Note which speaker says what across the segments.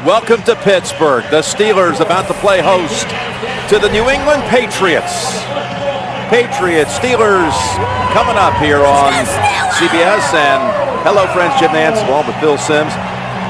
Speaker 1: Welcome to Pittsburgh. The Steelers about to play host to the New England Patriots. Steelers coming up here on CBS. And hello, friends. Jim Nance along with Phil Simms.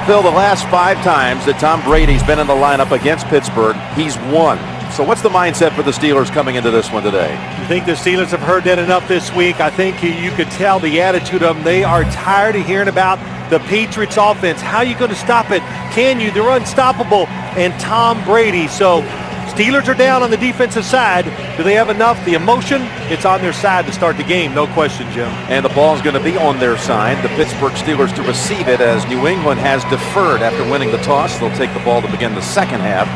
Speaker 1: Phil, the last 5 times that Tom Brady's been in the lineup against Pittsburgh, he's won. So what's the mindset for the Steelers coming into this one today?
Speaker 2: I think the Steelers have heard that enough this week. I think you could tell the attitude of them. They are tired of hearing about the Patriots offense. How are you going to stop it? Can you? They're unstoppable. And Tom Brady. So Steelers are down on the defensive side. Do they have enough? The emotion, it's on their side to start the game. No question, Jim.
Speaker 1: And the ball's going to be on their side. The Pittsburgh Steelers to receive it as New England has deferred after winning the toss. They'll take the ball to begin the second half.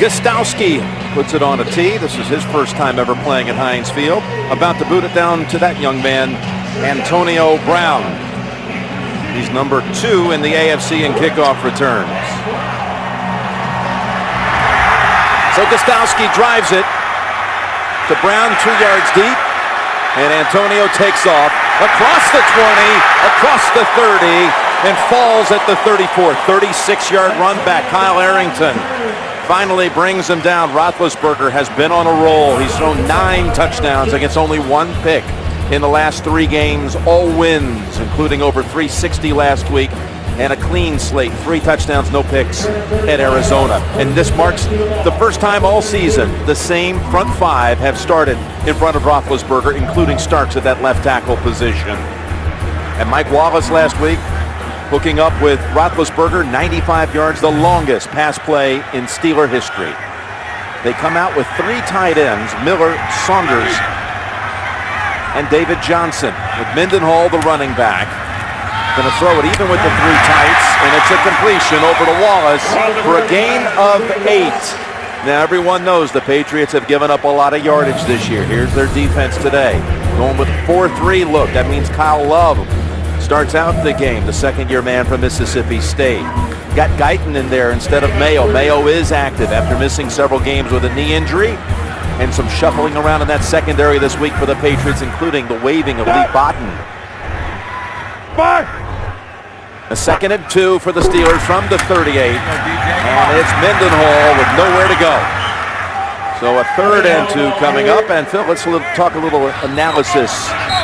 Speaker 1: Gostowski puts it on a tee. This is his first time ever playing at Heinz Field. About to boot it down to that young man, Antonio Brown. He's number 2 in the AFC in kickoff returns. So Gostowski drives it to Brown 2 yards deep. And Antonio takes off across the 20, across the 30, and falls at the 34. 36-yard run back. Kyle Arrington finally brings him down. Roethlisberger has been on a roll. He's thrown 9 touchdowns against only 1 pick in the last 3 games. All wins, including over 360 last week, and a clean slate. 3 touchdowns, no picks at Arizona. And this marks the first time all season the same front 5 have started in front of Roethlisberger, including Starks at that left tackle position. And Mike Wallace last week hooking up with Roethlisberger, 95 yards, the longest pass play in Steeler history. They come out with 3 tight ends, Miller, Saunders, and David Johnson, with Mendenhall, the running back. Going to throw it even with the 3 tights, and it's a completion over to Wallace for a gain of 8. Now everyone knows the Patriots have given up a lot of yardage this year. Here's their defense today, going with a 4-3 look. That means Kyle Love starts out the game, the second-year man from Mississippi State. Got Guyton in there instead of Mayo. Mayo is active after missing several games with a knee injury, and some shuffling around in that secondary this week for the Patriots, including the waiving of Lee Botten. A 2nd and 2 for the Steelers from the 38, and it's Mendenhall with nowhere to go. So a 3rd and 2 coming up, and Phil, let's talk a little analysis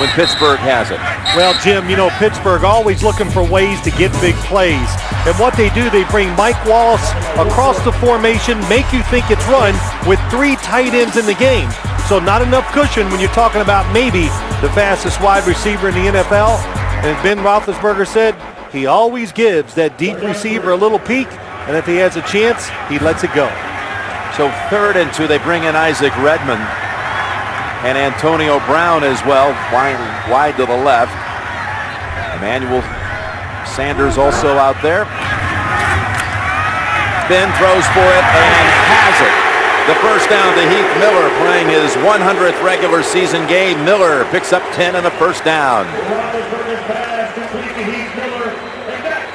Speaker 1: when Pittsburgh has it.
Speaker 2: Well, Jim, you know, Pittsburgh always looking for ways to get big plays. And what they do, they bring Mike Wallace across the formation, make you think it's run with 3 tight ends in the game. So not enough cushion when you're talking about maybe the fastest wide receiver in the NFL. And Ben Roethlisberger said he always gives that deep receiver a little peek, and if he has a chance, he lets it go.
Speaker 1: So 3rd and 2, they bring in Isaac Redmond and Antonio Brown as well, wide to the left. Emmanuel Sanders also out there. Ben throws for it and has it. The first down to Heath Miller, playing his 100th regular season game. Miller picks up 10 and a first down.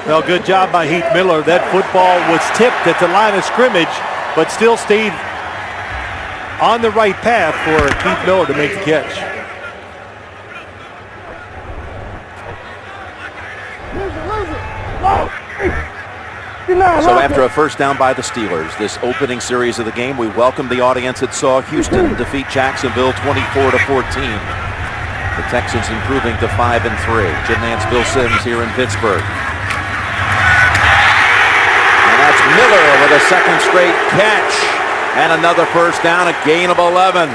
Speaker 2: Well, good job by Heath Miller. That football was tipped at the line of scrimmage, but still stayed on the right path for Heath Miller to make the catch.
Speaker 1: So after a first down by the Steelers, this opening series of the game, we welcome the audience that saw Houston defeat Jacksonville 24-14. The Texans improving to 5-3. Jim Nance, Bill Simms here in Pittsburgh. And that's Miller with a 2nd straight catch. And another first down, a gain of 11.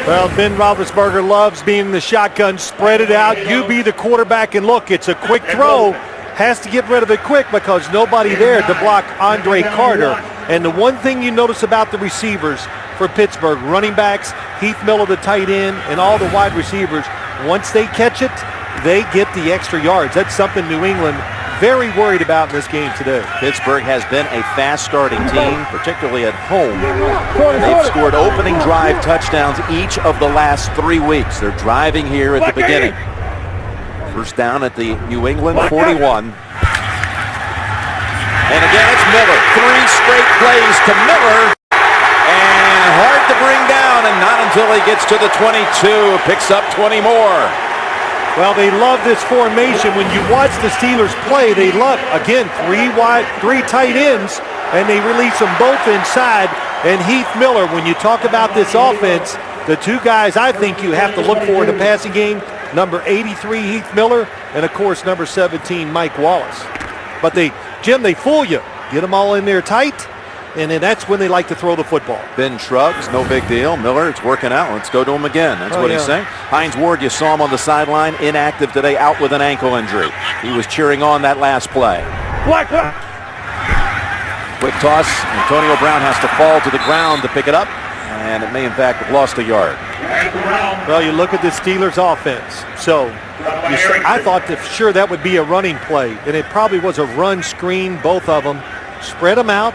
Speaker 2: Well, Ben Roethlisberger loves being in the shotgun. Spread it out. You be the quarterback, and look, it's a quick throw. Has to get rid of it quick because nobody there to block Andre Carter. And the one thing you notice about the receivers for Pittsburgh, running backs, Heath Miller, the tight end, and all the wide receivers, once they catch it, they get the extra yards. That's something New England very worried about in this game today.
Speaker 1: Pittsburgh has been a fast starting team, particularly at home. They've scored opening drive touchdowns each of the last 3 weeks. They're driving here at the beginning. First down at the New England 41. And again, it's Miller. 3 straight plays to Miller. And hard to bring down, and not until he gets to the 22. Picks up 20 more.
Speaker 2: Well, they love this formation. When you watch the Steelers play, they love, again, three tight ends, and they release them both inside. And Heath Miller, when you talk about this offense, the two guys I think you have to look for in the passing game, number 83, Heath Miller, and, of course, number 17, Mike Wallace. But Jim, they fool you. Get them all in there tight, and then that's when they like to throw the football.
Speaker 1: Ben shrugs, no big deal. Miller, it's working out. Let's go to him again. That's what he's saying. Hines Ward, you saw him on the sideline, inactive today, out with an ankle injury. He was cheering on that last play. Quick toss. Antonio Brown has to fall to the ground to pick it up, and it may, in fact, have lost a yard.
Speaker 2: Well, you look at the Steelers' offense. So I thought sure that would be a running play, and it probably was a run screen, both of them. Spread them out,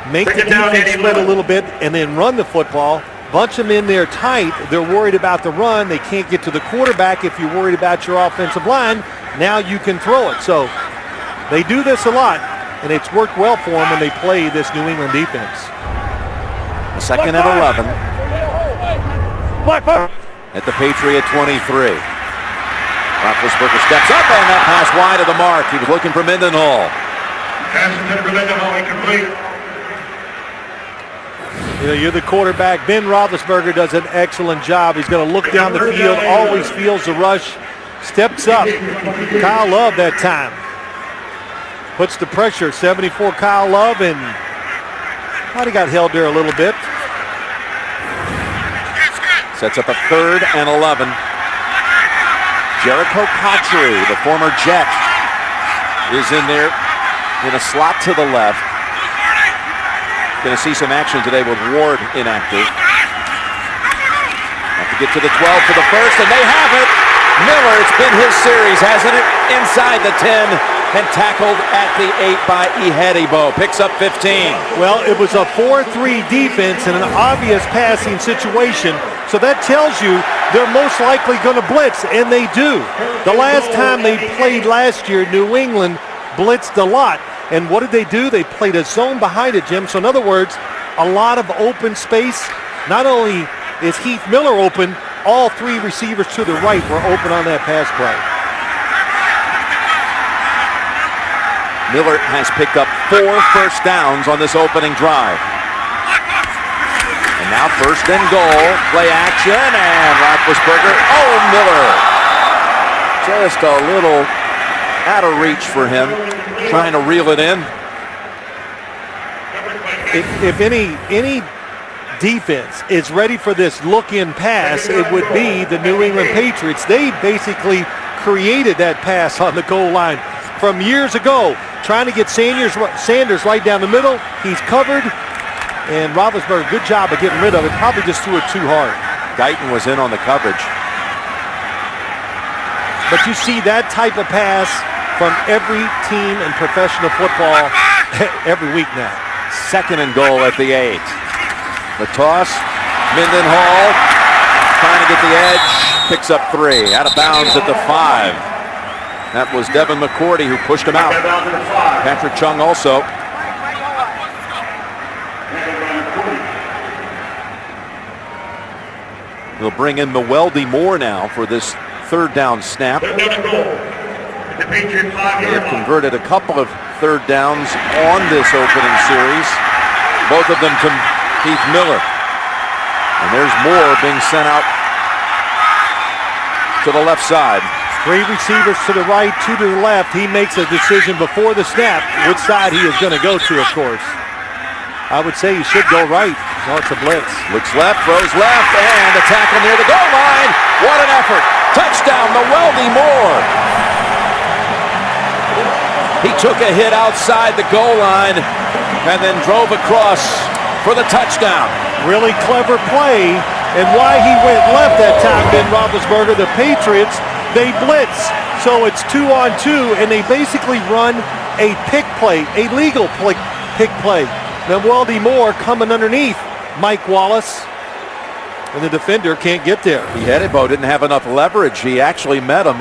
Speaker 2: make the defense split a little bit, and then run the football. Bunch them in there tight. They're worried about the run. They can't get to the quarterback if you're worried about your offensive line. Now you can throw it. So they do this a lot, and it's worked well for them when they play this New England defense.
Speaker 1: Second and 11. At the Patriot 23. Roethlisberger steps up, and that pass wide of the mark. He was looking for Mendenhall.
Speaker 2: You know, you're the quarterback. Ben Roethlisberger does an excellent job. He's going to look down the field, always feels the rush, steps up. Kyle Love that time puts the pressure. 74 Kyle Love, and might have got held there a little bit.
Speaker 1: Sets up a 3rd and 11. Jericho Patry, the former Jet, is in there in a slot to the left. Going to see some action today with Ward inactive. Have to get to the 12 for the first, and they have it. Miller, it's been his series, hasn't it? Inside the 10 and tackled at the 8 by Ihedibo. Picks up 15.
Speaker 2: Well, it was a 4-3 defense in an obvious passing situation. So that tells you they're most likely going to blitz, and they do. The last time they played last year, New England blitzed a lot. And what did they do? They played a zone behind it, Jim. So in other words, a lot of open space. Not only is Heath Miller open, all three receivers to the right were open on that pass play.
Speaker 1: Miller has picked up 4 first downs on this opening drive. And now 1st and goal, play action, and Roethlisberger, Miller. Just a little out of reach for him, trying to reel it in.
Speaker 2: If any defense is ready for this look-in pass, it would be the New England Patriots. They basically created that pass on the goal line from years ago, trying to get Sanders right down the middle. He's covered. And Roethlisberger, good job of getting rid of it. Probably just threw it too hard.
Speaker 1: Guyton was in on the coverage.
Speaker 2: But you see that type of pass from every team in professional football every week now.
Speaker 1: 2nd and goal at the 8. The toss. Mendenhall trying to get the edge. Picks up 3. Out of bounds at the 5. That was Devin McCourty who pushed him out. Patrick Chung also. They'll bring in Mwelde Moore now for this 3rd down snap. They have converted a couple of 3rd downs on this opening series. Both of them to Heath Miller. And there's Moore being sent out to the left side.
Speaker 2: 3 receivers to the right, 2 to the left. He makes a decision before the snap which side he is going to go to, of course. I would say he should go right. No, it's a blitz.
Speaker 1: Looks left, throws left, and a tackle near the goal line. What an effort. Touchdown, Mwelde Moore. He took a hit outside the goal line and then drove across for the touchdown.
Speaker 2: Really clever play, and why he went left that time, Ben Roethlisberger, the Patriots, they blitz. So it's 2-on-2, and they basically run a pick play, a legal pick play. Then Mwelde Moore coming underneath Mike Wallace, and the defender can't get there.
Speaker 1: Ihedibo didn't have enough leverage. He actually met him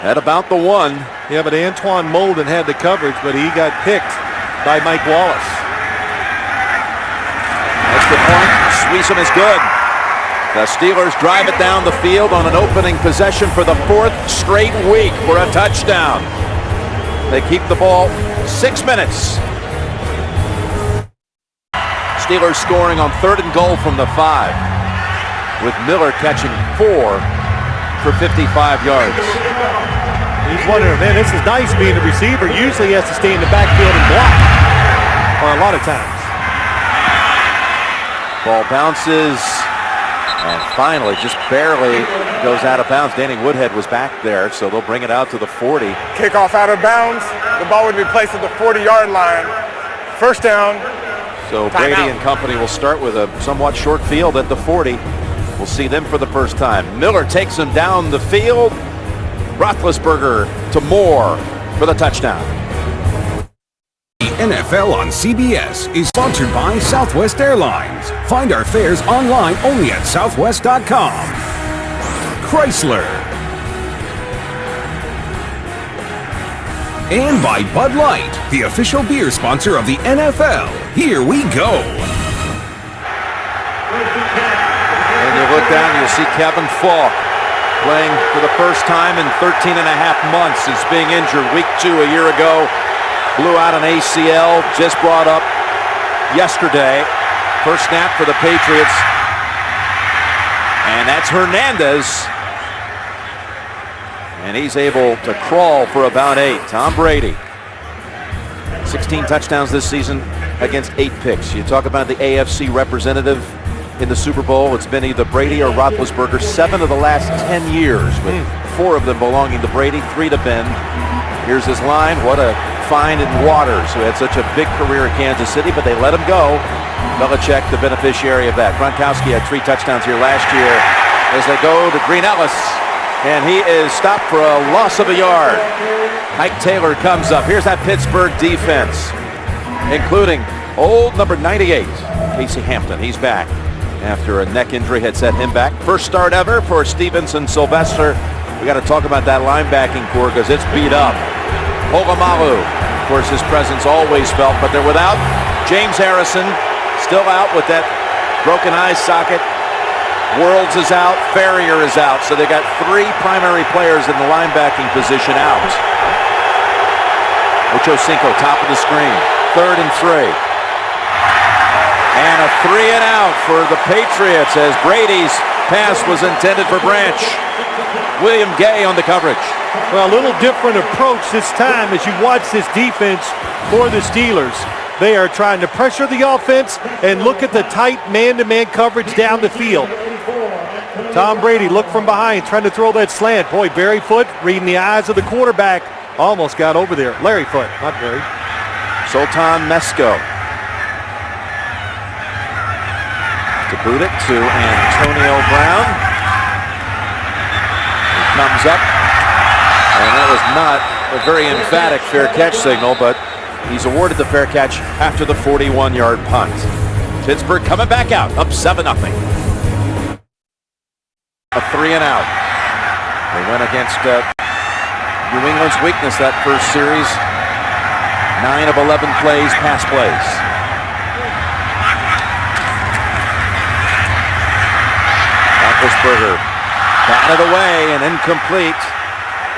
Speaker 1: at about the 1.
Speaker 2: Yeah, but Antoine Molden had the coverage, but he got picked by Mike Wallace.
Speaker 1: That's the point. Sweesham is good. The Steelers drive it down the field on an opening possession for the 4th straight week for a touchdown. They keep the ball 6 minutes. Steelers scoring on 3rd and goal from the 5, with Miller catching 4 for 55 yards.
Speaker 2: He's wondering, man, this is nice being a receiver. Usually he has to stay in the backfield and block, or a lot of times.
Speaker 1: Ball bounces, and finally, just barely goes out of bounds. Danny Woodhead was back there, so they'll bring it out to the 40.
Speaker 3: Kickoff out of bounds. The ball would be placed at the 40-yard line. First down.
Speaker 1: So Brady and company will start with a somewhat short field at the 40. We'll see them for the first time. Miller takes him down the field. Roethlisberger to Moore for the touchdown.
Speaker 4: The NFL on CBS is sponsored by Southwest Airlines. Find our fares online only at southwest.com. Chrysler. And by Bud Light, the official beer sponsor of the NFL. Here we go.
Speaker 1: And you look down, you'll see Kevin Falk playing for the first time in 13 and a half months. He's being injured week 2 a year ago. Blew out an ACL, just brought up yesterday. First snap for the Patriots. And that's Hernandez. And he's able to crawl for about 8. Tom Brady, 16 touchdowns this season against 8 picks. You talk about the AFC representative in the Super Bowl. It's been either Brady or Roethlisberger 7 of the last 10 years, with 4 of them belonging to Brady, 3 to Ben. Here's his line. What a find in Waters, who had such a big career at Kansas City, but they let him go. Belichick, the beneficiary of that. Gronkowski had 3 touchdowns here last year as they go to Green Ellis. And he is stopped for a loss of a yard. Mike Taylor comes up. Here's that Pittsburgh defense, including old number 98, Casey Hampton. He's back after a neck injury had set him back. First start ever for Stevenson Sylvester. We got to talk about that linebacking core because it's beat up. Polamalu, of course, his presence always felt, but they're without James Harrison, still out with that broken eye socket. Worlds is out, Ferrier is out, so they got 3 primary players in the linebacking position out. Ochocinco, top of the screen, 3rd and 3. And a 3 and out for the Patriots as Brady's pass was intended for Branch. William Gay on the coverage.
Speaker 2: Well, a little different approach this time as you watch this defense for the Steelers. They are trying to pressure the offense and look at the tight man-to-man coverage down the field. Tom Brady looked from behind, trying to throw that slant. Boy, Barry Foote reading the eyes of the quarterback. Almost got over there. Larry Foote, not Barry.
Speaker 1: Sultan Mesco. To boot it to Antonio Brown. He comes up. And that was not a very emphatic fair catch signal, but he's awarded the fair catch after the 41-yard punt. Pittsburgh coming back out, up 7-0. A 3 and out. They went against New England's weakness that first series. 9 of 11 plays, pass plays. Roethlisberger got it away and incomplete.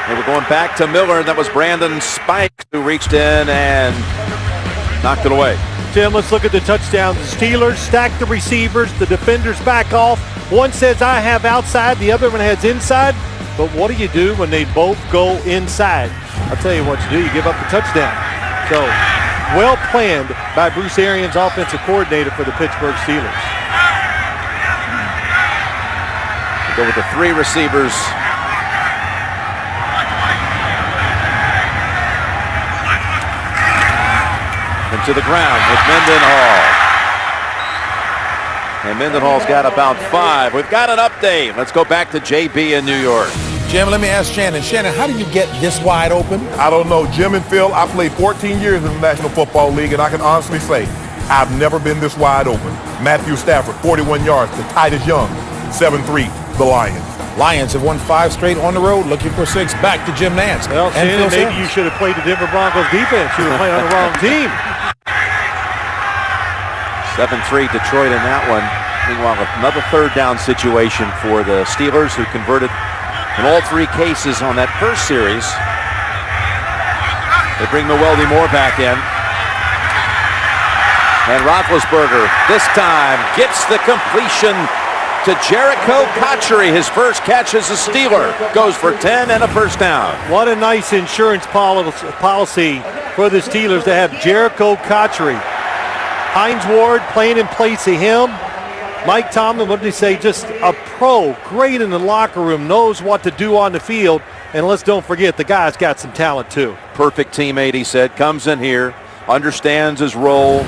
Speaker 1: They were going back to Miller, and that was Brandon Spike who reached in and knocked it away.
Speaker 2: Tim, let's look at the touchdowns. The Steelers stack the receivers, the defenders back off. One says I have outside, the other one has inside. But what do you do when they both go inside? I'll tell you what you do. You give up the touchdown. So, well planned by Bruce Arians, offensive coordinator for the Pittsburgh Steelers.
Speaker 1: They go with the 3 receivers. To the ground with Mendenhall. And Mendenhall's got about 5. We've got an update. Let's go back to JB in New York.
Speaker 5: Jim, let me ask Shannon. Shannon, how do you get this wide open?
Speaker 6: I don't know. Jim and Phil, I played 14 years in the National Football League, and I can honestly say I've never been this wide open. Matthew Stafford, 41 yards to Titus Young, 7-3, the Lions.
Speaker 5: Lions have won 5 straight on the road, looking for 6. Back to Jim Nance.
Speaker 2: Well, Shannon, maybe you should have played the Denver Broncos defense. You were playing on the wrong team.
Speaker 1: 7-3 Detroit in that one. Meanwhile, another third down situation for the Steelers, who converted in all three cases on that first series. They bring Noeldi Moore back in. And Roethlisberger this time gets the completion to Jericho Cotchery. His first catch as a Steeler. Goes for 10 and a first down.
Speaker 2: What a nice insurance policy for the Steelers to have Jericho Cotchery. Hines Ward playing in place of him. Mike Tomlin, what did he say? Just a pro, great in the locker room, knows what to do on the field. And let's don't forget, the guy's got some talent too.
Speaker 1: Perfect teammate, he said. Comes in here, understands his role.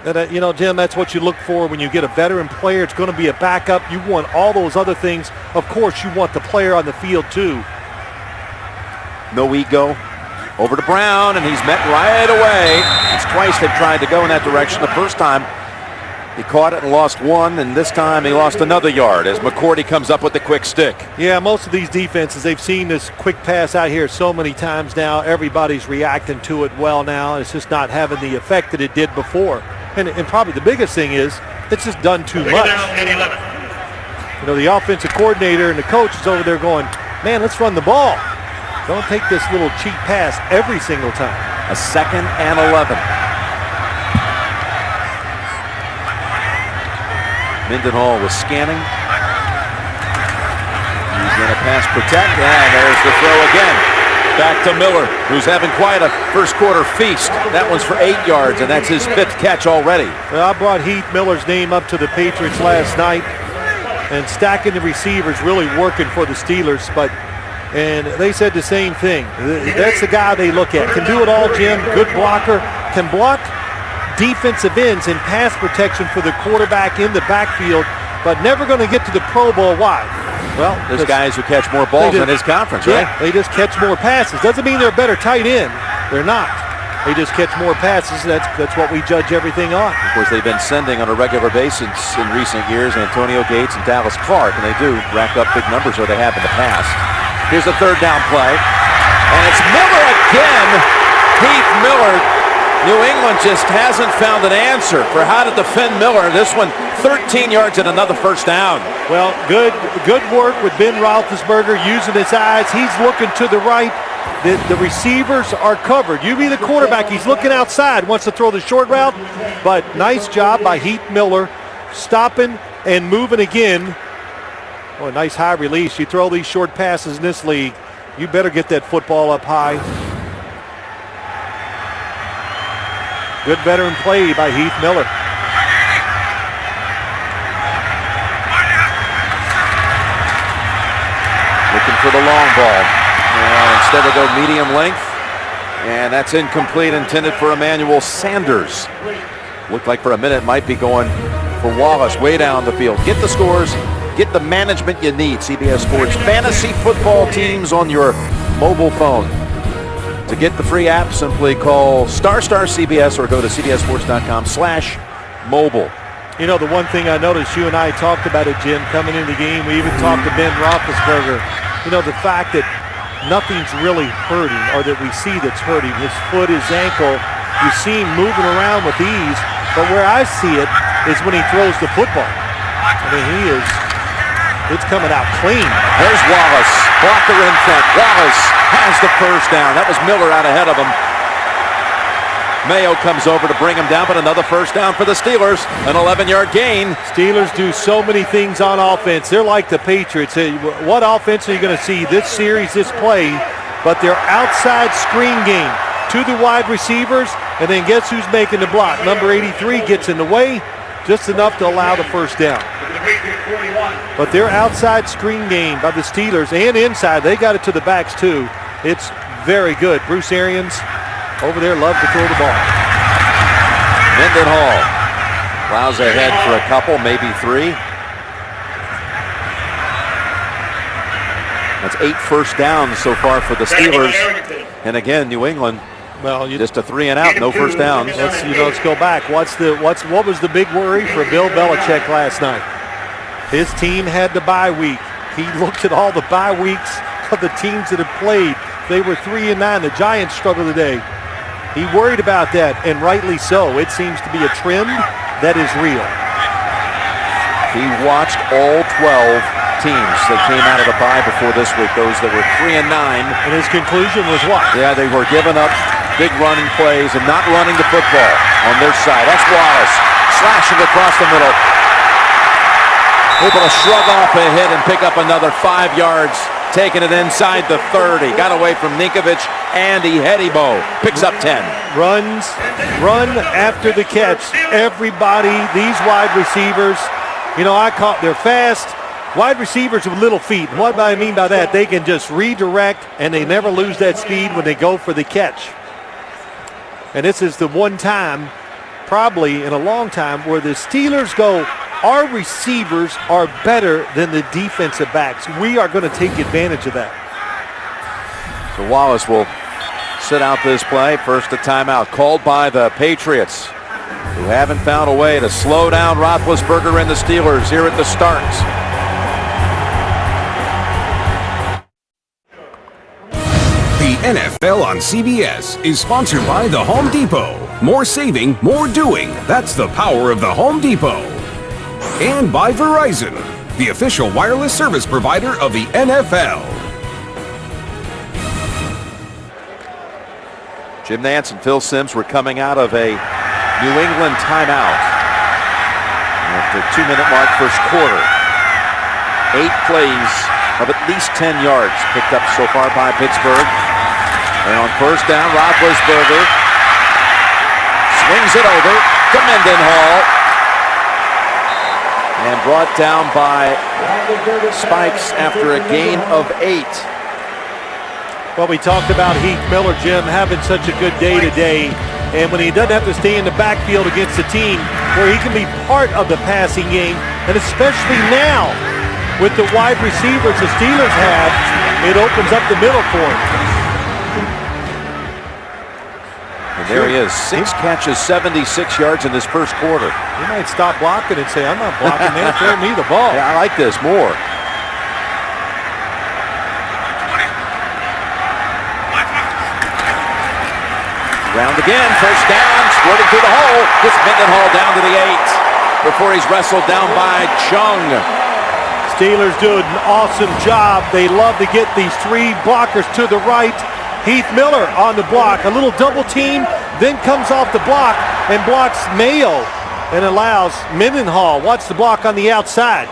Speaker 2: And, you know, Jim, that's what you look for when you get a veteran player. It's going to be a backup. You want all those other things. Of course, you want the player on the field too.
Speaker 1: No ego. Over to Brown, and he's met right away. It's twice they've tried to go in that direction. The first time he caught it and lost one, and this time he lost another yard as McCourty comes up with the quick stick.
Speaker 2: Yeah, most of these defenses, they've seen this quick pass out here so many times now. Everybody's reacting to it well now. It's just not having the effect that it did before. And probably the biggest thing is it's just done too much. You know, the offensive coordinator and the coach is over there going, man, let's run the ball. Don't take this little cheap pass every single time.
Speaker 1: A 2nd and 11. Mendenhall was scanning. He's going to pass protect, and there's the throw again. Back to Miller, who's having quite a first quarter feast. That one's for 8 yards, and that's his 5th catch already.
Speaker 2: Well, I brought Heath Miller's name up to the Patriots last night, and stacking the receivers really working for the Steelers, and they said the same thing. That's the guy they look at. Can do it all, Jim. Good blocker. Can block defensive ends in pass protection for the quarterback in the backfield, but never going to get to the Pro Bowl. Why? Well,
Speaker 1: there's guys who catch more balls in his conference, right?
Speaker 2: Yeah, they just catch more passes. Doesn't mean they're a better tight end. They're not. They just catch more passes. That's what we judge everything on.
Speaker 1: Of course, they've been sending on a regular basis in recent years Antonio Gates and Dallas Clark, and they do rack up big numbers, or they have in the past. Here's a third down play, and it's Miller again. Heath Miller. New England just hasn't found an answer for how to defend Miller. This one, 13 yards and another first down.
Speaker 2: Well, good work with Ben Roethlisberger using his eyes. He's looking to the right. The receivers are covered. You be the quarterback. He's looking outside, wants to throw the short route. But nice job by Heath Miller stopping and moving again. Oh, a nice high release. You throw these short passes in this league, you better get that football up high. Good veteran play by Heath Miller.
Speaker 1: Looking for the long ball. And instead they go medium length. And that's incomplete, intended for Emmanuel Sanders. Looked like for a minute might be going for Wallace way down the field. Get the scores, get the management you need. CBS Sports Fantasy Football Teams on your mobile phone. To get the free app, simply call *CBS or go to cbssports.com/mobile.
Speaker 2: You know, the one thing I noticed, you and I talked about it, Jim, coming into the game. We even talked to Ben Roethlisberger. You know, the fact that nothing's really hurting, or that we see that's hurting. His foot, his ankle, you see him moving around with ease. But where I see it is when he throws the football. I mean, it's coming out clean.
Speaker 1: There's Wallace, blocker in front. Wallace has the first down. That was Miller out ahead of him. Mayo comes over to bring him down, but another first down for the Steelers. An 11-yard gain.
Speaker 2: Steelers do so many things on offense. They're like the Patriots. What offense are you going to see this series, this play? But their outside screen game to the wide receivers, and then guess who's making the block? Number 83 gets in the way, just enough to allow the first down. But their outside screen game by the Steelers and inside, they got it to the backs too. It's very good. Bruce Arians over there love to throw the ball.
Speaker 1: Mendenhall plows ahead for a couple, maybe 3. That's 8 first downs so far for the Steelers. And again, New England,
Speaker 2: well,
Speaker 1: just a 3 and out, no first downs.
Speaker 2: Let's go back. What was the big worry for Bill Belichick last night? His team had the bye week. He looked at all the bye weeks of the teams that have played. They were 3-9. The Giants struggled today. He worried about that, and rightly so. It seems to be a trend that is real.
Speaker 1: He watched all 12 teams that came out of the bye before this week, those that were 3-9.
Speaker 2: And his conclusion was what?
Speaker 1: Yeah, they were giving up big running plays and not running the football on their side. That's Wallace slashing across the middle. Able to shrug off a hit and pick up another 5 yards, taking it inside the 30. Got away from Ninkovich. Andy Hedibo picks up 10.
Speaker 2: Run after the catch. Everybody, these wide receivers, they're fast. Wide receivers with little feet. And what I mean by that, they can just redirect and they never lose that speed when they go for the catch. And this is the one time, probably in a long time, where the Steelers go, our receivers are better than the defensive backs. We are going to take advantage of that.
Speaker 1: So Wallace will sit out this play. First a timeout called by the Patriots, who haven't found a way to slow down Roethlisberger and the Steelers here at the start.
Speaker 4: The NFL on CBS is sponsored by The Home Depot. More saving, more doing. That's the power of the Home Depot. And by Verizon, the official wireless service provider of the NFL.
Speaker 1: Jim Nantz and Phil Simms were coming out of a New England timeout at the 2-minute mark first quarter. 8 plays of at least 10 yards picked up so far by Pittsburgh. And on first down, Roethlisberger swings it over to Mendenhall. And brought down by Spikes after a gain of 8.
Speaker 2: Well, we talked about Heath Miller, Jim, having such a good day today. And when he doesn't have to stay in the backfield against a team where he can be part of the passing game, and especially now with the wide receivers the Steelers have, it opens up the middle for him.
Speaker 1: And there he is, 6 catches, 76 yards in this first quarter.
Speaker 2: He might stop blocking and say, I'm not blocking, man, throw me the ball.
Speaker 1: Yeah, I like this more. Round again, first down, squirting through the hole. Gets Mendenhall down to the 8 before he's wrestled down by Chung.
Speaker 2: Steelers do an awesome job. They love to get these 3 blockers to the right. Heath Miller on the block, a little double team, then comes off the block and blocks Mayo and allows Mendenhall. Watch the block on the outside.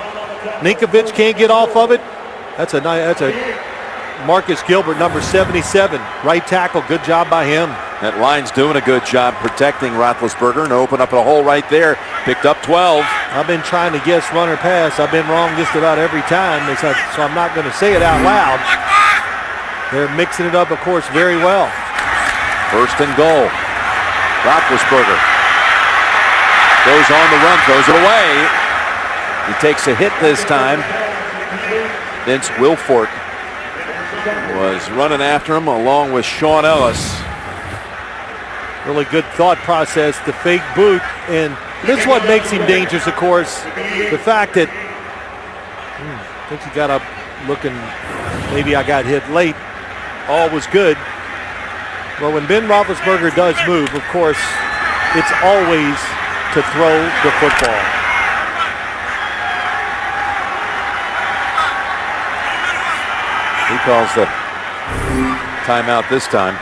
Speaker 2: Ninkovich can't get off of it. That's a Marcus Gilbert, number 77, right tackle. Good job by him.
Speaker 1: That line's doing a good job protecting Roethlisberger and open up a hole right there. Picked up 12.
Speaker 2: I've been trying to guess run or pass. I've been wrong just about every time, so I'm not going to say it out loud. They're mixing it up, of course, very well.
Speaker 1: First and goal. Roethlisberger goes on the run, throws it away. He takes a hit this time. Vince Wilfork was running after him along with Sean Ellis.
Speaker 2: Really good thought process, the fake boot, and this is what makes him dangerous, of course. The fact that I think he got up looking, maybe I got hit late. All was good. Well, when Ben Roethlisberger does move, of course, it's always to throw the football.
Speaker 1: He calls the timeout this time.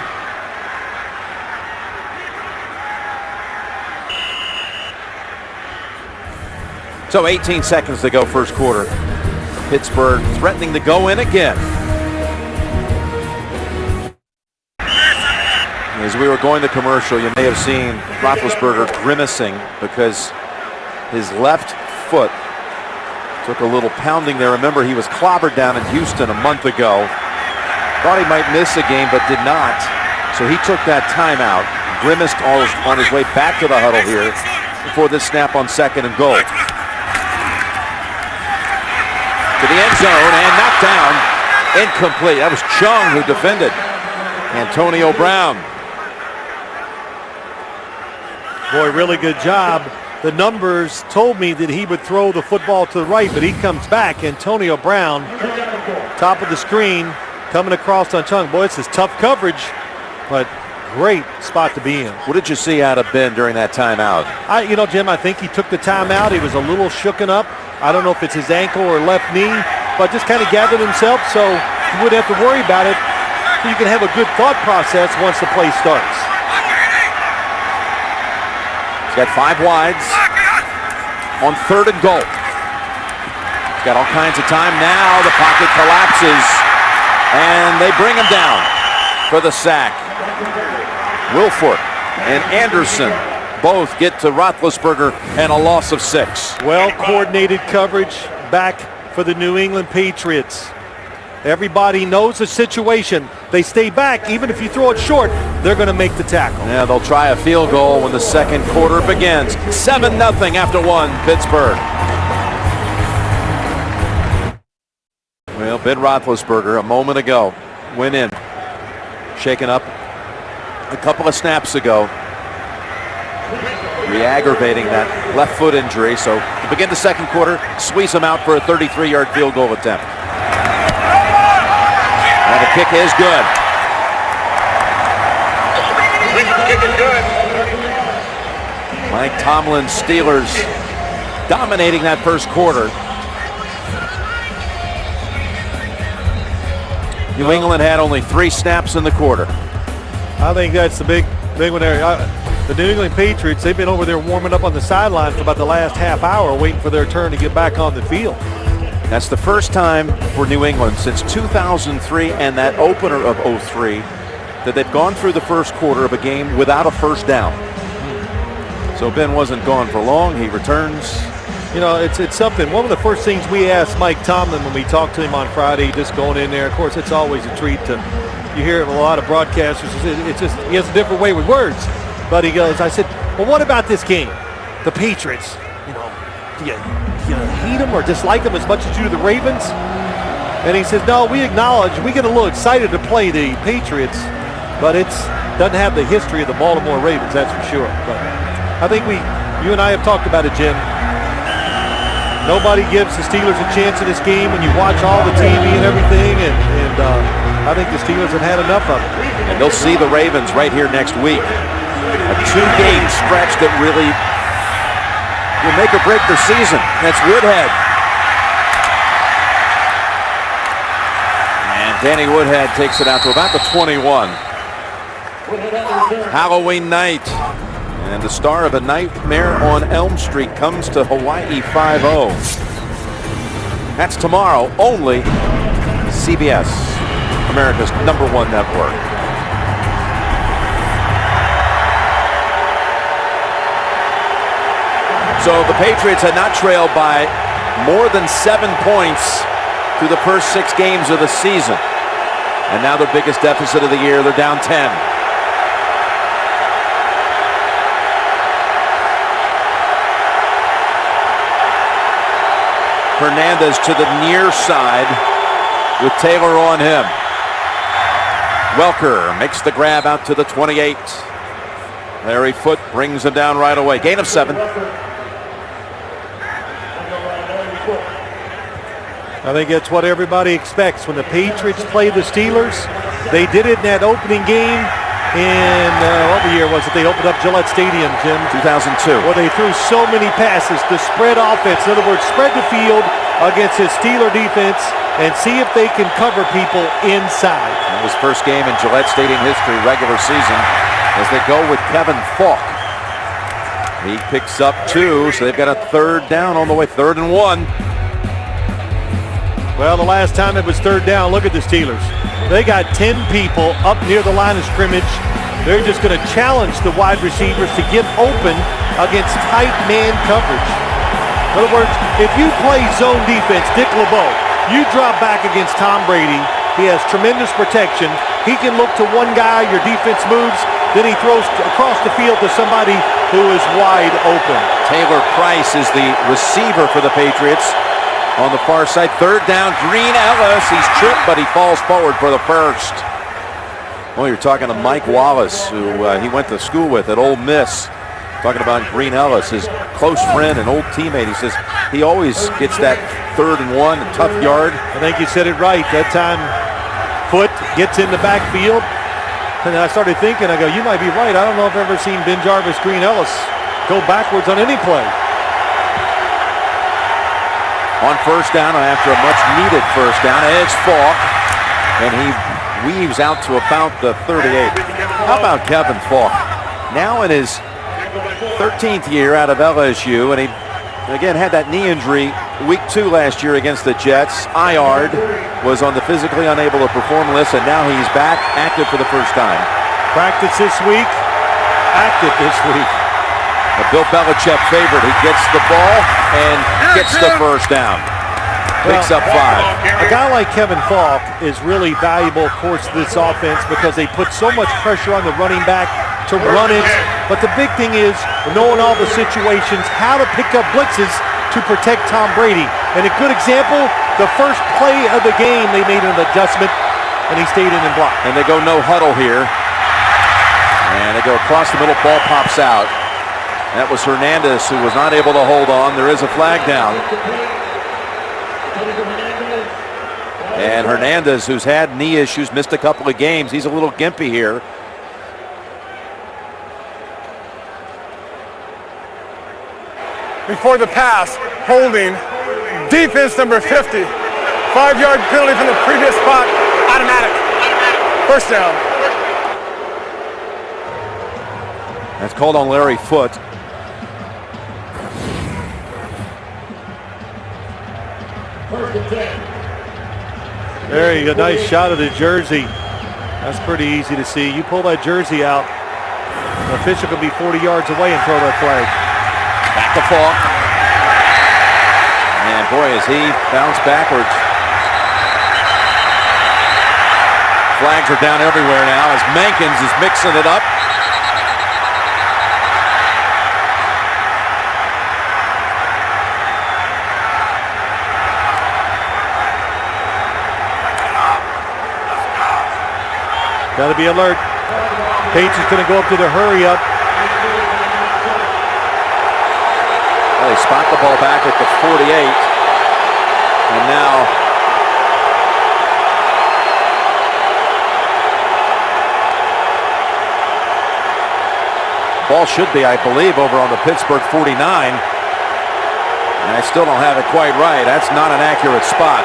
Speaker 1: So 18 seconds to go first quarter. Pittsburgh threatening to go in again. As we were going to commercial, you may have seen Roethlisberger grimacing because his left foot took a little pounding there. Remember, he was clobbered down in Houston a month ago. Thought he might miss a game, but did not. So he took that timeout, grimaced on his way back to the huddle here before this snap on second and goal. To the end zone and knocked down. Incomplete. That was Chung who defended. Antonio Brown.
Speaker 2: Boy, really good job. The numbers told me that he would throw the football to the right, but he comes back. Antonio Brown, top of the screen, coming across on Chung. Boy, this is tough coverage, but great spot to be in.
Speaker 1: What did you see out of Ben during that timeout?
Speaker 2: Jim, I think he took the timeout. He was a little shooken up. I don't know if it's his ankle or left knee, but just kind of gathered himself so you wouldn't have to worry about it. So you can have a good thought process once the play starts.
Speaker 1: He's got 5 wides on 3rd and goal. He's got all kinds of time now. The pocket collapses, and they bring him down for the sack. Wilfork and Anderson both get to Roethlisberger and a loss of 6.
Speaker 2: Well-coordinated coverage back for the New England Patriots. Everybody knows the situation. They stay back. Even if you throw it short, they're going to make the tackle.
Speaker 1: Yeah, they'll try a field goal when the second quarter begins. 7-0 after 1, Pittsburgh. Well, Ben Roethlisberger a moment ago went in, shaken up a couple of snaps ago, re-aggravating that left foot injury. So to begin the second quarter, squeeze him out for a 33-yard field goal attempt. And the kick is good. Mike Tomlin's Steelers dominating that first quarter. New England had only 3 snaps in the quarter.
Speaker 2: I think that's the big one there. The New England Patriots, they've been over there warming up on the sideline for about the last half hour waiting for their turn to get back on the field.
Speaker 1: That's the first time for New England since 2003 and that opener of 03 that they've gone through the first quarter of a game without a first down. So Ben wasn't gone for long. He returns.
Speaker 2: You know, it's something. One of the first things we asked Mike Tomlin when we talked to him on Friday, just going in there, of course, it's always a treat to, you hear a lot of broadcasters, it's just, he has a different way with words. But he goes, I said, well, what about this game? The Patriots, you know, do you hate them or dislike them as much as you do the Ravens? And he says, no, we acknowledge, we get a little excited to play the Patriots, but it doesn't have the history of the Baltimore Ravens, that's for sure. But I think you and I have talked about it, Jim. Nobody gives the Steelers a chance in this game when you watch all the TV and everything, and I think the Steelers have had enough of it.
Speaker 1: And they'll see the Ravens right here next week. A 2-game stretch that really will make or break their season. That's Woodhead. And Danny Woodhead takes it out to about the 21. Halloween night. And the star of A Nightmare on Elm Street comes to Hawaii 5-0. That's tomorrow, only CBS, America's #1 network. So the Patriots had not trailed by more than 7 points through the first 6 games of the season. And now their biggest deficit of the year, they're down 10. Hernandez to the near side with Taylor on him. Welker makes the grab out to the 28. Larry Foote brings him down right away. Gain of 7.
Speaker 2: I think that's what everybody expects. When the Patriots play the Steelers, they did it in that opening game in, what year was it? They opened up Gillette Stadium, Jim.
Speaker 1: 2002.
Speaker 2: Well, they threw so many passes. The spread offense, in other words, spread the field against his Steeler defense and see if they can cover people inside.
Speaker 1: That was first game in Gillette Stadium history, regular season, as they go with Kevin Falk. He picks up 2, so they've got a 3rd down on the way, 3rd and 1.
Speaker 2: Well, the last time it was 3rd down, look at the Steelers. They got 10 people up near the line of scrimmage. They're just going to challenge the wide receivers to get open against tight man coverage. In other words, if you play zone defense, Dick LeBeau, you drop back against Tom Brady. He has tremendous protection. He can look to one guy, your defense moves, then he throws across the field to somebody who is wide open.
Speaker 1: Taylor Price is the receiver for the Patriots. On the far side, 3rd down, Green Ellis. He's tripped, but he falls forward for the first. Well, you're talking to Mike Wallace, who he went to school with at Ole Miss. Talking about Green Ellis, his close friend and old teammate. He says he always gets that 3rd and 1, a tough yard.
Speaker 2: I think you said it right. That time, Foote gets in the backfield. And I started thinking, I go, you might be right. I don't know if I've ever seen Ben Jarvis, Green Ellis go backwards on any play.
Speaker 1: On first down after a much-needed first down. It's Falk, and he weaves out to about the 38. How about Kevin Falk? Now in his 13th year out of LSU, and he again had that knee injury week 2 last year against the Jets. IR'd, was on the physically unable to perform list, and now he's back active for the first time.
Speaker 2: Practice this week, active this week.
Speaker 1: A Bill Belichick favorite. He gets the ball and gets the first down. Picks up 5.
Speaker 2: A guy like Kevin Falk is really valuable, of course, to this offense because they put so much pressure on the running back to run it. But the big thing is knowing all the situations, how to pick up blitzes to protect Tom Brady. And a good example, the first play of the game, they made an adjustment, and he stayed in and blocked.
Speaker 1: And they go no huddle here. And they go across the middle, ball pops out. That was Hernandez who was not able to hold on. There is a flag down. And Hernandez, who's had knee issues, missed a couple of games. He's a little gimpy here.
Speaker 3: Before the pass, holding, defense number 50. 5-yard penalty from the previous spot, automatic. First down.
Speaker 1: That's called on Larry Foote.
Speaker 2: There you go, nice shot of the jersey. That's pretty easy to see. You pull that jersey out, the official could be 40 yards away and throw that flag.
Speaker 1: Back to Falk. And boy, as he bounced backwards. Flags are down everywhere now as Mankins is mixing it up.
Speaker 2: Got to be alert. Patriots going to go up to the hurry up.
Speaker 1: Well, they spot the ball back at the 48. And now ball should be, I believe, over on the Pittsburgh 49. And I still don't have it quite right. That's not an accurate spot.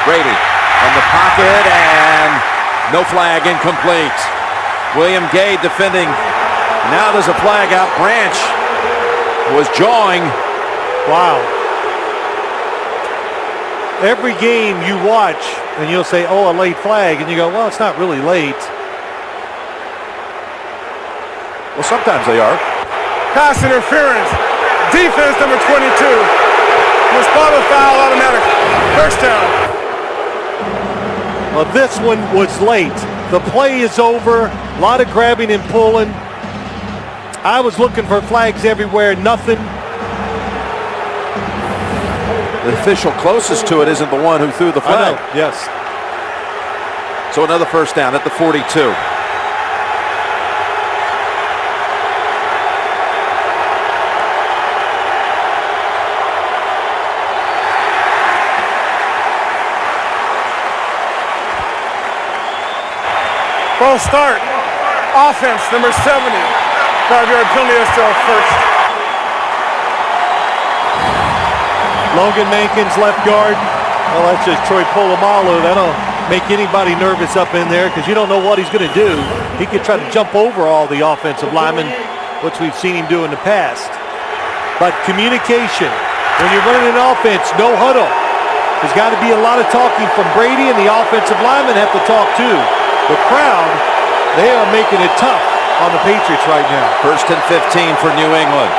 Speaker 1: Brady from the pocket, and no flag, incomplete. William Gay defending. Now there's a flag out. Branch was jawing.
Speaker 2: Wow. Every game you watch, and you'll say, oh, a late flag, and you go, well, it's not really late.
Speaker 1: Well, sometimes they are.
Speaker 3: Pass interference. Defense number 22. Was spot a foul, automatic. First down.
Speaker 2: Well, this one was late. The play is over. A lot of grabbing and pulling. I was looking for flags everywhere. Nothing.
Speaker 1: The official closest to it isn't the one who threw the flag.
Speaker 2: Yes.
Speaker 1: So another first down at the 42.
Speaker 3: False start. Offense, number 70. 5-yard penalty is still first.
Speaker 2: Logan Mankins, left guard. Well, that's just Troy Polamalu. That'll make anybody nervous up in there because you don't know what he's going to do. He could try to jump over all the offensive linemen, which we've seen him do in the past. But communication. When you're running an offense, no huddle. There's got to be a lot of talking from Brady, and the offensive linemen have to talk too. The crowd, they are making it tough on the Patriots right now.
Speaker 1: First and 15 for New England.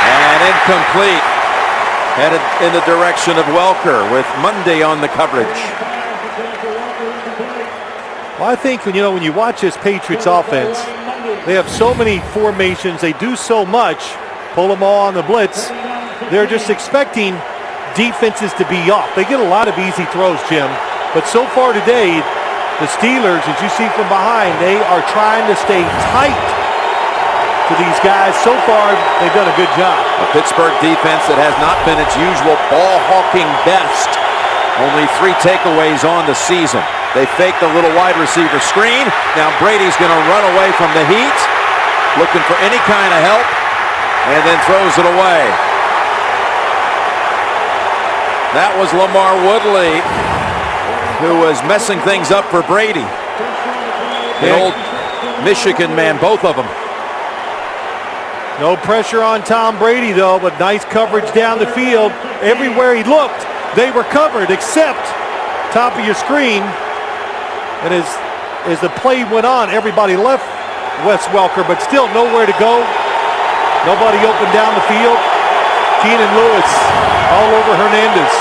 Speaker 1: And incomplete. Headed in the direction of Welker with Monday on the coverage.
Speaker 2: Well, I think when you watch this Patriots offense, they have so many formations. They do so much. Pull them all on the blitz. They're just expecting defenses to be off. They get a lot of easy throws, Jim. But so far today, the Steelers, as you see from behind, they are trying to stay tight to these guys. So far, they've done a good job.
Speaker 1: A Pittsburgh defense that has not been its usual ball-hawking best Only 3 takeaways on the season. They faked a little wide receiver screen. Now Brady's going to run away from the heat, looking for any kind of help, and then throws it away. That was Lamar Woodley, who was messing things up for Brady. The old Michigan man, both of them.
Speaker 2: No pressure on Tom Brady, though, but nice coverage down the field. Everywhere he looked, they were covered, except top of your screen. And as the play went on, everybody left Wes Welker, but still nowhere to go. Nobody open down the field. Keenan Lewis all over Hernandez.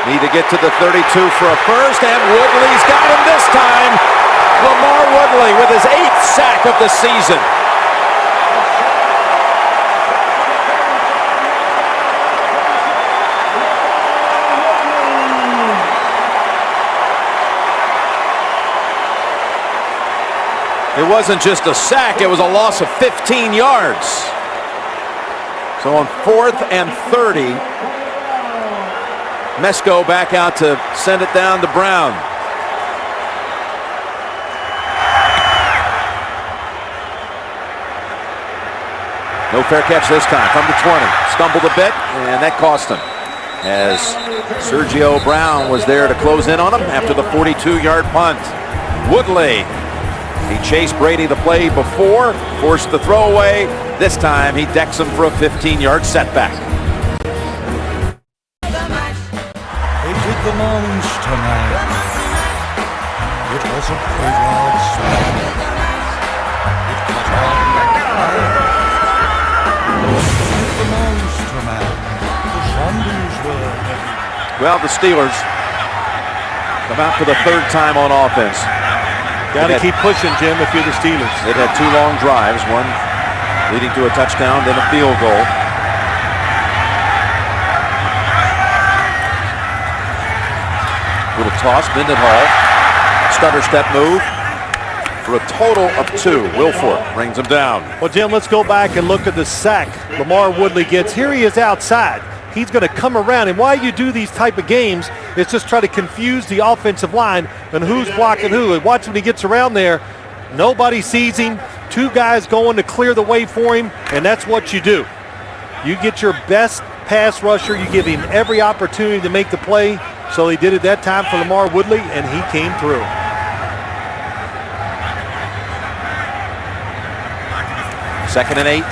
Speaker 1: Need to get to the 32 for a first, and Woodley's got him this time. Lamar Woodley with his 8th sack of the season. It wasn't just a sack, it was a loss of 15 yards. So on 4th and 30, Mesko back out to send it down to Brown. No fair catch this time from the 20. Stumbled a bit, and that cost him, as Sergio Brown was there to close in on him after the 42-yard punt. Woodley, he chased Brady the play before, forced the throwaway. This time he decks him for a 15-yard setback.
Speaker 7: They did the most tonight. It was a graveyard smash. It cut on like fire. They did the most tonight. The zombies were heavy.
Speaker 1: Well, the Steelers come out for the 3rd time on offense.
Speaker 2: Got to keep pushing, Jim, if you're the Steelers.
Speaker 1: They've had 2 long drives, one leading to a touchdown, then a field goal. Little toss, Mendenhall. Stutter step move for a total of 2. Wilfork brings him down.
Speaker 2: Well, Jim, let's go back and look at the sack Lamar Woodley gets. Here he is outside. He's going to come around, and why you do these type of games is just try to confuse the offensive line and who's blocking who. And watch when he gets around there, nobody sees him. 2 guys going to clear the way for him, and that's what you do. You get your best pass rusher. You give him every opportunity to make the play. So he did it that time for Lamar Woodley, and he came through.
Speaker 1: Second and 8.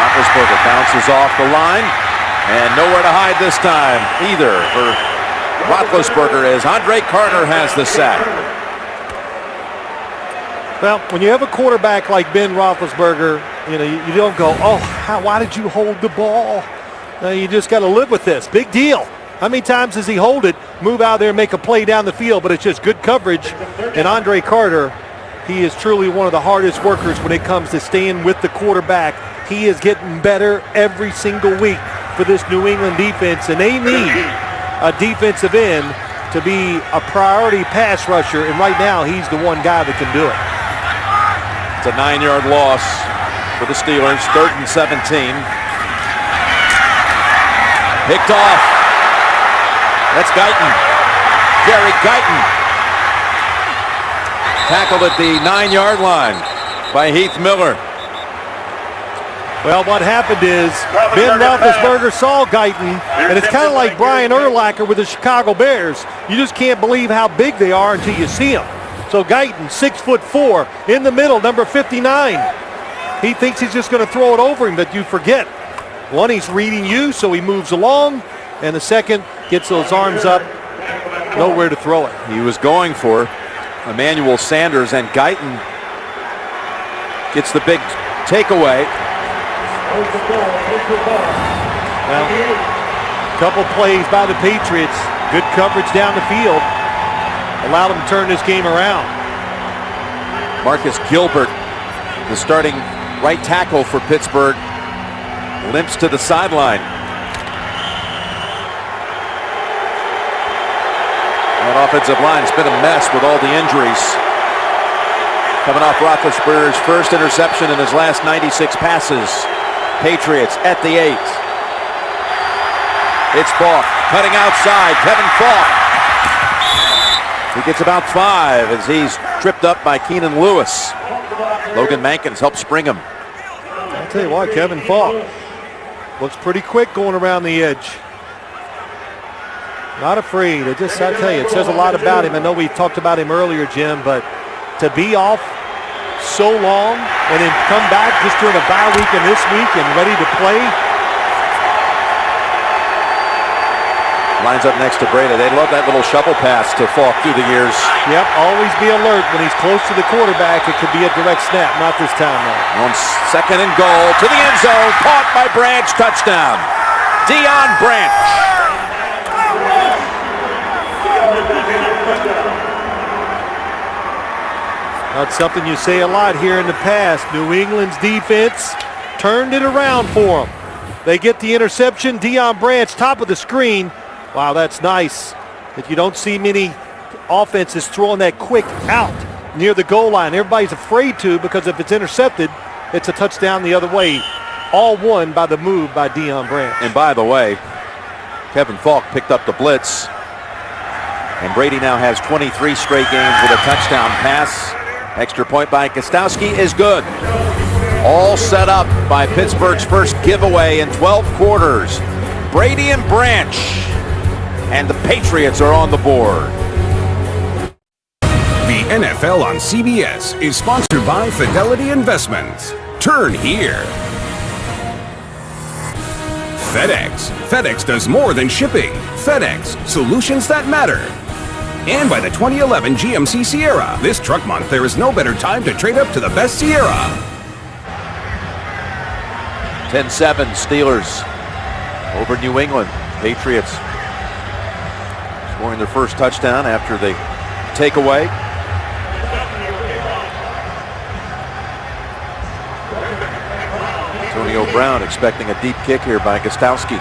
Speaker 1: Roethlisberger bounces off the line, and nowhere to hide this time either for Roethlisberger, as Andre Carter has the sack.
Speaker 2: Well, when you have a quarterback like Ben Roethlisberger, you don't go, oh, why did you hold the ball? You just got to live with this. Big deal. How many times does he hold it, move out there, and make a play down the field? But it's just good coverage. And Andre Carter, he is truly one of the hardest workers when it comes to staying with the quarterback. He is getting better every single week for this New England defense, and they need a defensive end to be a priority pass rusher, and right now he's the one guy that can do it.
Speaker 1: It's a 9-yard loss for the Steelers. 3rd and 17. Picked off. That's Guyton. Gary Guyton. Tackled at the 9-yard line by Heath Miller.
Speaker 2: Well, what happened is Ben Roethlisberger saw Guyton, and it's kind of like Brian Urlacher with the Chicago Bears. You just can't believe how big they are until you see them. So Guyton, 6'4", in the middle, number 59. He thinks he's just going to throw it over him, but you forget. One, he's reading you, so he moves along, and the second gets those arms up, nowhere to throw it.
Speaker 1: He was going for Emmanuel Sanders, and Guyton gets the big takeaway.
Speaker 2: Well, couple plays by the Patriots, good coverage down the field, allowed them to turn this game around.
Speaker 1: Marcus Gilbert, the starting right tackle for Pittsburgh, limps to the sideline. That offensive line has been a mess with all the injuries. Coming off Roethlisberger's first interception in his last 96 passes. Patriots at the 8. It's Falk cutting outside. Kevin Falk. He gets about 5 as he's tripped up by Keenan Lewis. Logan Mankins helped spring him.
Speaker 2: I'll tell you what, Kevin Falk looks pretty quick going around the edge. Not afraid. I tell you, it says a lot about him. I know we talked about him earlier, Jim, but to be off so long and then come back just during a bye week and this week and ready to play.
Speaker 1: Lines up next to Brady. They love that little shovel pass to Falk through the years.
Speaker 2: Yep, always be alert when he's close to the quarterback. It could be a direct snap. Not this time, though.
Speaker 1: On 2nd and goal to the end zone. Caught by Branch. Touchdown. Deion Branch.
Speaker 2: That's something you say a lot here in the past. New England's defense turned it around for them. They get the interception. Deion Branch, top of the screen. Wow, that's nice. If you don't see many offenses throwing that quick out near the goal line. Everybody's afraid to, because if it's intercepted, it's a touchdown the other way. All won by the move by Deion Branch.
Speaker 1: And by the way, Kevin Falk picked up the blitz. And Brady now has 23 straight games with a touchdown pass. Extra point by Gostowski is good. All set up by Pittsburgh's first giveaway in 12 quarters. Brady and Branch. And the Patriots are on the board.
Speaker 4: The NFL on CBS is sponsored by Fidelity Investments. Turn here. FedEx. FedEx does more than shipping. FedEx, solutions that matter. And by the 2011 GMC Sierra. This truck month, there is no better time to trade up to the best Sierra.
Speaker 1: 10-7 Steelers over New England. Patriots scoring their first touchdown after the takeaway. Antonio Brown expecting a deep kick here by Gostowski.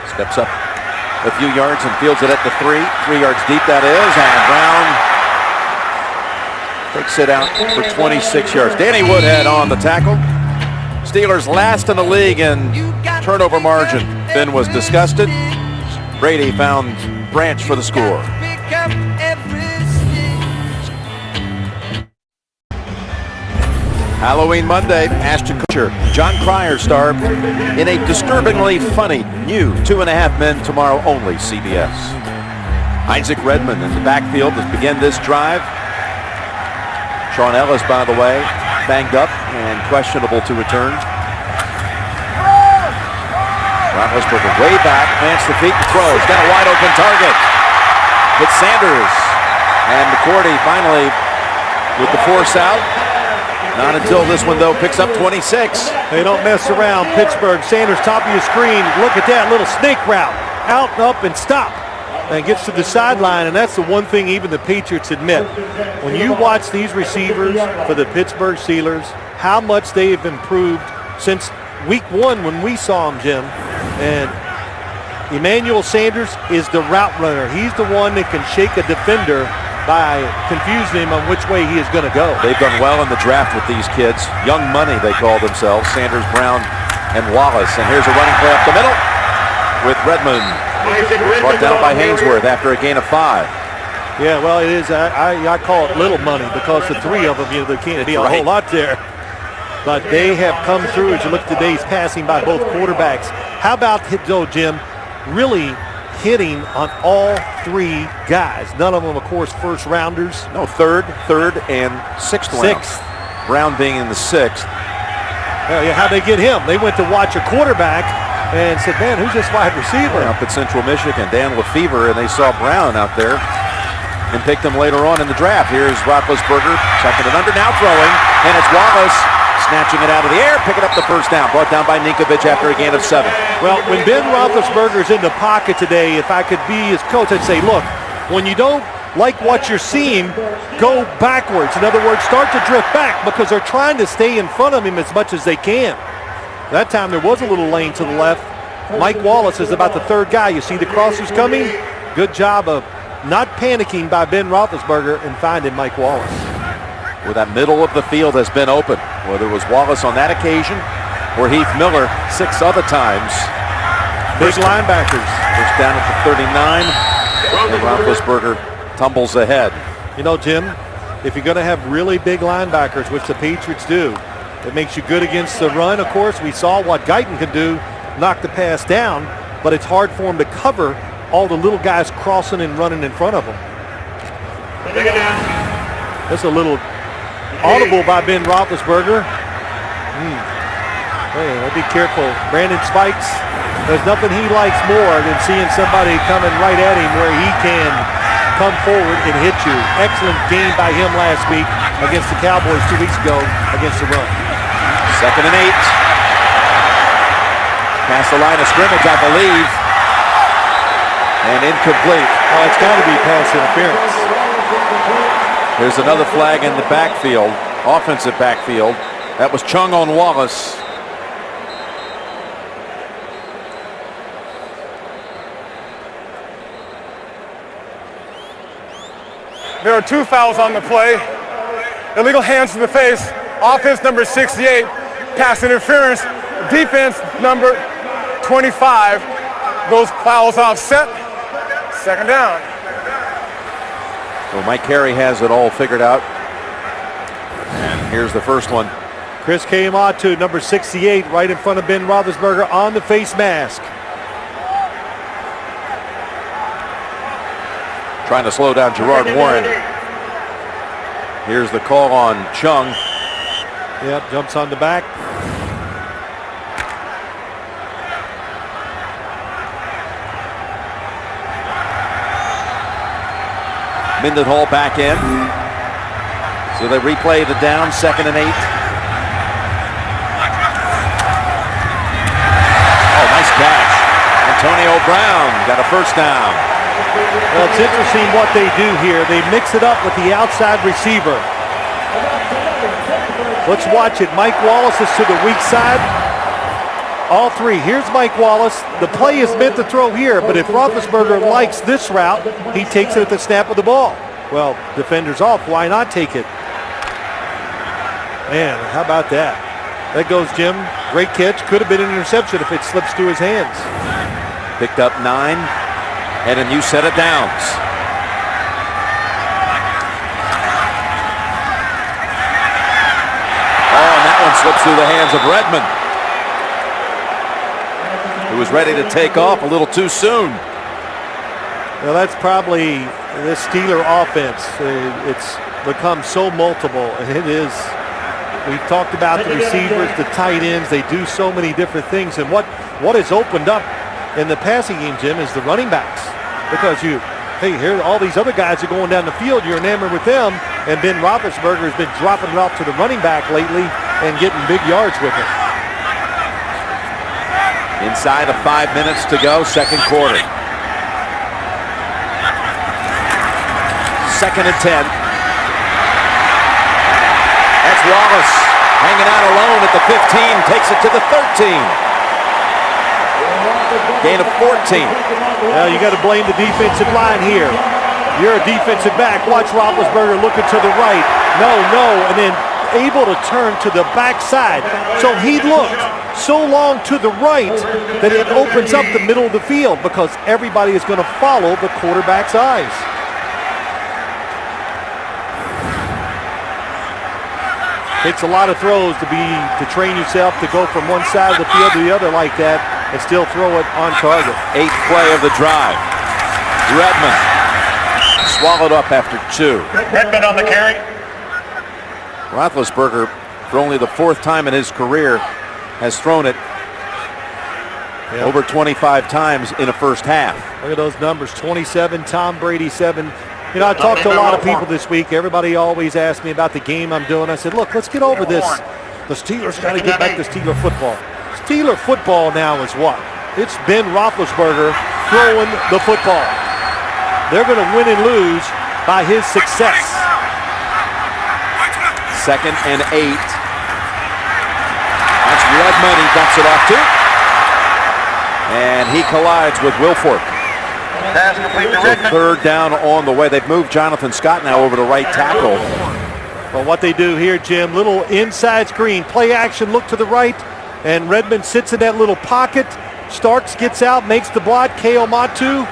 Speaker 1: Steps up a few yards and fields it at the 3. 3 yards deep that is, and Brown takes it out for 26 yards. Danny Woodhead on the tackle. Steelers last in the league in turnover margin. Ben was disgusted. Brady found Branch for the score. Halloween Monday, Ashton Kutcher, John Cryer starred in a disturbingly funny new 2.5 Men tomorrow only CBS. Isaac Redman in the backfield to begin this drive. Sean Ellis, by the way, banged up and questionable to return. Roethlisberger way back, plants the feet and throws. Got a wide open target. It's Sanders. And McCourty finally with the force out. Not until this one, though, picks up 26.
Speaker 2: They don't mess around. Pittsburgh. Sanders, top of your screen. Look at that little snake route. Out, up, and stop. And gets to the sideline, and that's the one thing even the Patriots admit. When you watch these receivers for the Pittsburgh Steelers, how much they have improved since week 1 when we saw them, Jim. And Emmanuel Sanders is the route runner. He's the one that can shake a defender by confusing him on which way he is going to go.
Speaker 1: They've done well in the draft with these kids. Young money, they call themselves. Sanders, Brown, and Wallace. And here's a running play up the middle with Redmond. Brought down by Hainsworth after a gain of 5.
Speaker 2: Yeah, well, it is. I call it little money because the 3 of them, there can't be a whole lot there. But they have come through as you look at today's passing by both quarterbacks. How about, though, Jim, really hitting on all 3 guys? None of them, of course, first rounders.
Speaker 1: No, third, and sixth round. Brown being in the 6th.
Speaker 2: Yeah, how'd they get him? They went to watch a quarterback and said, man, who's this wide receiver?
Speaker 1: Up at Central Michigan, Dan Lefevre, and they saw Brown out there and picked him later on in the draft. Here's Roethlisberger, second and under, now throwing, and it's Wallace snatching it out of the air, picking up the first down, brought down by Ninkovich after a gain of 7.
Speaker 2: Well, when Ben Roethlisberger's in the pocket today, if I could be his coach, I'd say, look, when you don't like what you're seeing, go backwards. In other words, start to drift back because they're trying to stay in front of him as much as they can. That time there was a little lane to the left Mike Wallace is about the third guy. You see the crossers coming? Good job of not panicking by Ben Roethlisberger and finding Mike Wallace.
Speaker 1: Where that middle of the field has been open, whether it was Wallace on that occasion or Heath Miller 6 other times.
Speaker 2: Big linebackers.
Speaker 1: First down at the 39, and Roethlisberger tumbles ahead.
Speaker 2: You know, Jim, if you're going to have really big linebackers, which the Patriots do, it makes you good against the run. Of course, we saw what Guyton could do, knock the pass down, but it's hard for him to cover all the little guys crossing and running in front of him. That's a little audible by Ben Roethlisberger. Hey, be careful. Brandon Spikes, there's nothing he likes more than seeing somebody coming right at him where he can come forward and hit you. Excellent game by him last week against the Cowboys 2 weeks ago against the run.
Speaker 1: 2nd and 8. Past the line of scrimmage, I believe. And incomplete.
Speaker 2: Oh, it's got to be pass interference.
Speaker 1: There's another flag in the backfield, offensive backfield. That was Chung on Wallace.
Speaker 3: There are 2 fouls on the play. Illegal hands to the face. Offense number 68. Pass interference. Defense number 25. Those fouls offset. 2nd down.
Speaker 1: Well, Mike Carey has it all figured out. And here's the first one.
Speaker 2: Chris Kayamatu, number 68, right in front of Ben Roethlisberger on the face mask.
Speaker 1: Trying to slow down Gerard Warren. Here's the call on Chung.
Speaker 2: Yep, jumps on the back.
Speaker 1: Mendenhall back in. So they replay the down, 2nd and 8. Oh, nice catch. Antonio Brown got a first down.
Speaker 2: Well, it's interesting what they do here. They mix it up with the outside receiver. Let's watch it. Mike Wallace is to the weak side. All 3. Here's Mike Wallace. The play is meant to throw here, but if Roethlisberger likes this route, he takes it at the snap of the ball. Well, defender's off. Why not take it? Man, how about that? That goes, Jim. Great catch. Could have been an interception if it slips through his hands.
Speaker 1: Picked up 9 and a new set of downs. Oh, and that one slips through the hands of Redmond, who was ready to take off a little too soon.
Speaker 2: Well, that's probably the Steeler offense. It's become so multiple, and it is. We've talked about the receivers, the tight ends. They do so many different things, and what has opened up in the passing game, Jim, is the running backs. Because hey, here all these other guys are going down the field. You're enamored with them, and Ben Roethlisberger has been dropping it off to the running back lately and getting big yards with it.
Speaker 1: Inside of 5 minutes to go, 2nd quarter. 2nd and 10. That's Wallace hanging out alone at the 15, takes it to the 13. Gain of 14.
Speaker 2: Well, you got to blame the defensive line here. You're a defensive back. Watch Roethlisberger looking to the right. No, and then able to turn to the backside. So he looked so long to the right that it opens up the middle of the field because everybody is going to follow the quarterback's eyes. Takes a lot of throws to train yourself to go from one side of the field to the other like that and still throw it on target.
Speaker 1: 8th play of the drive. Redmond swallowed up after 2.
Speaker 3: Redmond on the carry.
Speaker 1: Roethlisberger, for only the 4th time in his career, has thrown it over 25 times in a first half.
Speaker 2: Look at those numbers, 27, Tom Brady 7. You know, I talked to a lot of people this week. Everybody always asks me about the game I'm doing. I said, look, let's get over this. The Steelers got to get back to Steeler football. Steeler football now is what? It's Ben Roethlisberger throwing the football. They're going to win and lose by his success.
Speaker 1: 2nd and 8. That's Redmond. He dumps it off to. And he collides with Wilfork. So third down on the way. They've moved Jonathan Scott now over to right tackle.
Speaker 2: Well, what they do here, Jim, little inside screen, play action, look to the right, and Redmond sits in that little pocket. Starks, gets out, makes the block, K.O. Matu.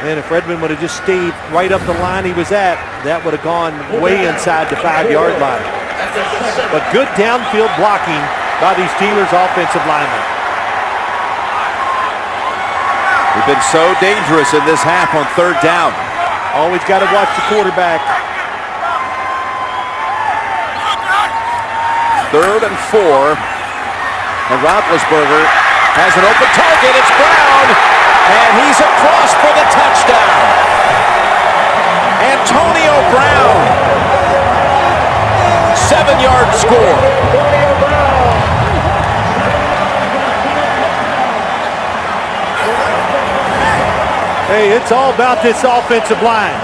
Speaker 2: And if Redmond would have just stayed right up the line he was at, that would have gone way inside the 5-yard line. But good downfield blocking by these Steelers offensive linemen.
Speaker 1: We've been so dangerous in this half on third down.
Speaker 2: Always got to watch the quarterback.
Speaker 1: 3rd and 4. And Roethlisberger has an open target. It's Brown. And he's across for the touchdown. Antonio Brown. 7-yard score.
Speaker 2: Hey, it's all about this offensive line.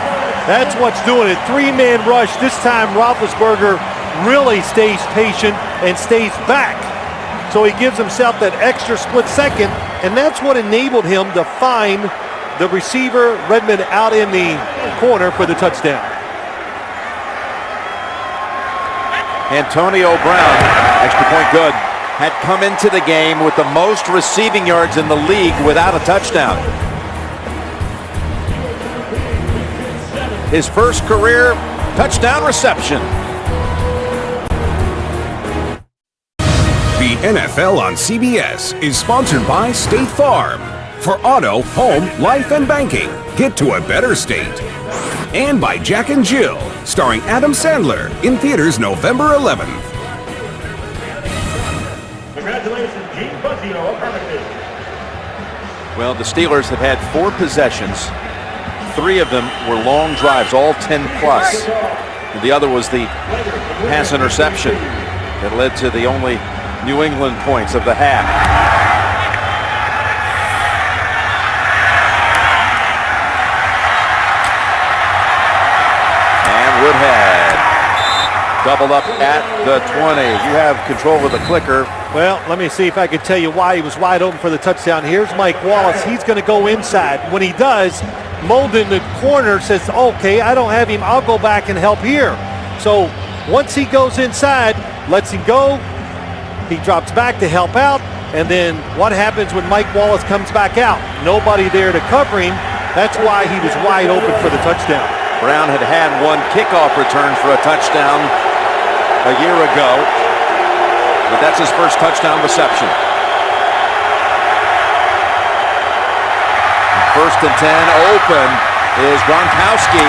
Speaker 2: That's what's doing it. 3-man rush. This time Roethlisberger really stays patient and stays back. So he gives himself that extra split second, and that's what enabled him to find the receiver, Redmond, out in the corner for the touchdown.
Speaker 1: Antonio Brown, extra point good, had come into the game with the most receiving yards in the league without a touchdown. His first career touchdown reception.
Speaker 4: The NFL on CBS is sponsored by State Farm. For auto, home, life, and banking, get to a better state. And by Jack and Jill, starring Adam Sandler, in theaters November 11th.
Speaker 8: Congratulations, Gene Buzzio of Hermitage.
Speaker 1: Well, the Steelers have had 4 possessions. 3 of them were long drives, all 10 plus. And the other was the pass interception that led to the only New England points of the half. And Woodhead doubled up at the 20. You have control of the clicker.
Speaker 2: Well, let me see if I can tell you why he was wide open for the touchdown. Here's Mike Wallace. He's going to go inside. When he does, Molden, the corner, says, okay, I don't have him. I'll go back and help here. So once he goes inside, lets him go, he drops back to help out. And then what happens when Mike Wallace comes back out? Nobody there to cover him. That's why he was wide open for the touchdown.
Speaker 1: Brown had had 1 kickoff return for a touchdown a year ago, but that's his first touchdown reception. 1st and 10, open is Gronkowski,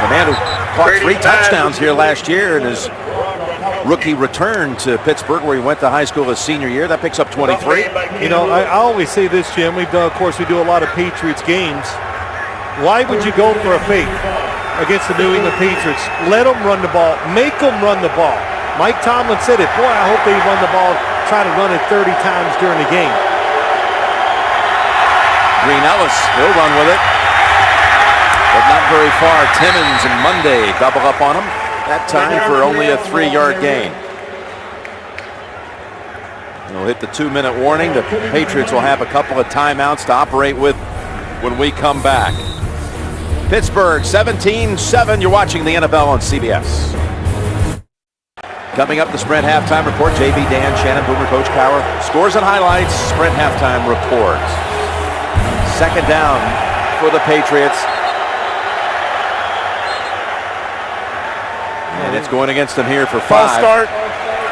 Speaker 1: the man who caught 3 touchdowns here last year in his rookie return to Pittsburgh, where he went to high school his senior year. That picks up 23.
Speaker 2: You know, I always say this, Jim. We've done, of course, we do a lot of Patriots games. Why would you go for a fake against the New England Patriots? Let them run the ball. Make them run the ball. Mike Tomlin said it. Boy, I hope they run the ball, try to run it 30 times during the game.
Speaker 1: Green Ellis, he'll run with it, but not very far. Timmons and Monday double up on him. That time for only a 3-yard gain. We'll hit the 2-minute warning. The Patriots will have a couple of timeouts to operate with when we come back. Pittsburgh 17-7. You're watching the NFL on CBS. Coming up, the Sprint halftime report. JB, Dan, Shannon, Boomer, Coach Power. Scores and highlights. Sprint halftime report. 2nd down for the Patriots. And it's going against them here for 5.
Speaker 3: False start.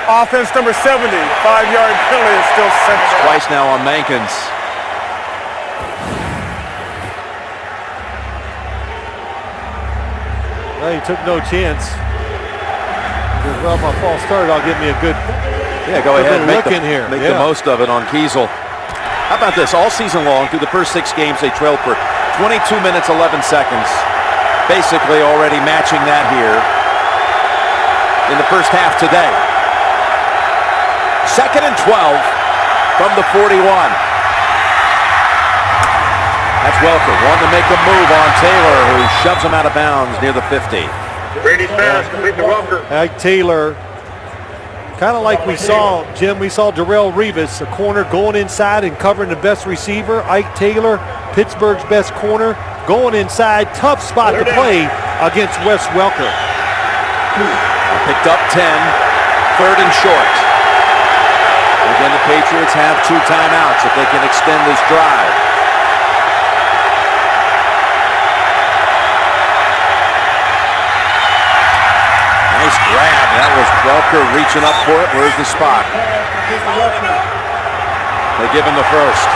Speaker 3: Offense number 70. 5-yard penalty is still sent.
Speaker 1: Twice now on Mankins.
Speaker 2: Well, he took no chance. Because, well, my false start, I'll give me a good
Speaker 1: go ahead and make
Speaker 2: the
Speaker 1: most of it on Kiesel. How about this? All season long, through the first 6 games, they trailed for 22 minutes, 11 seconds. Basically already matching that here in the first half today. 2nd and 12 from the 41. That's Welker. One to make a move on Taylor, who shoves him out of bounds near the 50.
Speaker 8: Brady's pass, complete to Welker.
Speaker 2: Ike Taylor Kind of like we saw, Jim, we saw Darrelle Revis, a corner going inside and covering the best receiver. Ike Taylor, Pittsburgh's best corner, going inside. Tough spot to play against Wes Welker.
Speaker 1: Picked up 10, third and short. Again, the Patriots have 2 timeouts if they can extend this drive. Nice grab. That was Welker reaching up for it. Where's the spot? They give him the first.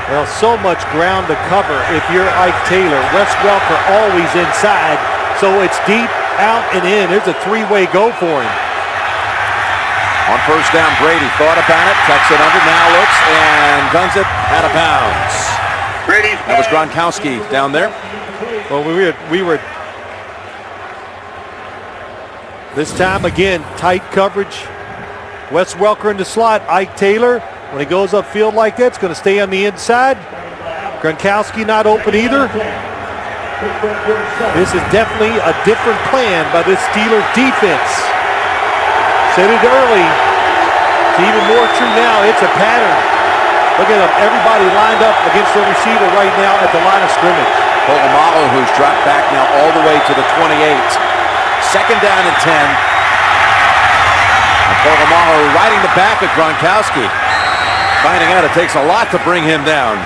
Speaker 2: Well, so much ground to cover if you're Ike Taylor. Wes Welker always inside, so it's deep, out, and in. There's a 3-way go for him.
Speaker 1: On first down, Brady thought about it, tucks it under, now looks, and guns it out of bounds. That was Gronkowski down there.
Speaker 2: Well, we were this time again, tight coverage. Wes Welker in the slot. Ike Taylor, when he goes upfield like that, it's going to stay on the inside. Gronkowski not open either. This is definitely a different plan by this Steelers defense. Said it early. It's even more true now. It's a pattern. Look at them. Everybody lined up against their receiver right now at the line of scrimmage.
Speaker 1: Polamalu, who's dropped back now all the way to the 28. Second down and 10. And Polamalu riding the back of Gronkowski. Finding out it takes a lot to bring him down.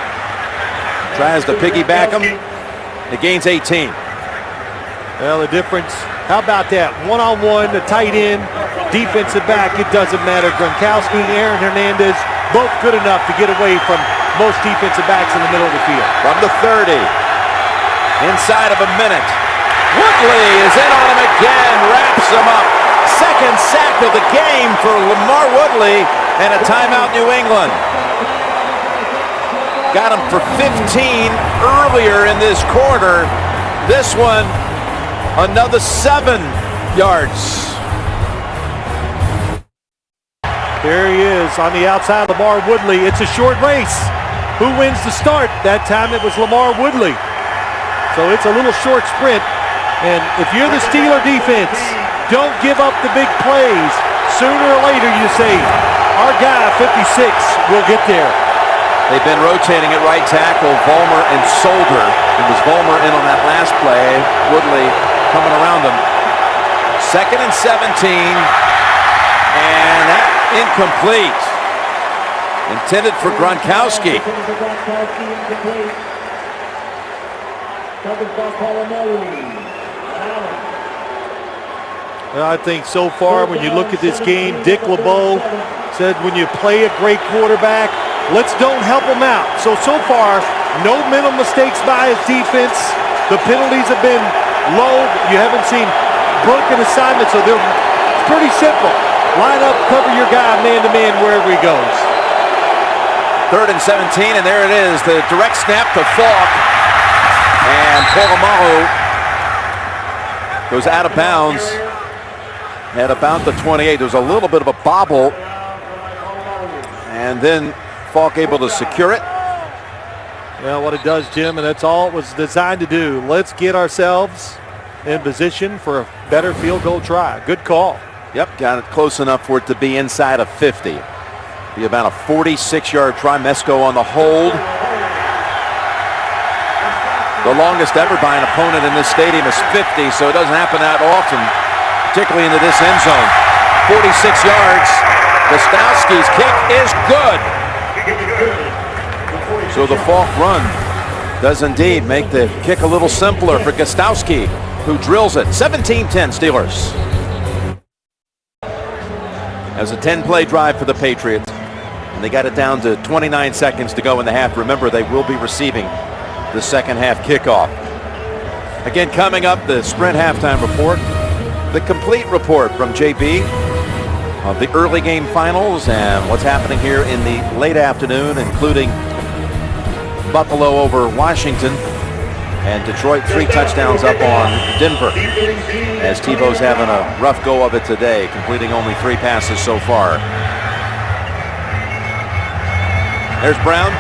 Speaker 1: Tries to piggyback him. It gains 18.
Speaker 2: Well, the difference, how about that? One-on-one, the tight end, defensive back, it doesn't matter. Gronkowski, Aaron Hernandez, both good enough to get away from most defensive backs in the middle of the field.
Speaker 1: From the 30, inside of a minute. Woodley is in on him again, wraps him up. Second sack of the game for Lamar Woodley, and a timeout New England. Got him for 15 earlier in this quarter. This one, another 7 yards.
Speaker 2: There he is on the outside, Lamar Woodley. It's a short race. Who wins the start? That time it was Lamar Woodley. So it's a little short sprint. And if you're the Steeler defense, don't give up the big plays. Sooner or later you say, our guy, 56, will get there.
Speaker 1: They've been rotating at right tackle, Vollmer and Solder. It was Vollmer in on that last play. Woodley coming around them. Second and 17. And that incomplete. Intended for Gronkowski.
Speaker 2: Well, I think so far when you look at this game, Dick LeBeau said when you play a great quarterback, let's don't help him out. So far, no mental mistakes by his defense. The penalties have been low. You haven't seen broken assignments, so it's pretty simple. Line up, cover your guy man-to-man wherever he goes.
Speaker 1: Third and 17, and there it is. The direct snap to Falk. And Polamalu goes out of bounds at about the 28. There was a little bit of a bobble. And then Falk able to secure it.
Speaker 2: Well, what it does, Jim, and that's all it was designed to do. Let's get ourselves in position for a better field goal try. Good call.
Speaker 1: Yep, got it close enough for it to be inside of 50. Be about a 46-yard try. Mesco on the hold. The longest ever by an opponent in this stadium is 50, so it doesn't happen that often, particularly into this end zone. 46 yards. Gostowski's kick is good. So the Falk run does indeed make the kick a little simpler for Gostowski, who drills it. 17-10 Steelers. That was a 10-play drive for the Patriots, and they got it down to 29 seconds to go in the half. Remember, they will be receiving the second half kickoff. Again, coming up, the Sprint halftime report, the complete report from JB of the early game finals and what's happening here in the late afternoon, including Buffalo over Washington and Detroit 3 touchdowns up on Denver, as Tebow's having a rough go of it today, completing only 3 passes so far. There's Brown.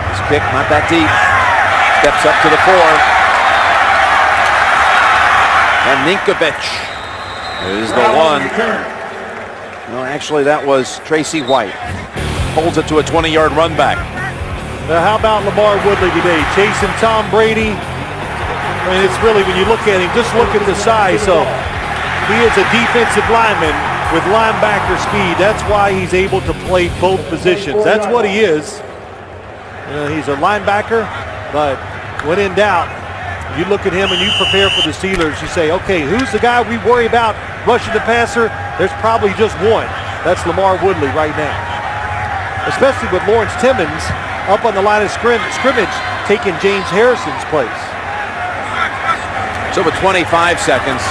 Speaker 1: He's kick, not that deep. Steps up to the 4. And Ninkovich is the one. No, actually, that was Tracy White. Holds it to a 20-yard run back.
Speaker 2: Now, how about Lamar Woodley today? Chasing Tom Brady. I mean, it's really, when you look at him, just look at the size. So he is a defensive lineman with linebacker speed. That's why he's able to play both positions. That's what he is. He's a linebacker, but when in doubt, you look at him and you prepare for the Steelers. You say, okay, who's the guy we worry about rushing the passer? There's probably just one. That's Lamar Woodley right now. Especially with Lawrence Timmons up on the line of scrimmage taking James Harrison's place.
Speaker 1: So with 25 seconds,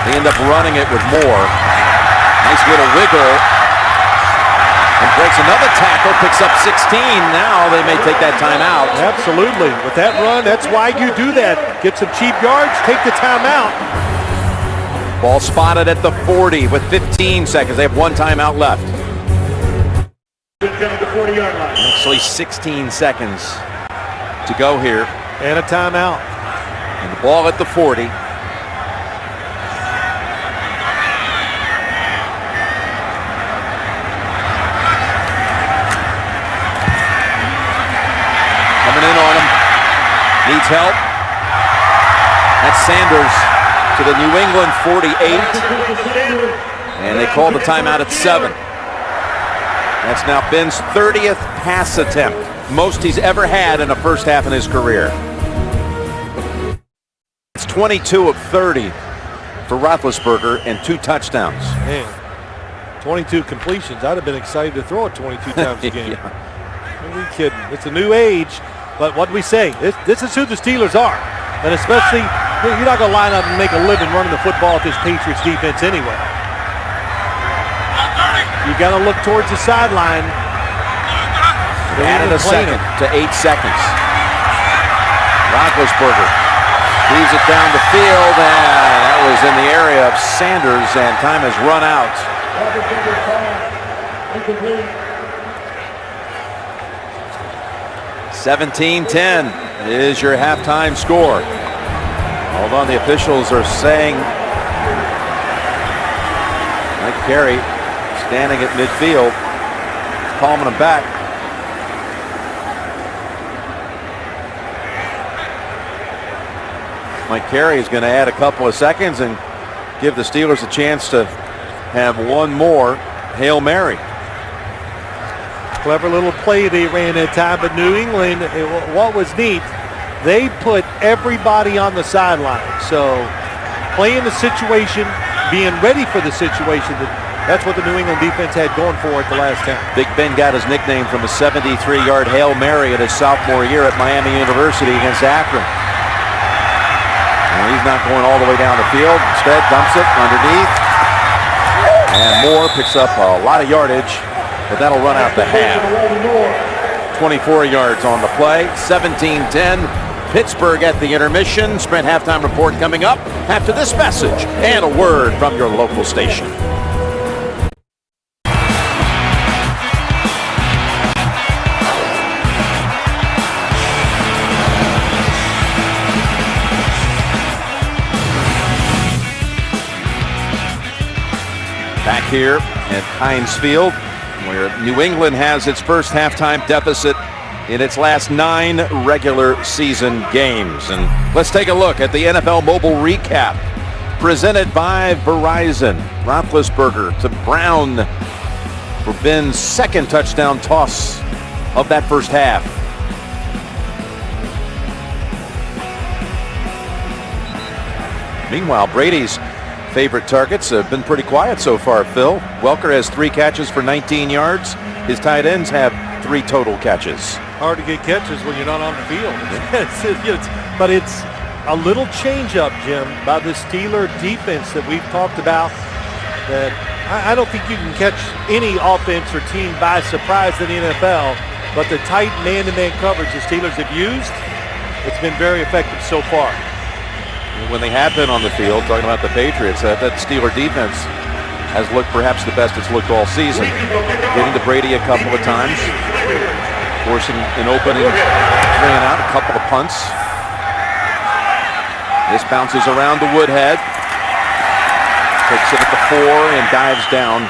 Speaker 1: they end up running it with Moore. Nice little wiggle. And breaks another tackle, picks up 16. Now they may take that timeout.
Speaker 2: Absolutely. With that run, that's why you do that. Get some cheap yards, take the timeout.
Speaker 1: Ball spotted at the 40 with 15 seconds. They have one timeout left.
Speaker 8: Down the 40-yard line.
Speaker 1: Actually 16 seconds to go here.
Speaker 2: And a timeout.
Speaker 1: And the ball at the 40. Coming in on him. Needs help. That's Sanders to the New England 48. And they call the timeout at 7. That's now Ben's 30th pass attempt. Most he's ever had in a first half in his career. It's 22 of 30 for Roethlisberger and 2 touchdowns.
Speaker 2: Man, 22 completions. I'd have been excited to throw it 22 times a game.
Speaker 1: Yeah.
Speaker 2: Are we kidding? It's a new age. But what do we say? This is who the Steelers are. And especially, you're not going to line up and make a living running the football with this Patriots defense anyway. You got to look towards the sideline.
Speaker 1: Added a second to 8 seconds. Roethlisberger leaves it down the field, and that was in the area of Sanders, and time has run out. 17-10 is your halftime score. Hold on, the officials are saying Mike Carey standing at midfield, calming him back. Mike Carey is going to add a couple of seconds and give the Steelers a chance to have one more Hail Mary.
Speaker 2: Clever little play they ran that time, but New England, what was neat, they put everybody on the sideline. So playing the situation, being ready for the situation, that's what the New England defense had going for it the last time.
Speaker 1: Big Ben got his nickname from a 73-yard Hail Mary at his sophomore year at Miami University against Akron. And he's not going all the way down the field. Instead, dumps it underneath. And Moore picks up a lot of yardage, but that'll run out the half. 24 yards on the play. 17-10. Pittsburgh at the intermission. Sprint halftime report coming up after this message and a word from your local station. Back here at Heinz Field, where New England has its first halftime deficit in its last 9 regular season games. And let's take a look at the NFL Mobile Recap, presented by Verizon. Roethlisberger to Brown for Ben's second touchdown toss of that first half. Meanwhile, Brady's favorite targets have been pretty quiet so far, Phil. Welker has 3 catches for 19 yards. His tight ends have 3 total catches.
Speaker 2: Hard to get catches when you're not on the field. But it's a little change-up, Jim, by the Steeler defense that we've talked about. That I don't think you can catch any offense or team by surprise in the NFL, but the tight man-to-man coverage the Steelers have used, it's been very effective so far.
Speaker 1: When they have been on the field, talking about the Patriots, that Steeler defense has looked perhaps the best it's looked all season. Getting to Brady a couple of times. forcing an opening 3 and out, a couple of punts. This bounces around to Woodhead. Takes it at the 4 and dives down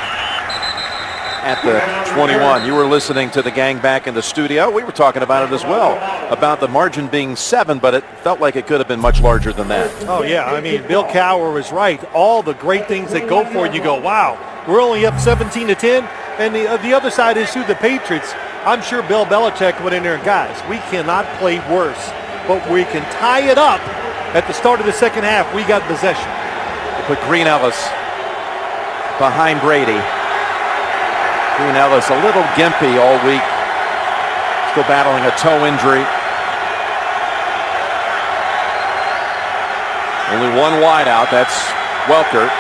Speaker 1: at the 21. You were listening to the gang back in the studio. We were talking about it as well, about the margin being 7, but it felt like it could have been much larger than that.
Speaker 2: Oh, yeah. I mean, Bill Cowher was right. All the great things that go for it, you go, wow, we're only up 17-10. And the other side is, through the Patriots, I'm sure Bill Belichick went in there and, guys, we cannot play worse, but we can tie it up at the start of the second half. We got possession.
Speaker 1: They put Green Ellis behind Brady. Green Ellis a little gimpy all week. Still battling a toe injury. Only one wide out. That's Welker.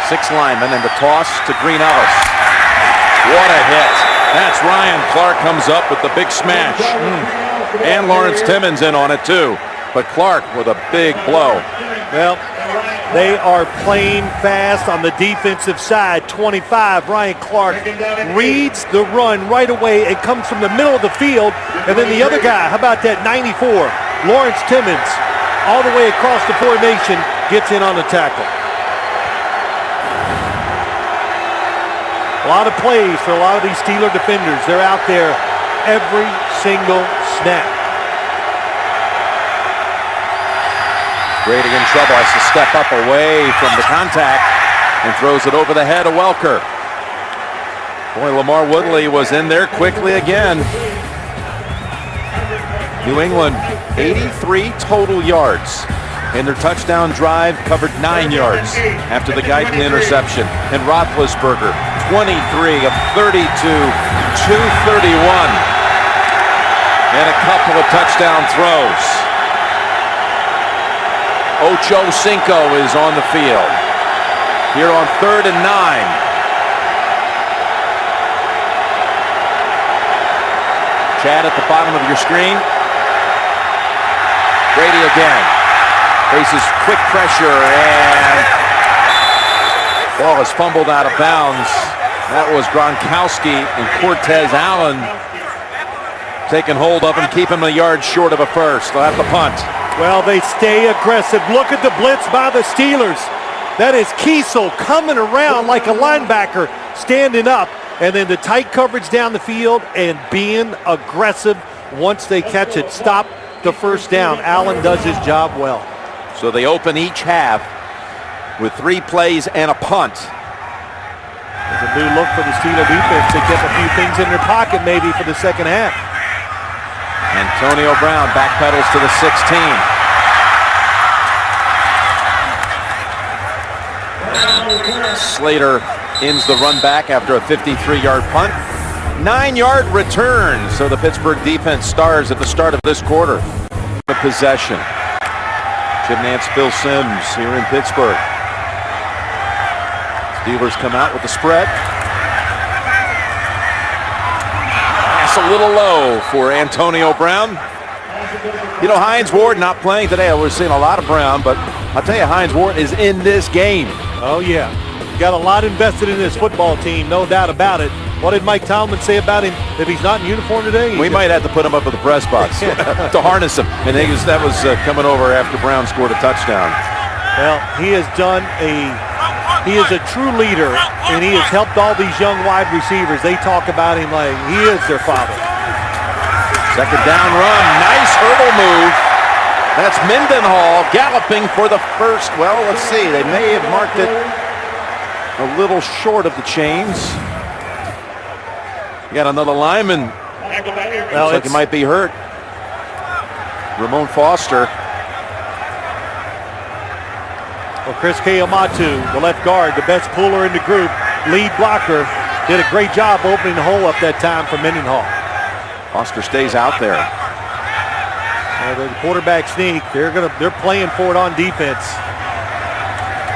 Speaker 1: 6 linemen, and the toss to Green Ellis. What a hit. That's Ryan Clark comes up with the big smash. And Lawrence Timmons in on it too. But Clark with a big blow.
Speaker 2: Well, they are playing fast on the defensive side. 25, Ryan Clark reads the run right away. It comes from the middle of the field. And then the other guy, how about that 94, Lawrence Timmons, all the way across the formation, gets in on the tackle. A lot of plays for a lot of these Steeler defenders. They're out there every single snap.
Speaker 1: Brady in trouble, has to step up away from the contact and throws it over the head of Welker. Boy, Lamar Woodley was in there quickly again. New England, 83 total yards. And their touchdown drive covered 9 yards after the Guyton interception. And Roethlisberger, 23 of 32, 231. And a couple of touchdown throws. Ocho Cinco is on the field. Here on 3rd and 9. Chad at the bottom of your screen. Brady again. Faces quick pressure, and ball is fumbled out of bounds. That was Gronkowski, and Cortez Allen taking hold of him, keeping him a yard short of a first. They'll have to punt.
Speaker 2: Well, they stay aggressive. Look at the blitz by the Steelers. That is Kiesel coming around like a linebacker, standing up, and then the tight coverage down the field and being aggressive once they catch it. Stop the first down. Allen does his job well.
Speaker 1: So they open each half with 3 plays and a punt.
Speaker 2: There's a new look for the Steeler defense. They get a few things in their pocket maybe for the second half.
Speaker 1: Antonio Brown backpedals to the 16. Slater ends the run back after a 53-yard punt. 9-yard return. So the Pittsburgh defense stars at the start of this quarter. Possession. Jim Nantz, Bill Sims here in Pittsburgh. Steelers come out with the spread. Pass a little low for Antonio Brown. You know, Hines Ward not playing today. I was seeing a lot of Brown, but I'll tell you, Hines Ward is in this game.
Speaker 2: Oh, yeah. Got a lot invested in this football team, no doubt about it. What did Mike Tomlin say about him if he's not in uniform today?
Speaker 1: We might have to put him up at the press box to harness him. And that was coming over after Brown scored a touchdown.
Speaker 2: Well, he is a true leader, and he has helped all these young wide receivers. They talk about him like he is their father.
Speaker 1: Second down run, nice hurdle move. That's Mendenhall galloping for the first. Well, let's see. They may have marked it a little short of the chains. You got another lineman.
Speaker 2: Well,
Speaker 1: Looks like he might be hurt. Ramon Foster.
Speaker 2: Well, Chris Kayamatu, the left guard, the best puller in the group, lead blocker, did a great job opening the hole up that time for Mendenhall.
Speaker 1: Foster stays out there.
Speaker 2: The quarterback sneak. They're playing for it on defense.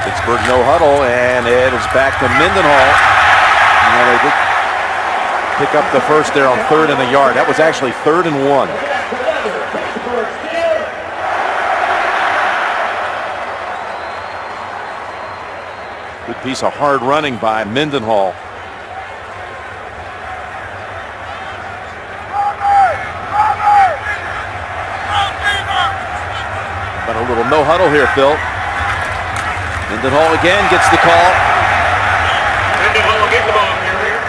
Speaker 1: Pittsburgh no huddle, and it is back to Mendenhall. They did pick up the first there on 3rd and a yard. That was actually 3rd and 1. Good piece of hard running by Mendenhall. no huddle here, Phil. Mendenhall again gets the call.
Speaker 8: Mendenhall get the ball carrier.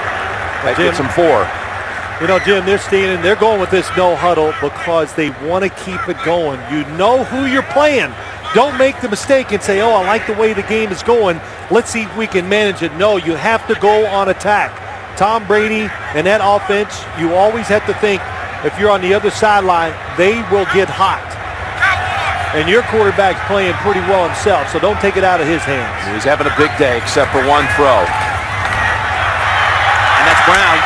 Speaker 1: That gets him 4.
Speaker 2: You know, Jim, they're going with this no huddle because they want to keep it going. You know who you're playing. Don't make the mistake and say, oh, I like the way the game is going. Let's see if we can manage it. No, you have to go on attack. Tom Brady and that offense, you always have to think, if you're on the other sideline, they will get hot. And your quarterback's playing pretty well himself, so don't take it out of his hands.
Speaker 1: He's having a big day except for one throw. And that's Brown.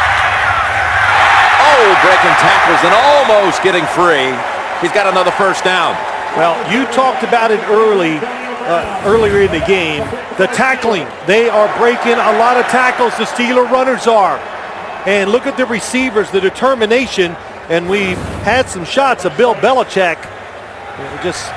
Speaker 1: Oh, breaking tackles and almost getting free. He's got another first down.
Speaker 2: Well, you talked about it earlier in the game. The tackling, they are breaking a lot of tackles, the Steeler runners are. And look at the receivers, the determination. And we've had some shots of Bill Belichick just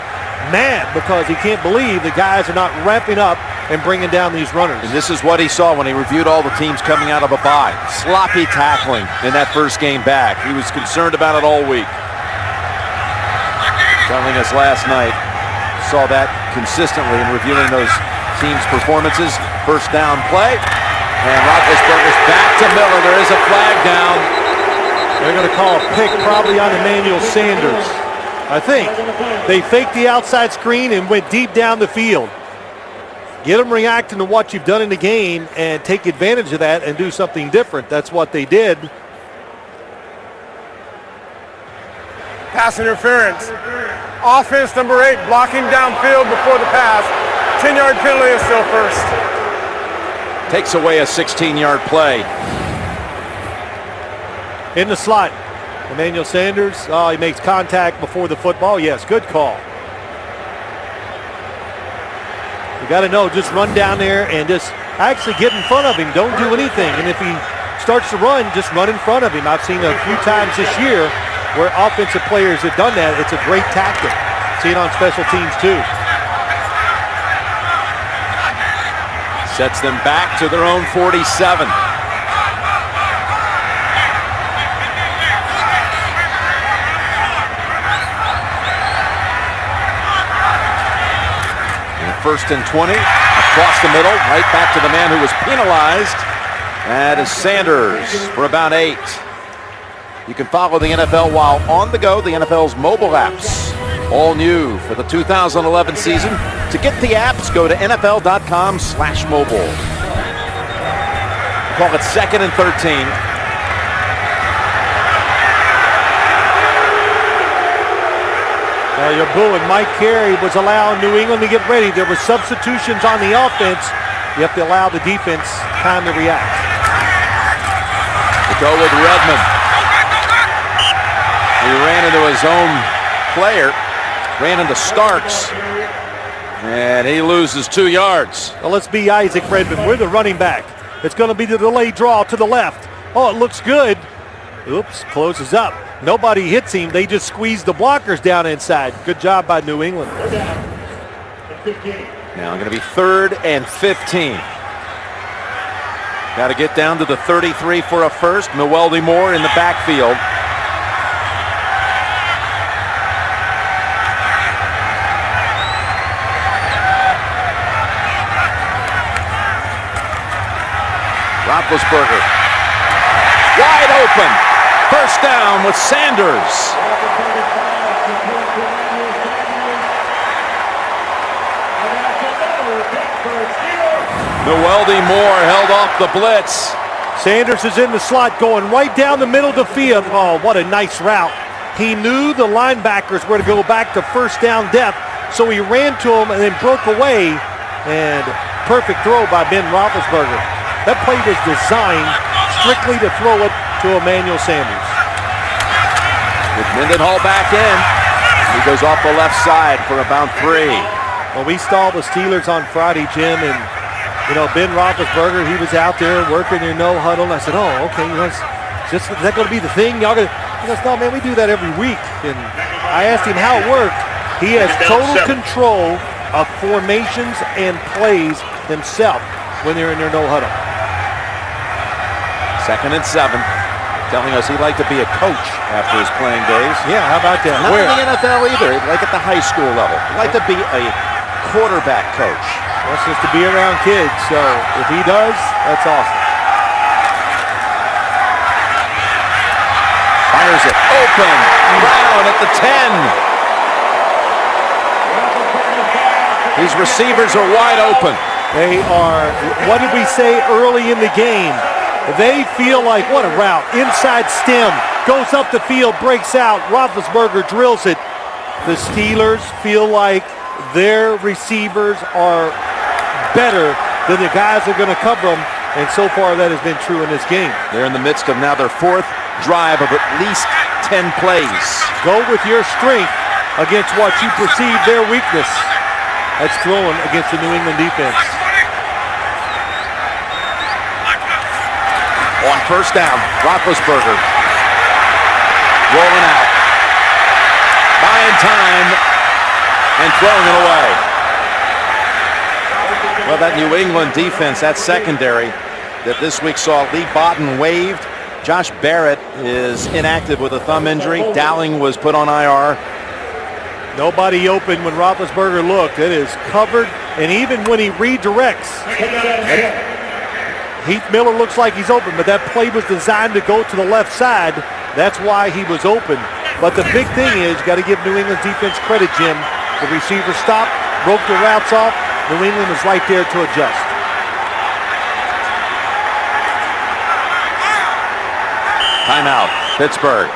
Speaker 2: mad because he can't believe the guys are not ramping up and bringing down these runners.
Speaker 1: And this is what he saw when he reviewed all the teams coming out of a bye. Sloppy tackling in that first game back. He was concerned about it all week. Telling us last night, saw that consistently in reviewing those teams' performances. First down play, and Roethlisberger's back to Miller. There is a flag down.
Speaker 2: They're going to call a pick probably on Emmanuel Sanders. I think they faked the outside screen and went deep down the field. Get them reacting to what you've done in the game and take advantage of that and do something different. That's what they did.
Speaker 3: Pass interference. Offense number 8 blocking downfield before the pass. 10-yard penalty is still first.
Speaker 1: Takes away a 16-yard play.
Speaker 2: In the slot, Emmanuel Sanders. Oh, he makes contact before the football. Yes, good call. You got to know, just run down there and just actually get in front of him. Don't do anything. And if he starts to run, just run in front of him. I've seen a few times this year where offensive players have done that. It's a great tactic. See it on special teams too.
Speaker 1: Sets them back to their own 47. First and 20, across the middle, right back to the man who was penalized. That is Sanders for about 8. You can follow the NFL while on the go. The NFL's mobile apps, all new for the 2011 season. To get the apps, go to NFL.com/mobile. Call it 2nd and 13.
Speaker 2: You're booing. Mike Carey was allowing New England to get ready. There were substitutions on the offense. You have to allow the defense time to react.
Speaker 1: To go with Redmond. He ran into his own player, ran into Starks, and he loses 2 yards.
Speaker 2: Well, let's be Isaac Redmond. We're the running back. It's going to be the delayed draw to the left. Oh, it looks good. Oops, closes up. Nobody hits him. They just squeeze the blockers down inside. Good job by New England.
Speaker 1: Now going to be 3rd and 15. Got to get down to the 33 for a first. Mewelde Moore in the backfield. Roethlisberger wide open. First down with Sanders. Mewelde Moore held off the blitz.
Speaker 2: Sanders is in the slot going right down the middle of the field. Oh, what a nice route. He knew the linebackers were to go back to first down depth, so he ran to him and then broke away. And perfect throw by Ben Roethlisberger. That play was designed strictly to throw it to Emmanuel Sanders.
Speaker 1: With Mendenhall back in, he goes off the left side for about 3.
Speaker 2: Well, we saw the Steelers on Friday, Jim, and Ben Roethlisberger, he was out there working in no huddle. And I said, oh, okay, is that going to be the thing? Y'all gonna? He goes, no, man, we do that every week. And I asked him how it worked. He has total control of formations and plays himself when they're in their no huddle.
Speaker 1: 2nd and 7. telling us he'd like to be a coach after his playing days.
Speaker 2: Yeah, how about that?
Speaker 1: Not
Speaker 2: Where?
Speaker 1: in the NFL either, like at the high school level. He'd like to be a quarterback coach.
Speaker 2: That's just to be around kids, so if he does, that's awesome.
Speaker 1: Fires it open. Brown at the 10. These receivers are wide open.
Speaker 2: They are, what did we say early in the game? They feel like, what a route. Inside stem, goes up the field, breaks out. Roethlisberger drills it. The Steelers feel like their receivers are better than the guys that are going to cover them, and so far that has been true in this game.
Speaker 1: They're in the midst of now their 4th drive of at least 10 plays.
Speaker 2: Go with your strength against what you perceive their weakness. That's throwing against the New England defense.
Speaker 1: On first down, Roethlisberger rolling out, buying time, and throwing it away. Well, that New England defense, that secondary that this week saw Lee Botton waived. Josh Barrett is inactive with a thumb injury. Dowling was put on IR.
Speaker 2: Nobody open when Roethlisberger looked. It is covered, and even when he redirects, Heath Miller looks like he's open, but that play was designed to go to the left side. That's why he was open. But the big thing is, got to give New England's defense credit, Jim. The receiver stopped, broke the routes off. New England was right there to adjust.
Speaker 1: Timeout, Pittsburgh.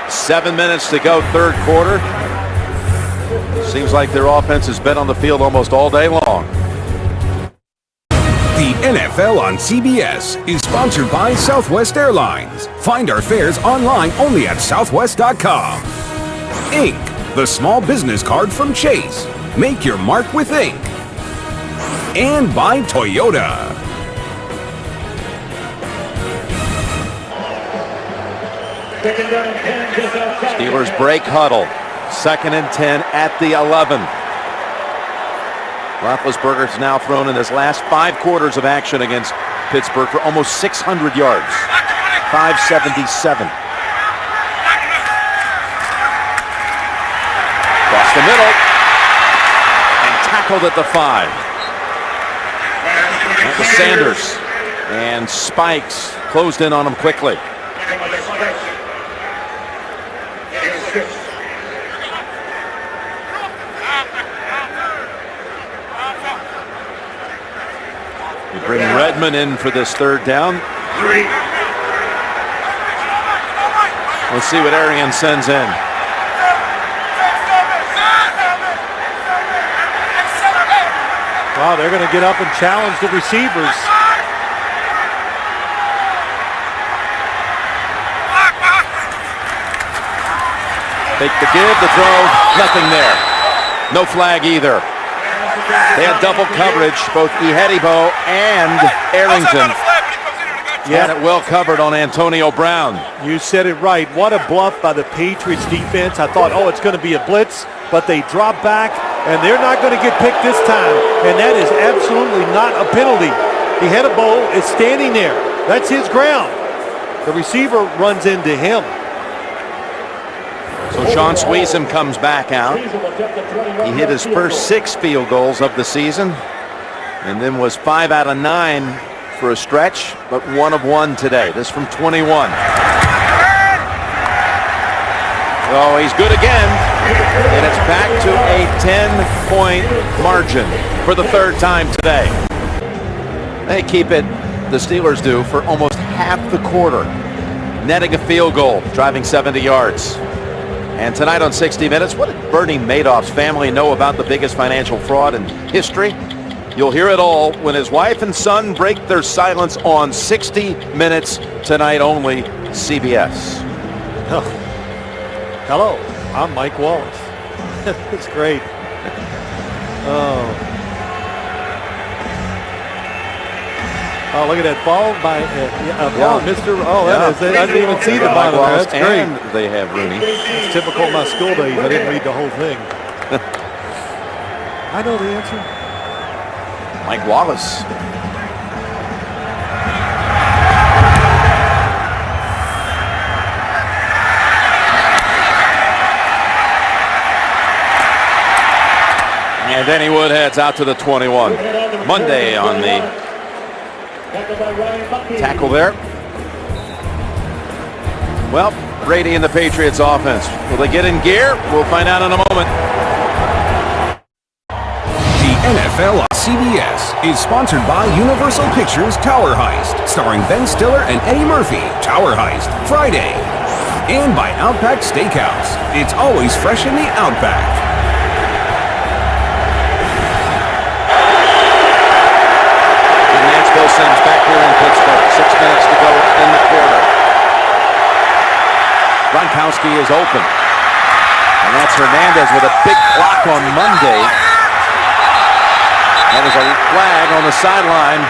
Speaker 1: 7 minutes to go, third quarter. Seems like their offense has been on the field almost all day long.
Speaker 4: The NFL on CBS is sponsored by Southwest Airlines. Find our fares online only at southwest.com. Ink, the small business card from Chase. Make your mark with ink. And by Toyota.
Speaker 1: Steelers break huddle. 2nd and 10 at the 11. Roethlisberger's now thrown in his last 5 quarters of action against Pittsburgh for almost 600 yards. 577. Across the middle. And tackled at the 5. That was Sanders. And Spikes closed in on him quickly. Bring Redmond in for this 3rd down. Let's see what Arian sends in.
Speaker 2: Wow, they're going to get up and challenge the receivers.
Speaker 1: Take the give, the throw, nothing there. No flag either. They had double coverage, both Ihedibo and Arrington. Yeah, it well covered on Antonio Brown.
Speaker 2: You said it right. What a bluff by the Patriots defense. I thought, oh, it's going to be a blitz, but they drop back, and they're not going to get picked this time. And that is absolutely not a penalty. Ihedibo is standing there. That's his ground. The receiver runs into him.
Speaker 1: So Sean Sweezum comes back out. He hit his first 6 field goals of the season, and then was 5 out of 9 for a stretch, but 1 of 1 today. This from 21. Oh, he's good again, and it's back to a 10-point margin for the 3rd time today. They keep it, the Steelers do, for almost half the quarter, netting a field goal, driving 70 yards. And tonight on 60 Minutes, what did Bernie Madoff's family know about the biggest financial fraud in history? You'll hear it all when his wife and son break their silence on 60 Minutes tonight only, CBS.
Speaker 2: Oh. Hello, I'm Mike Wallace. It's great. Oh, look at that ball by Mr. Oh, that is it. I didn't even see the bottom there. That's great.
Speaker 1: And they have Rooney.
Speaker 2: It's typical of my school days. I didn't read the whole thing. I know the answer.
Speaker 1: Mike Wallace. And Danny Wood heads out to the 21. Monday on the tackle there. Well, Brady and the Patriots offense. Will they get in gear? We'll find out in a moment.
Speaker 4: The NFL on CBS is sponsored by Universal Pictures Tower Heist, starring Ben Stiller and Eddie Murphy. Tower Heist, Friday. And by Outback Steakhouse. It's always fresh in the Outback.
Speaker 1: Bill Sims back here in Pittsburgh. 6 minutes to go in the quarter. Gronkowski is open. And that's Hernandez with a big block on Monday. That was a flag on the sideline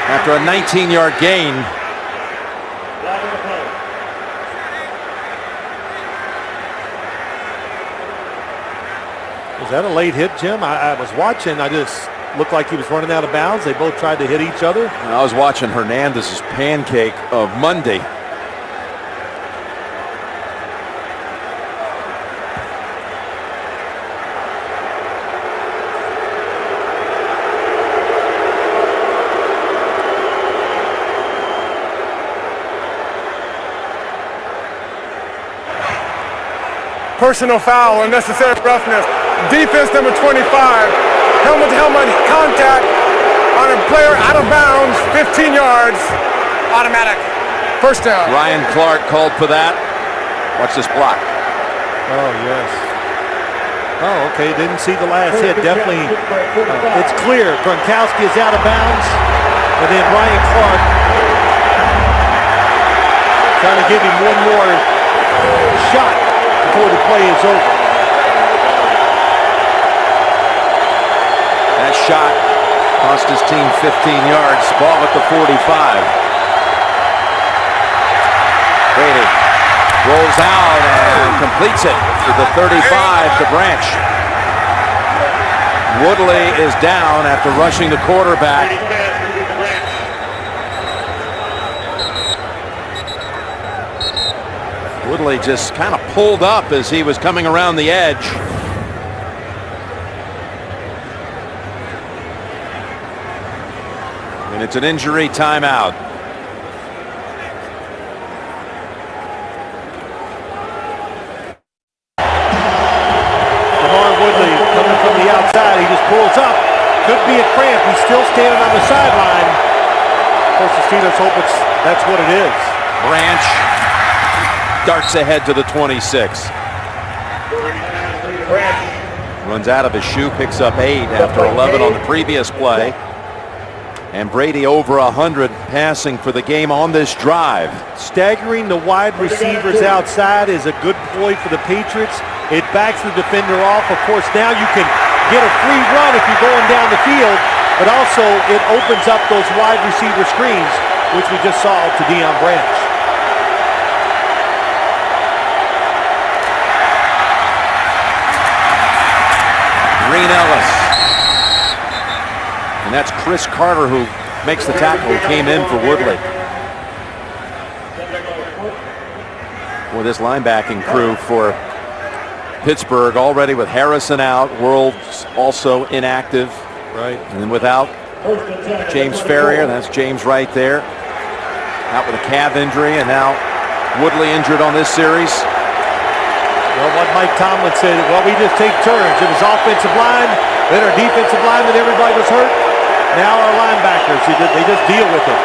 Speaker 1: after a 19-yard gain.
Speaker 2: Was that a late hit, Jim? I was watching. I just looked like he was running out of bounds. They both tried to hit each other.
Speaker 1: And I was watching Hernandez's pancake of Monday.
Speaker 3: Personal foul, unnecessary roughness. Defense number 25. Helmet-to-helmet contact on a player out of bounds, 15 yards, automatic. First down.
Speaker 1: Ryan Clark called for that. Watch this block.
Speaker 2: Oh, yes. Oh, okay. Didn't see the last hit. Definitely, it's clear. Gronkowski is out of bounds. And then Ryan Clark trying to give him one more shot before the play is over.
Speaker 1: That shot cost his team 15 yards. Ball at the 45. Brady rolls out and completes it to the 35 to Branch. Woodley is down after rushing the quarterback. Woodley just kind of pulled up as he was coming around the edge. And it's an injury timeout.
Speaker 2: Woodley coming from the outside. He just pulls up. Could be a cramp. He's still standing on the sideline. Of course, the Steelers hope that's what it is.
Speaker 1: Branch darts ahead to the 26. Runs out of his shoe, picks up 8 after 11 on the previous play. And Brady over 100 passing for the game on this drive.
Speaker 2: Staggering the wide receivers outside is a good ploy for the Patriots. It backs the defender off. Of course, now you can get a free run if you're going down the field, but also it opens up those wide receiver screens, which we just saw to Deion Branch.
Speaker 1: Green Ellis. And that's Chris Carter who makes the tackle, who came in for Woodley. Well, this linebacking crew for Pittsburgh already with Harrison out, World's also inactive.
Speaker 2: Right.
Speaker 1: And then without James Ferrier, that's James right there, out with a calf injury, and now Woodley injured on this series.
Speaker 2: Well, what Mike Tomlin said, well, we just take turns. It was offensive line, then our defensive lineman, everybody was hurt. Now our linebackers, they just deal with it.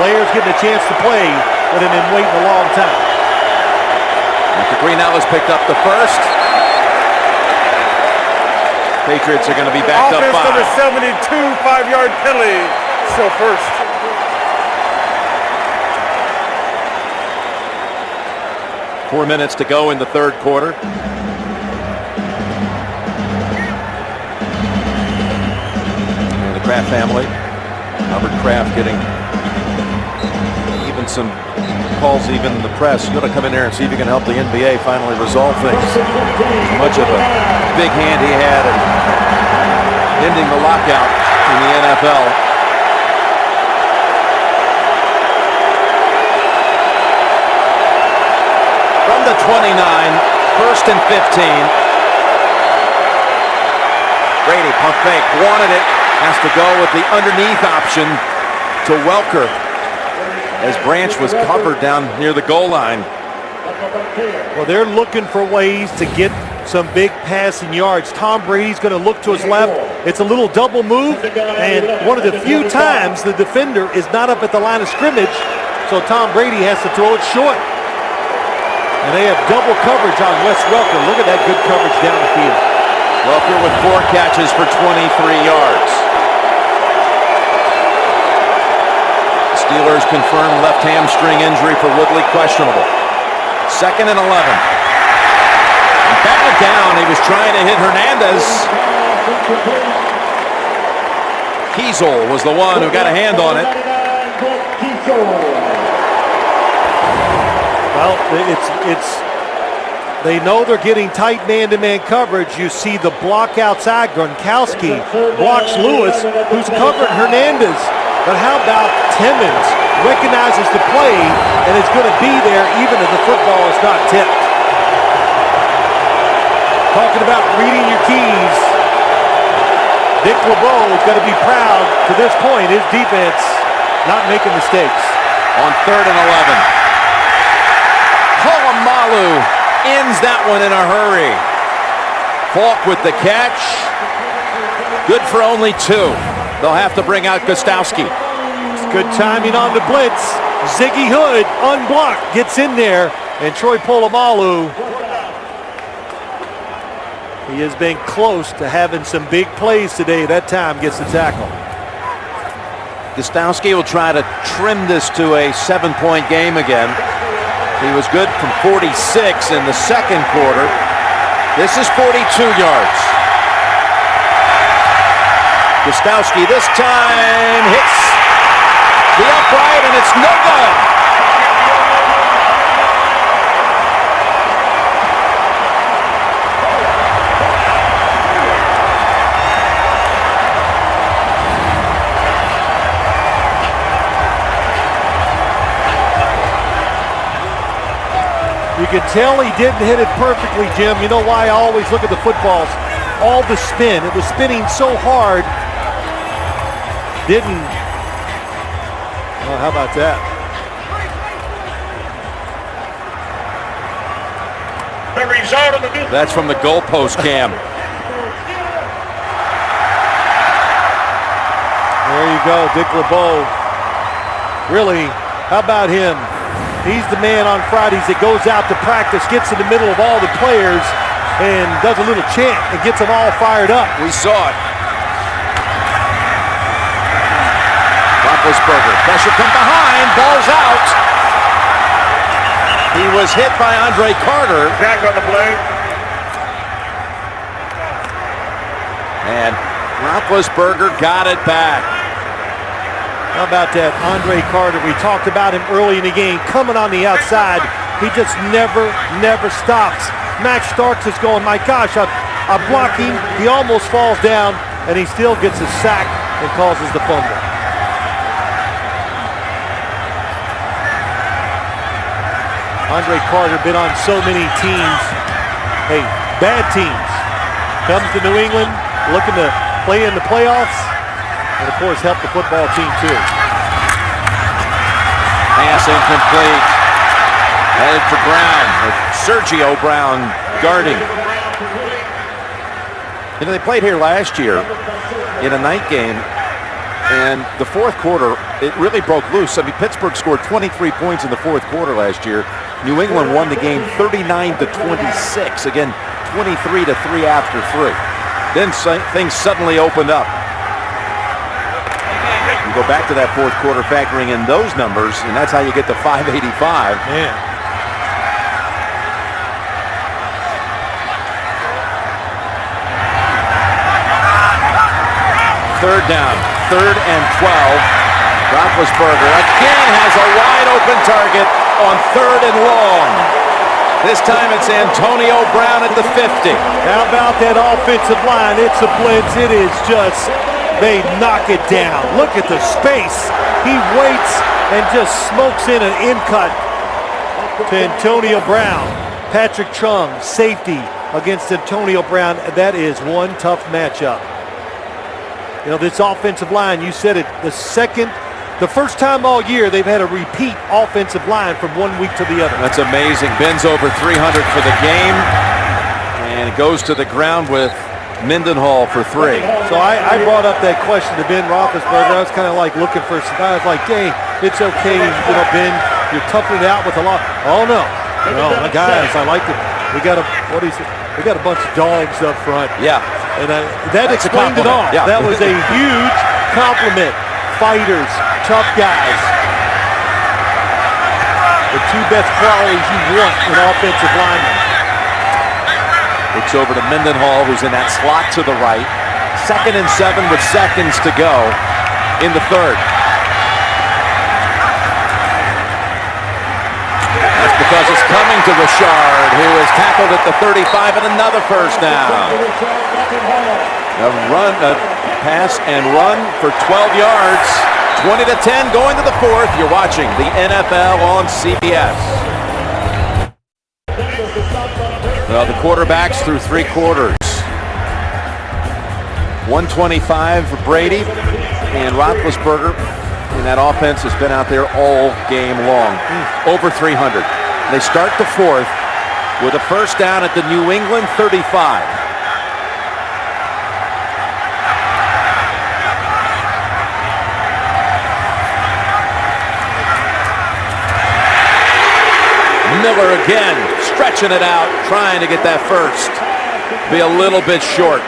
Speaker 2: Players getting a chance to play, but they've been waiting a long time.
Speaker 1: After Green Ellis picked up the first, Patriots are going to be backed up 5.
Speaker 3: Offense number 72, 5-yard penalty. Still first.
Speaker 1: Four minutes to go in the third quarter. And the Kraft family, Robert Kraft, getting even some calls even in the press. You got to come in there and see if you can help the NBA finally resolve things. Much of a big hand he had in ending the lockout in the NFL. From the 29, 1st and 15. Brady, pump fake, wanted it. Has to go with the underneath option to Welker as Branch was covered down near the goal line.
Speaker 2: Well, they're looking for ways to get some big passing yards. Tom Brady's going to look to his left. It's a little double move, and one of the few times the defender is not up at the line of scrimmage, so Tom Brady has to throw it short. And they have double coverage on Wes Welker. Look at that good coverage down the field.
Speaker 1: Welker with 4 catches for 23 yards. Steelers confirm left hamstring injury for Woodley, questionable. 2nd and 11. And batted down. He was trying to hit Hernandez. Kiesel was the one who got a hand on it.
Speaker 2: Well, they know they're getting tight man-to-man coverage. You see the block outside. Gronkowski blocks Lewis, who's covered Hernandez. But how about Timmons recognizes the play and is going to be there even if the football is not tipped. Talking about reading your keys, Dick LeBeau is going to be proud to this point. His defense not making mistakes.
Speaker 1: On 3rd and 11. Polamalu ends that one in a hurry. Falk with the catch. Good for only 2. They'll have to bring out Gostowski.
Speaker 2: It's good timing on the blitz. Ziggy Hood, unblocked, gets in there. And Troy Polamalu, he has been close to having some big plays today. That time gets the tackle.
Speaker 1: Gostowski will try to trim this to a 7-point game again. He was good from 46 in the second quarter. This is 42 yards. Gostowski this time hits the upright, and it's no good.
Speaker 2: You can tell he didn't hit it perfectly, Jim. You know why I always look at the footballs? All the spin. It was spinning so hard. Didn't. Oh, how about that?
Speaker 8: The result of the
Speaker 1: That's from the goalpost cam.
Speaker 2: There you go, Dick LeBeau. Really, how about him? He's the man on Fridays that goes out to practice, gets in the middle of all the players, and does a little chant and gets them all fired up.
Speaker 1: We saw it. Roethlisberger, pressure from behind, ball's out. He was hit by Andre Carter.
Speaker 8: Jack on the play.
Speaker 1: And Roethlisberger got it back.
Speaker 2: How about that Andre Carter? We talked about him early in the game, coming on the outside. He just never stops. Max Starks is going, my gosh, I'm blocking. He almost falls down, and he still gets a sack and causes the fumble. Andre Carter been on so many teams. Hey, bad teams. Comes to New England, looking to play in the playoffs. And, of course, help the football team, too.
Speaker 1: Pass incomplete. Headed for Brown, with Sergio Brown guarding. You know, they played here last year in a night game, and the fourth quarter, it really broke loose. I mean, Pittsburgh scored 23 points in the fourth quarter last year. New England won the game 39-26. Again, 23-3 after 3. Then things suddenly opened up. You go back to that fourth quarter, factoring in those numbers, and that's how you get to 585.
Speaker 2: Man.
Speaker 1: Third down, 3rd and 12. Roethlisberger again has a wide open target on 3rd and long. This time it's Antonio Brown at the 50.
Speaker 2: How about that offensive line? It's a blitz. It is just... They knock it down. Look at the space. He waits and just smokes in an in-cut to Antonio Brown. Patrick Chung, safety against Antonio Brown. That is one tough matchup. You know, this offensive line, you said it, the first time all year they've had a repeat offensive line from one week to the other.
Speaker 1: That's amazing. Ben's over 300 for the game, and it goes to the ground with Mendenhall for 3.
Speaker 2: So I brought up that question to Ben Roethlisberger. I was kind of like looking for some guys like, hey, it's okay, you know, Ben, you're toughing it out with a lot. Oh, no. No, my guys, I like it. We got a bunch of dogs up front.
Speaker 1: Yeah.
Speaker 2: And that explained it all.
Speaker 1: Yeah.
Speaker 2: That was a huge compliment. Fighters, tough guys. The two best qualities you want in offensive linemen.
Speaker 1: Looks over to Mendenhall, who's in that slot to the right. 2nd and 7 with seconds to go in the 3rd. That's because it's coming to Richard, who is tackled at the 35, and another first down. A pass and run for 12 yards. 20-10 going to the 4th. You're watching the NFL on CBS. Well, the quarterbacks through 3 quarters. 125 for Brady, and Roethlisberger in that offense has been out there all game long. Over 300. They start the 4th with a first down at the New England 35. Miller again, stretching it out, trying to get that first. Be a little bit short.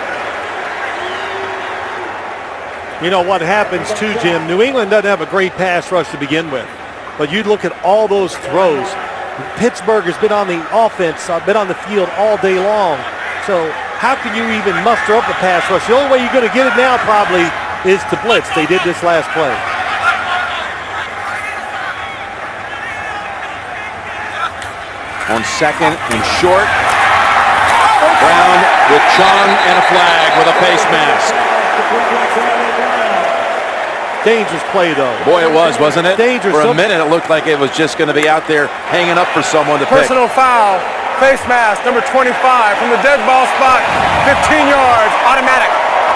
Speaker 2: You know what happens too, Jim? New England doesn't have a great pass rush to begin with. But you look at all those throws. Pittsburgh has been on the offense, been on the field all day long. So how can you even muster up a pass rush? The only way you're going to get it now probably is to blitz. They did this last play.
Speaker 1: On 2nd and short. Brown with Chung and a flag with a face mask.
Speaker 2: Dangerous play, though.
Speaker 1: Boy, it was, wasn't it?
Speaker 2: Dangerous.
Speaker 1: For a minute, it looked like it was just going to be out there hanging up for someone to pick.
Speaker 3: Personal foul, face mask, number 25, from the dead ball spot, 15 yards, automatic,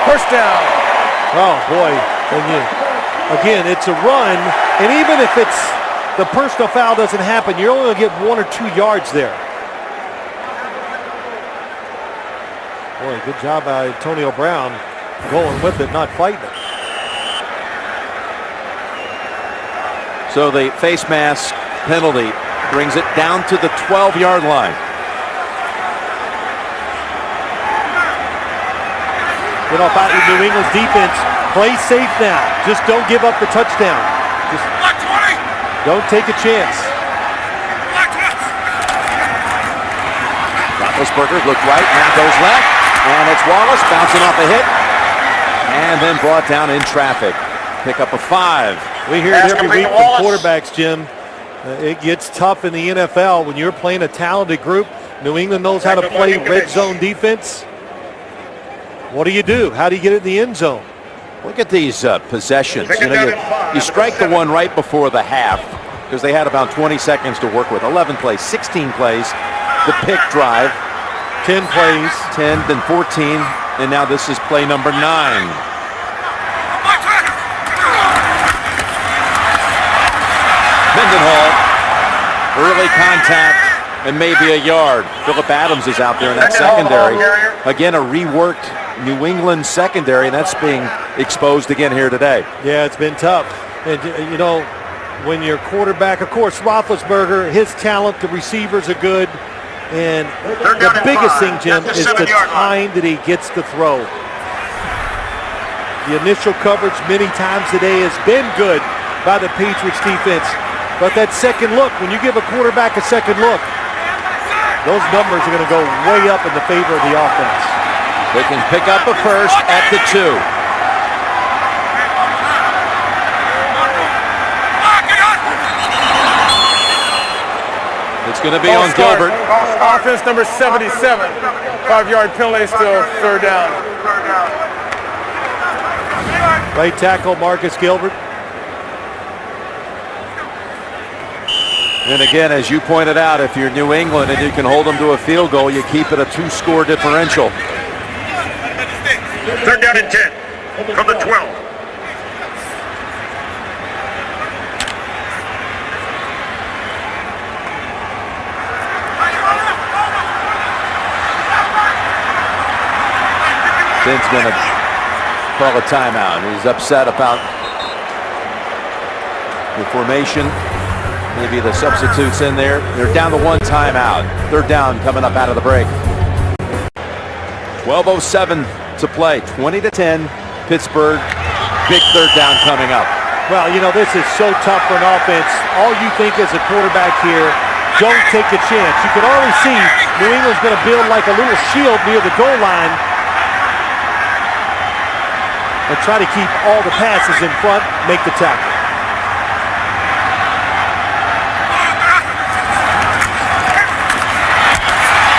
Speaker 3: first down.
Speaker 2: Oh, boy. Again, it's a run, and even if it's the personal foul doesn't happen, you're only going to get 1 or 2 yards there. Boy, good job by Antonio Brown going with it, not fighting it.
Speaker 1: So the face mask penalty brings it down to the 12-yard line.
Speaker 2: Get off out of New England's defense. Play safe now. Just don't give up the touchdown. Just don't take a chance.
Speaker 1: Roethlisberger looked right, now goes left, and it's Wallace bouncing off a hit, and then brought down in traffic. Pick up a 5.
Speaker 2: We hear it every week from quarterbacks, Jim. It gets tough in the NFL when you're playing a talented group. New England knows how to play red zone defense. What do you do? How do you get it in the end zone?
Speaker 1: Look at these possessions. You know, you strike the one right before the half because they had about 20 seconds to work with. 11 plays, 16 plays. The pick drive.
Speaker 2: 10 plays.
Speaker 1: 10, then 14, and now this is play number 9. Mendenhall, early contact, and maybe a yard. Phillip Adams is out there in that secondary. Again, a reworked New England secondary, and that's being exposed again here today.
Speaker 2: Yeah, it's been tough. And, you know, when your quarterback, of course, Roethlisberger, his talent, the receivers are good. And the biggest thing, Jim, is the time that he gets to throw. The initial coverage many times today has been good by the Patriots defense. But that second look, when you give a quarterback a second look, those numbers are going to go way up in the favor of the offense.
Speaker 1: They can pick up a first at the 2. It's going to be on Gilbert.
Speaker 3: Offense number 77. 5-yard penalty, still third down.
Speaker 2: Right tackle Marcus Gilbert.
Speaker 1: And again, as you pointed out, if you're New England and you can hold them to a field goal, you keep it a 2-score differential.
Speaker 8: 3rd down and 10. from the 12.
Speaker 1: Finn's going to call a timeout. He's upset about the formation. Maybe the substitutes in there. They're down to one timeout. Third down coming up out of the break. 12:07 to play. 20-10. Pittsburgh. Big third down coming up.
Speaker 2: Well, you know, this is so tough for an offense. All you think as a quarterback here, don't take a chance. You can already see New England's going to build like a little shield near the goal line and try to keep all the passes in front, make the tackle.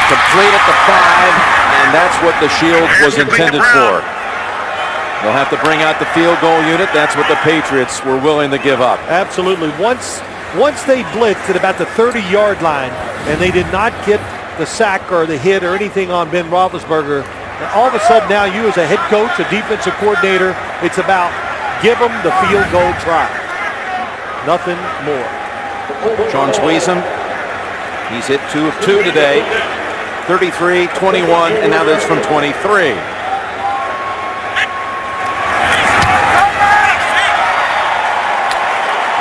Speaker 1: Complete at the 5, and that's what the shield was intended for. They'll have to bring out the field goal unit. That's what the Patriots were willing to give up.
Speaker 2: Absolutely. Once they blitzed at about the 30-yard line and they did not get the sack or the hit or anything on Ben Roethlisberger, all of a sudden now you as a head coach, a defensive coordinator, it's about give them the field goal try. Nothing more.
Speaker 1: Sean Sweezum, he's hit 2 of 2 today. 33, 21, and now that's from 23.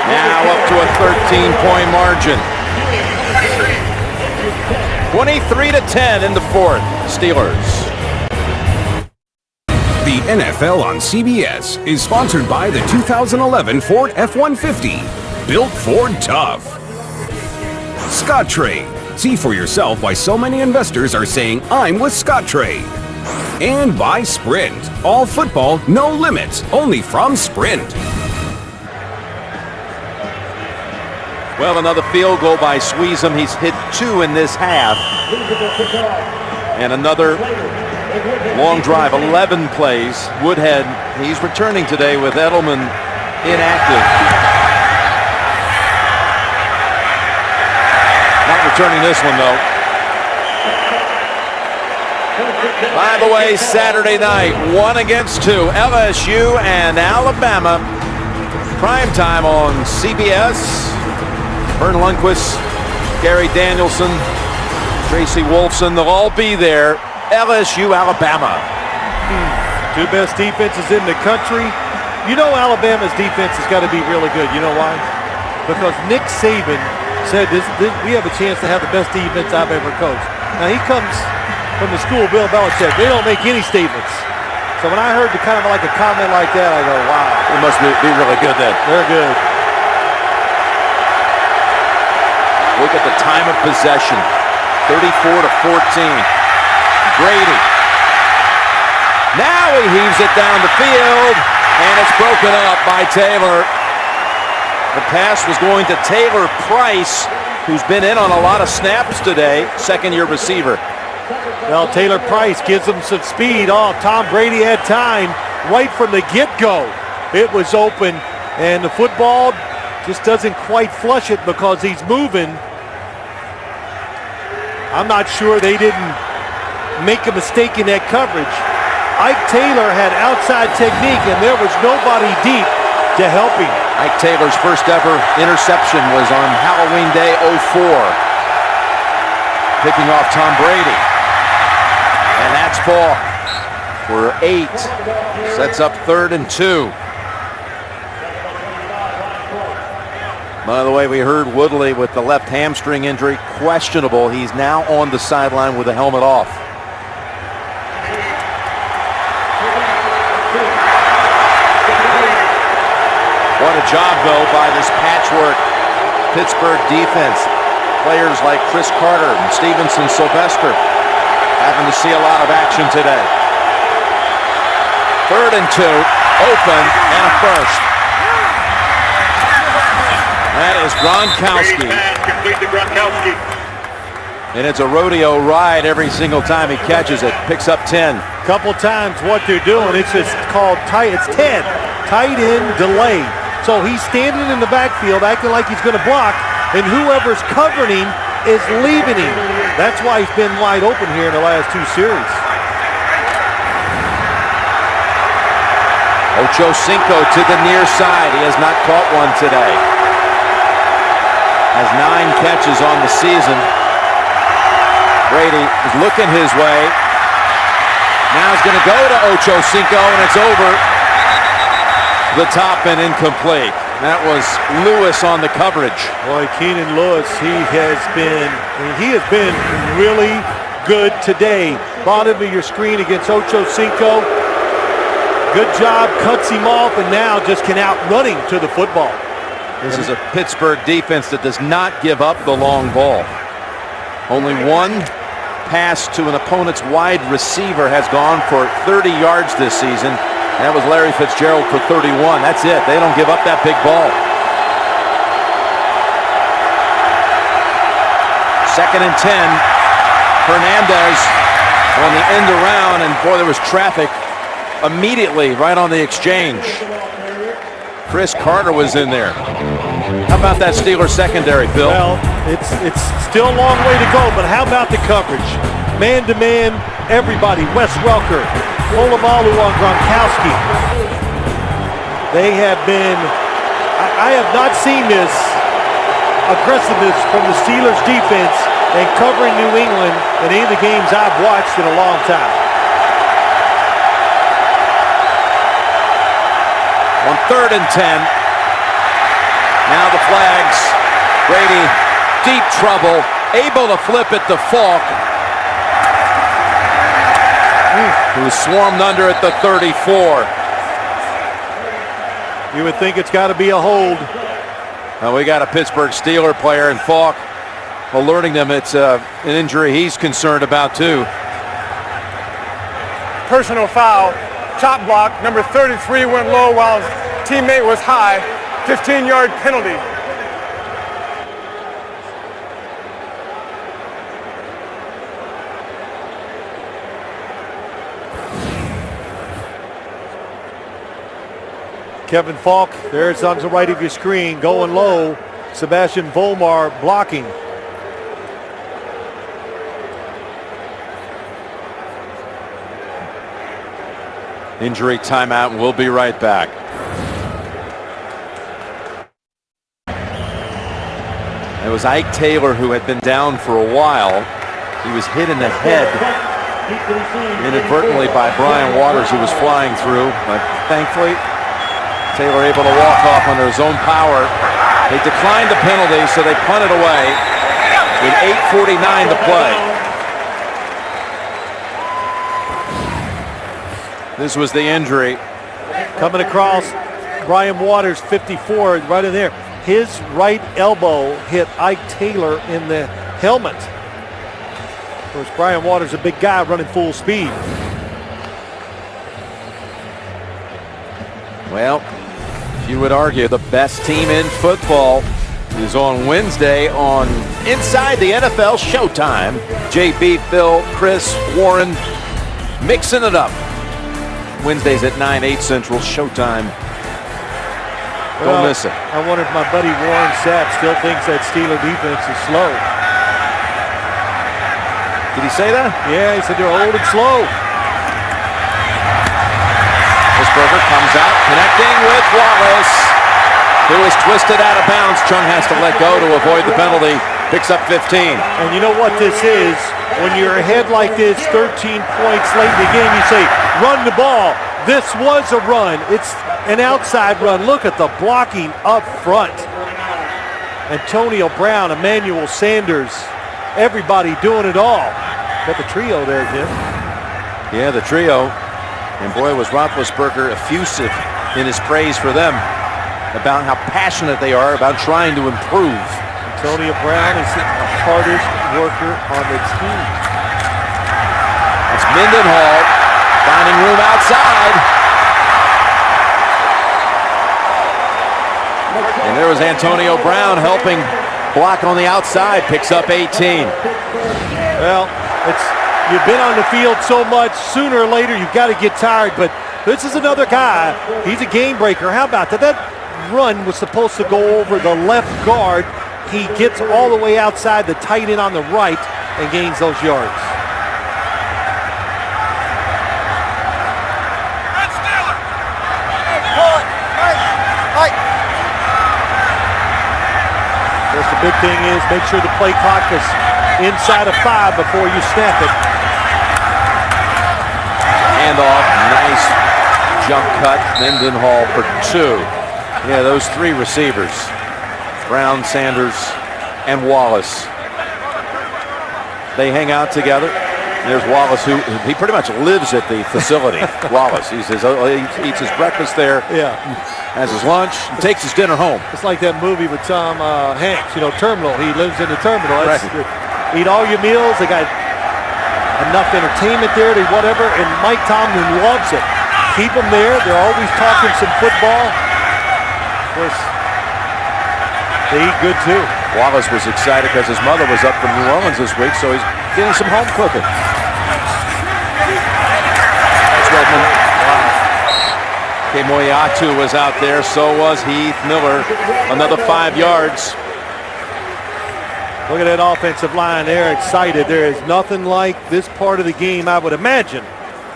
Speaker 1: Now up to a 13-point margin. 23-10 in the fourth. Steelers.
Speaker 4: The NFL on CBS is sponsored by the 2011 Ford F-150. Built Ford Tough. Scottrade. See for yourself why so many investors are saying, I'm with Scottrade. And by Sprint. All football, no limits. Only from Sprint.
Speaker 1: Well, another field goal by Sweezum. He's hit 2 in this half. And another long drive, 11 plays. Woodhead, he's returning today with Edelman inactive. Not returning this one, though. By the way, Saturday night, 1 against 2. LSU and Alabama. Primetime on CBS. Vern Lundquist, Gary Danielson, Tracy Wolfson, they'll all be there. LSU, Alabama.
Speaker 2: Two best defenses in the country. You know Alabama's defense has got to be really good. You know why? Because Nick Saban said we have a chance to have the best defense I've ever coached. Now he comes from the school of Bill Belichick. They don't make any statements. So when I heard the kind of like a comment like that, I go, wow.
Speaker 1: It must be really good then.
Speaker 2: They're good.
Speaker 1: Look at the time of possession. 34-14. Brady. Now he heaves it down the field, and it's broken up by Taylor. The pass was going to Taylor Price, who's been in on a lot of snaps today, second-year receiver.
Speaker 2: Well, Taylor Price gives him some speed. Oh, Tom Brady had time right from the get-go. It was open, and the football just doesn't quite flush it because he's moving. I'm not sure they didn't make a mistake in that coverage. Ike Taylor had outside technique, and there was nobody deep to help him.
Speaker 1: Ike Taylor's first ever interception was on Halloween Day 04. Picking off Tom Brady. And that's ball for 8. Sets up 3rd and 2. By the way, we heard Woodley with the left hamstring injury, questionable. He's now on the sideline with the helmet off. What a job, though, by this patchwork Pittsburgh defense. Players like Chris Carter and Stevenson Sylvester having to see a lot of action today. 3rd and 2, open, and a first. That is Gronkowski.
Speaker 8: Complete to Gronkowski.
Speaker 1: And it's a rodeo ride every single time he catches it. Picks up 10.
Speaker 2: Couple times what they're doing, it's just called tight. It's 10. Tight end delay. So he's standing in the backfield acting like he's going to block, and whoever's covering him is leaving him. That's why he's been wide open here in the last 2 series.
Speaker 1: Ocho Cinco to the near side. He has not caught one today. Has 9 catches on the season. Brady is looking his way. Now he's going to go to Ocho Cinco, and it's over the top and incomplete. That was Lewis on the coverage.
Speaker 2: Boy, Keenan Lewis, he has been really good today. Bottom of your screen against Ocho Cinco. Good job, cuts him off, and now just can outrun him to the football.
Speaker 1: This is a Pittsburgh defense that does not give up the long ball. Only one pass to an opponent's wide receiver has gone for 30 yards this season. That was Larry Fitzgerald for 31. That's it. They don't give up that big ball. 2nd and 10. Hernandez on the end around, and boy, there was traffic immediately right on the exchange. Chris Carter was in there. How about that Steelers secondary, Phil?
Speaker 2: Well, it's still a long way to go, but how about the coverage? Man-to-man, everybody. Wes Welker, Polamalu on Gronkowski. They have been, I have not seen this aggressiveness from the Steelers defense and covering New England in any of the games I've watched in a long time.
Speaker 1: On 3rd and 10. Now the flags. Brady, deep trouble. Able to flip it to Falk, who was swarmed under at the 34.
Speaker 2: You would think it's got to be a hold.
Speaker 1: Now we got a Pittsburgh Steeler player, and Falk alerting them it's an injury he's concerned about too.
Speaker 3: Personal foul. Chop block. Number 33 went low while his teammate was high. 15-yard penalty.
Speaker 2: Kevin Falk, there's on the right of your screen, going low. Sebastian Volmar blocking.
Speaker 1: Injury timeout, and we'll be right back. It was Ike Taylor who had been down for a while. He was hit in the head inadvertently by Brian Waters, who was flying through, but thankfully Taylor able to walk off under his own power. They declined the penalty, so they punted away with 8:49 to play. This was the injury.
Speaker 2: Coming across, Brian Waters, 54, right in there. His right elbow hit Ike Taylor in the helmet. Of course, Brian Waters, a big guy running full speed.
Speaker 1: Well, you would argue the best team in football is on Wednesday on Inside the NFL Showtime. JB, Phil, Chris, Warren, mixing it up. Wednesdays at 9/8 Central, Showtime. Don't miss it.
Speaker 2: I wonder if my buddy Warren Sapp still thinks that Steeler defense is slow.
Speaker 1: Did he say that?
Speaker 2: Yeah, he said they're old and slow.
Speaker 1: Burger comes out, connecting with Wallace, who is twisted out of bounds. Chung has to let go to avoid the penalty. Picks up 15.
Speaker 2: And you know what this is? When you're ahead like this, 13 points late in the game, you say, run the ball. This was a run. It's an outside run. Look at the blocking up front. Antonio Brown, Emmanuel Sanders, everybody doing it all. Got the trio there, Jim.
Speaker 1: Yeah, the trio. And boy, was Roethlisberger effusive in his praise for them about how passionate they are about trying to improve.
Speaker 2: Antonio Brown is the hardest worker on the team.
Speaker 1: It's Mendenhall finding room outside. And there was Antonio Brown helping block on the outside, picks up 18.
Speaker 2: Well, you've been on the field so much, sooner or later you've got to get tired, but this is another guy. He's a game breaker. How about that? That run was supposed to go over the left guard. He gets all the way outside the tight end on the right and gains those yards. course, the big thing is make sure the play clock is inside of 5 before you snap it.
Speaker 1: Handoff, nice jump cut. Mendenhall for 2. Yeah, those 3 receivers, Brown, Sanders, and Wallace. They hang out together. There's Wallace, who he pretty much lives at the facility. Wallace, he eats his breakfast there.
Speaker 2: Yeah.
Speaker 1: Has his lunch, and takes his dinner home.
Speaker 2: It's like that movie with Tom Hanks, Terminal. He lives in the terminal.
Speaker 1: Right.
Speaker 2: Eat all your meals. They got enough entertainment there to whatever, and Mike Tomlin loves it. Keep them there. They're always talking some football. Of course, they eat good too.
Speaker 1: Wallace was excited because his mother was up from New Orleans this week, so he's getting some home cooking. That's Redmond. Wow. Kemoyatu was out there, so was Heath Miller. Another 5 yards.
Speaker 2: Look at that offensive line. They're excited. There is nothing like this part of the game, I would imagine,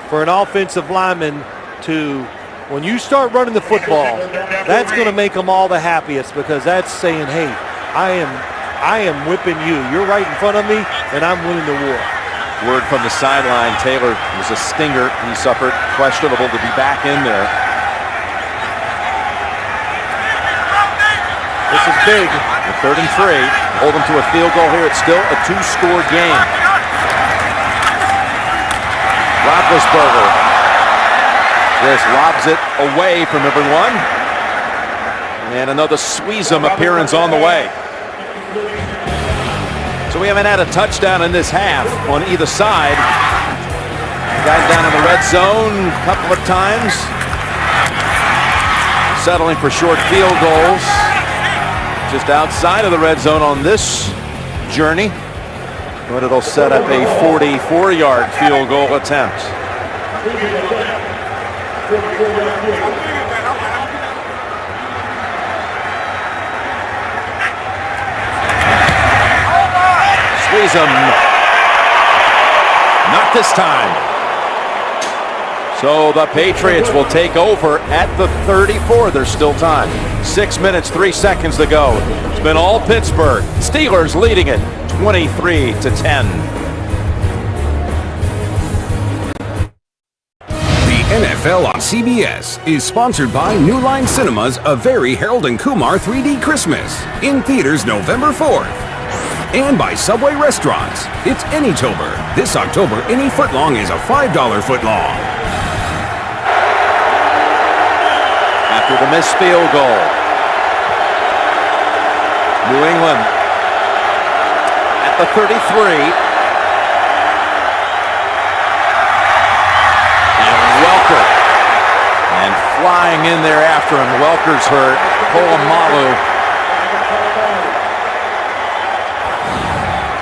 Speaker 2: for an offensive lineman to, when you start running the football, that's going to make them all the happiest, because that's saying, hey, I am whipping you. You're right in front of me, and I'm winning the war.
Speaker 1: Word from the sideline, Taylor was a stinger. He suffered, questionable to be back in there.
Speaker 2: This is big.
Speaker 1: The 3rd and 3. Hold them to a field goal here. It's still a 2-score game. Roethlisberger just lobs it away from everyone. And another squeeze-em appearance on the way. So we haven't had a touchdown in this half on either side. Guys down in the red zone a couple of times. Settling for short field goals. Just outside of the red zone on this journey. But it'll set up a 44-yard field goal attempt. Squeeze him. Not this time. So the Patriots will take over at the 34. There's still time. 6 minutes, 3 seconds to go. It's been all Pittsburgh. Steelers leading it 23-10.
Speaker 4: The NFL on CBS is sponsored by New Line Cinema's A Very Harold and Kumar 3D Christmas, in theaters November 4th. And by Subway Restaurants. It's Anytober. This October, any footlong is a $5 footlong.
Speaker 1: After the missed field goal, New England at the 33. And Welker. And flying in there after him. Welker's hurt. Polamalu.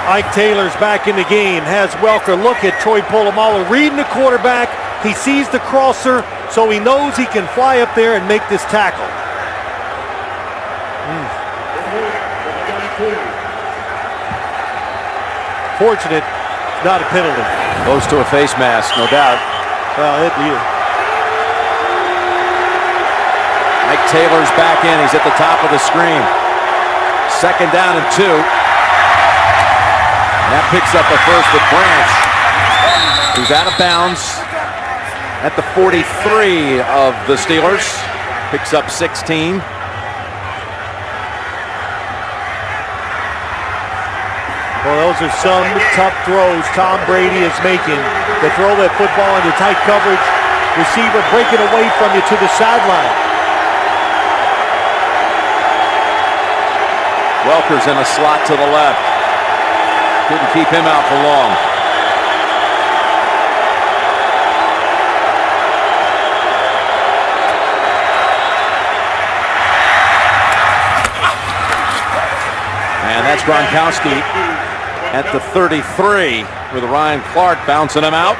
Speaker 2: Ike Taylor's back in the game. Has Welker. Look at Troy Polamalu reading the quarterback. He sees the crosser, so he knows he can fly up there and make this tackle. Fortunate, not a penalty.
Speaker 1: Goes to a face mask, no doubt. Ike Taylor's back in. He's at the top of the screen. 2nd down and 2. And that picks up a first with Branch, who's out of bounds at the 43 of the Steelers. Picks up 16.
Speaker 2: Well, those are some tough throws Tom Brady is making. To throw that football into tight coverage, receiver breaking away from you to the sideline.
Speaker 1: Welker's in a slot to the left. Couldn't keep him out for long. And that's Gronkowski at the 33 with Ryan Clark bouncing him out.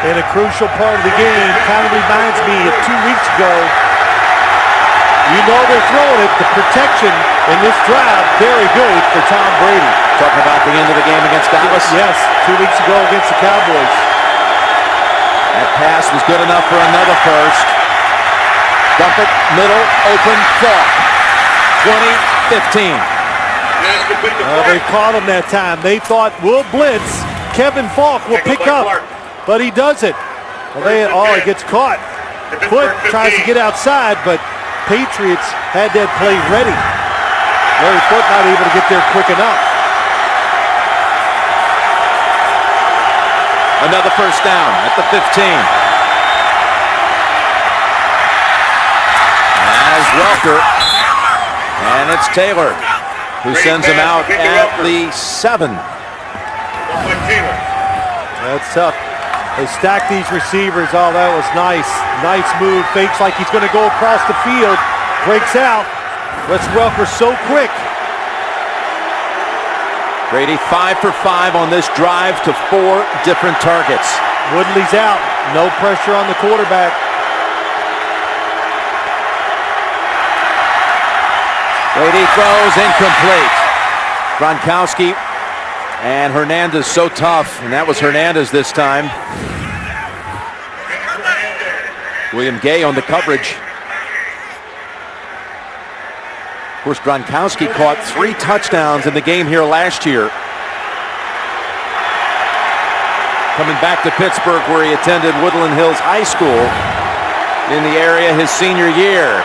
Speaker 2: In a crucial part of the game, kind of reminds me of 2 weeks ago. You know they're throwing it. The protection in this drive, very good for Tom Brady.
Speaker 1: Talking about the end of the game against Dallas.
Speaker 2: Yes, 2 weeks ago against the Cowboys.
Speaker 1: That pass was good enough for another first. Dump it, middle, open, Falk. 20-15.
Speaker 2: They caught him that time. They thought, we'll blitz. Kevin Falk will pick up, but he doesn't. Well, he gets caught. Foot tries to get outside, but Patriots had that play ready. Larry Foot not able to get there quick enough.
Speaker 1: Another first down at the 15. As Welker, and it's Taylor who sends him out at the 7.
Speaker 2: That's tough. They stack these receivers. Oh, that was nice. Nice move. Fakes like he's going to go across the field. Breaks out. Wes Welker so quick.
Speaker 1: Brady 5 for 5 on this drive to 4 different targets.
Speaker 2: Woodley's out. No pressure on the quarterback.
Speaker 1: Brady throws incomplete. Gronkowski and Hernandez so tough, and that was Hernandez this time. William Gay on the coverage. Of course, Gronkowski caught 3 touchdowns in the game here last year. Coming back to Pittsburgh, where he attended Woodland Hills High School in the area his senior year.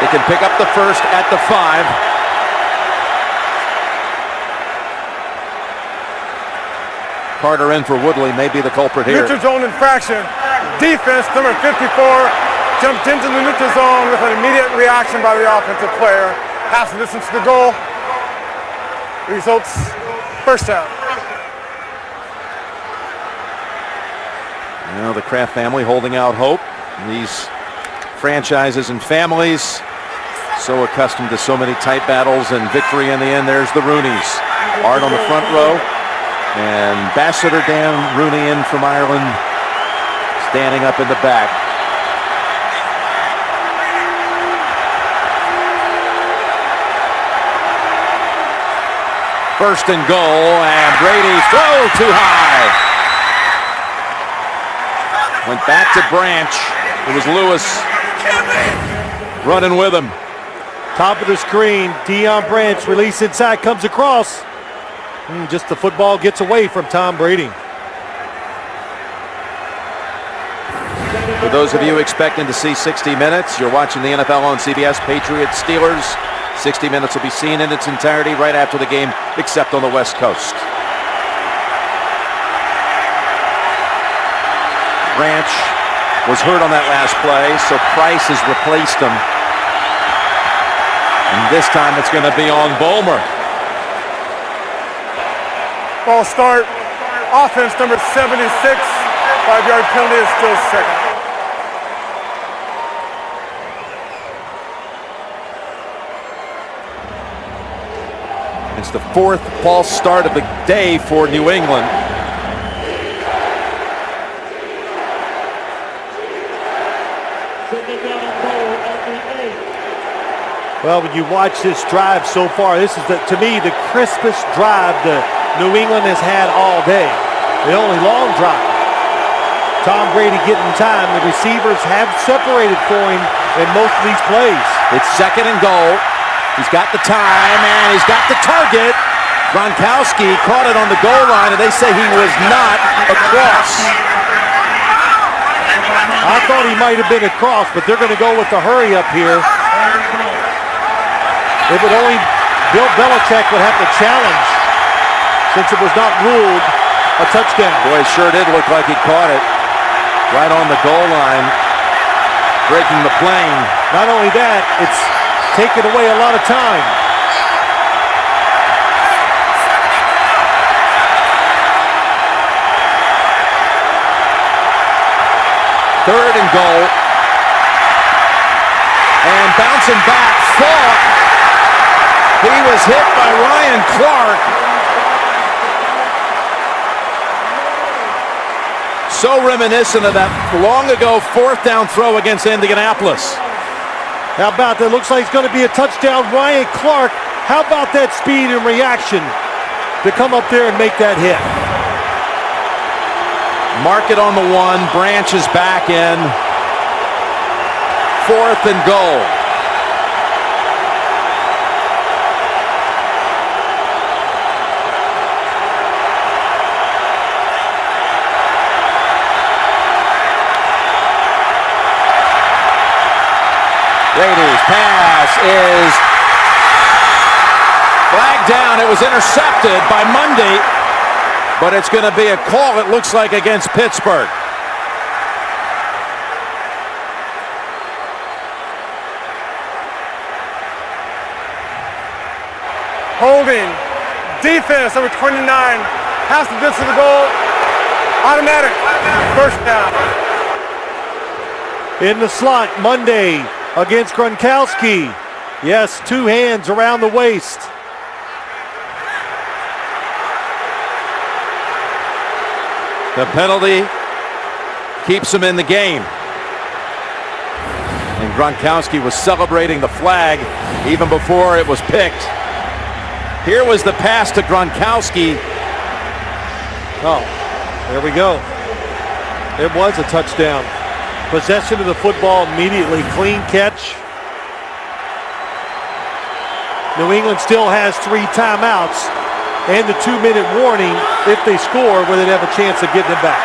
Speaker 1: They can pick up the first at the 5. Carter in for Woodley, may be the culprit here.
Speaker 3: Neutral zone infraction. Defense, number 54, jumped into the neutral zone with an immediate reaction by the offensive player. Pass the distance to the goal. Results, first down.
Speaker 1: Now the Kraft family holding out hope. These franchises and families so accustomed to so many tight battles and victory in the end. There's the Rooneys. Art on the front row. And Ambassador Dan Rooney in from Ireland, standing up in the back. First and goal, and Brady's throw too high. Went back to Branch. It was Lewis running with him.
Speaker 2: Top of the screen, Deion Branch, release inside, comes across. Just the football gets away from Tom Brady.
Speaker 1: For those of you expecting to see 60 minutes, you're watching the NFL on CBS. Patriots, Steelers. 60 minutes will be seen in its entirety right after the game, except on the West Coast. Branch was hurt on that last play, so Price has replaced him. And this time it's going to be on Bulmer.
Speaker 3: Ball start. Offense number 76. 5-yard penalty is still second.
Speaker 1: It's the 4th false start of the day for New England.
Speaker 2: Well, when you watch this drive so far, this is, to me, the crispest drive the New England has had all day. The only long drive. Tom Brady getting time. The receivers have separated for him in most of these plays.
Speaker 1: It's second and goal. He's got the time, and he's got the target. Gronkowski caught it on the goal line, and they say he was not across.
Speaker 2: I thought he might have been across, but they're going to go with the hurry up here. If it only Bill Belichick would have to challenge, since it was not ruled a touchdown.
Speaker 1: Boy, it sure did look like he caught it right on the goal line, breaking the plane.
Speaker 2: Not only that, it's taken away a lot of time.
Speaker 1: Third and goal. And bouncing back, Falk. He was hit by Ryan Clark. so reminiscent of that long ago fourth down throw against Indianapolis.
Speaker 2: How about that? Looks like it's going to be a touchdown. Ryan Clark, how about that speed and reaction to come up there and make that hit?
Speaker 1: Mark it on the one. Branch is back in. 4th and goal. Brady's pass is flagged down. It was intercepted by Monday, but it's going to be a call, it looks like, against Pittsburgh.
Speaker 3: Holding. Defense, number 29. Pass the distance to the goal. Automatic. First down.
Speaker 2: In the slot, Monday against Gronkowski. Yes, 2 hands around the waist.
Speaker 1: The penalty keeps him in the game. And Gronkowski was celebrating the flag even before it was picked. Here was the pass to Gronkowski.
Speaker 2: Oh, there we go. It was a touchdown. Possession of the football immediately. Clean catch. New England still has 3 timeouts and the 2-minute warning if they score where they'd have a chance of getting it back.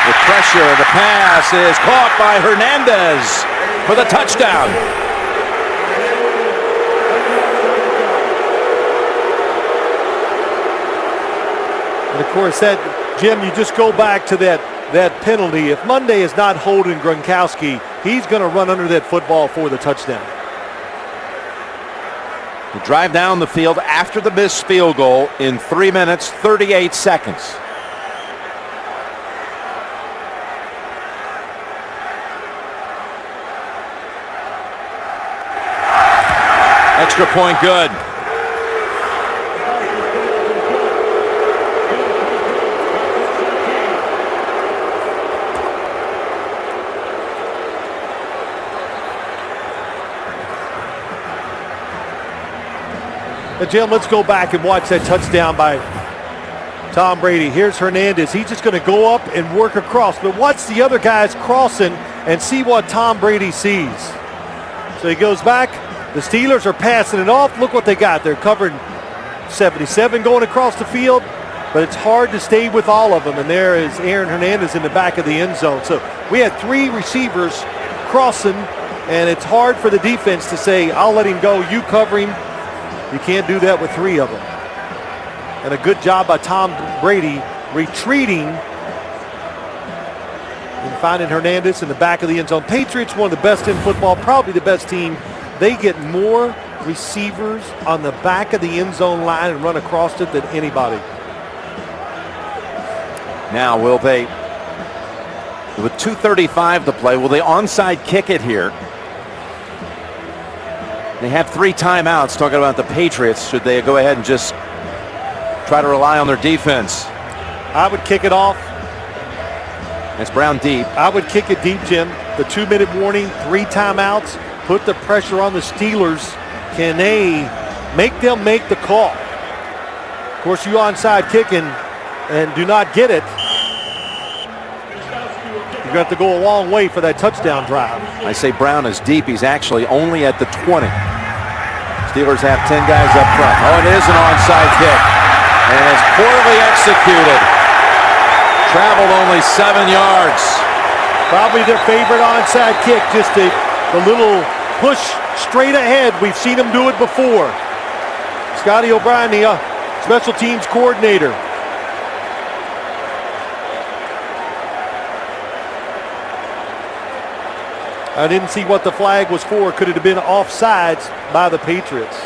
Speaker 1: With pressure, the pass is caught by Hernandez for the touchdown.
Speaker 2: And of course, that, Jim, you just go back to that penalty. If Monday is not holding Gronkowski, he's going to run under that football for the touchdown.
Speaker 1: The drive down the field after the missed field goal in 3 minutes, 38 seconds. Extra point good.
Speaker 2: Jim, let's go back and watch that touchdown by Tom Brady. Here's Hernandez. He's just going to go up and work across. But watch the other guys crossing and see what Tom Brady sees. So he goes back. The Steelers are passing it off. Look what they got. They're covering 77 going across the field. But it's hard to stay with all of them. And there is Aaron Hernandez in the back of the end zone. So we had 3 receivers crossing. And it's hard for the defense to say, I'll let him go. You cover him. You can't do that with 3 of them. And a good job by Tom Brady retreating and finding Hernandez in the back of the end zone. Patriots, one of the best in football, probably the best team. They get more receivers on the back of the end zone line and run across it than anybody.
Speaker 1: Now, will they, with 2:35 to play, will they onside kick it here? They have 3 timeouts. Talking about the Patriots, should they go ahead and just try to rely on their defense?
Speaker 2: I would kick it off.
Speaker 1: It's Brown deep.
Speaker 2: I would kick it deep, Jim. The 2-minute warning, 3 timeouts. Put the pressure on the Steelers. Can they make them make the call? Of course, you onside kicking and do not get it. You're going to have to go a long way for that touchdown drive.
Speaker 1: I say Brown is deep. He's actually only at the 20. Steelers have 10 guys up front. Oh, it is an onside kick. And it's poorly executed. Traveled only 7 yards.
Speaker 2: Probably their favorite onside kick. Just a little push straight ahead. We've seen them do it before. Scotty O'Brien, the special teams coordinator. I didn't see what the flag was for. Could it have been offsides by the Patriots?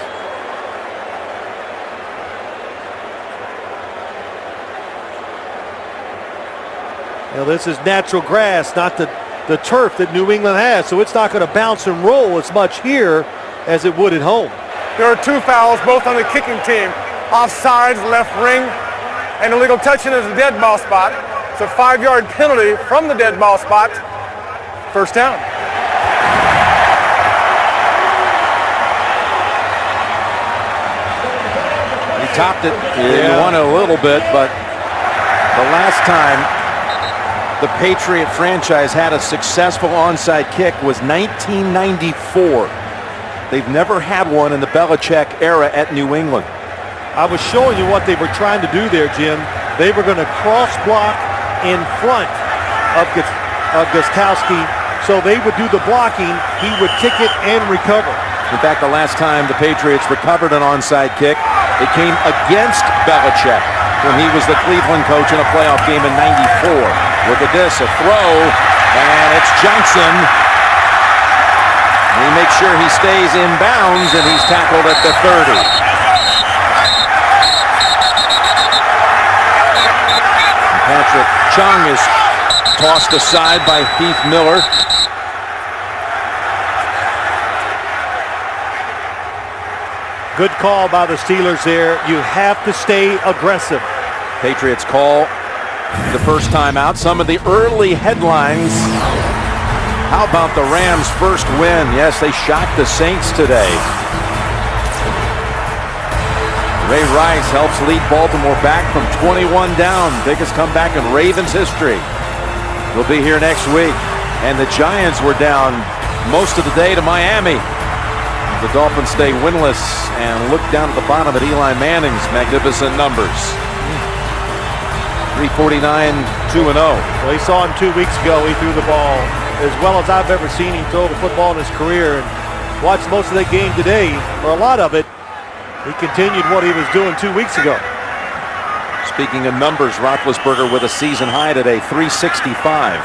Speaker 2: Now this is natural grass, not the turf that New England has, so it's not going to bounce and roll as much here as it would at home.
Speaker 3: There are 2 fouls, both on the kicking team. Offsides, left ring. An illegal touching is a dead ball spot. It's a 5-yard penalty from the dead ball spot. First down.
Speaker 1: He topped it. He won it a little bit, but the last time the Patriot franchise had a successful onside kick was 1994. They've never had one in the Belichick era at New England.
Speaker 2: I was showing you what they were trying to do there, Jim. They were going to cross block in front of Gostkowski, so they would do the blocking. He would kick it and recover.
Speaker 1: In fact, the last time the Patriots recovered an onside kick, it came against Belichick when he was the Cleveland coach in a playoff game in '94. Look at this, a throw, and it's Johnson. He makes sure he stays in bounds, and he's tackled at the 30. Patrick Chung is tossed aside by Heath Miller.
Speaker 2: Good call by the Steelers there. You have to stay aggressive.
Speaker 1: Patriots call the first time out. Some of the early headlines. How about the Rams' first win? Yes, they shocked the Saints today. Ray Rice helps lead Baltimore back from 21 down. Biggest comeback in Ravens history. We'll be here next week. And the Giants were down most of the day to Miami. The Dolphins stay winless and look down at the bottom at Eli Manning's magnificent numbers. 349, 2-0.
Speaker 2: Well, he saw him 2 weeks ago. He threw the ball as well as I've ever seen him throw the football in his career. And watched most of that game today, or a lot of it. He continued what he was doing 2 weeks ago.
Speaker 1: Speaking of numbers, Roethlisberger with a season high today, 365.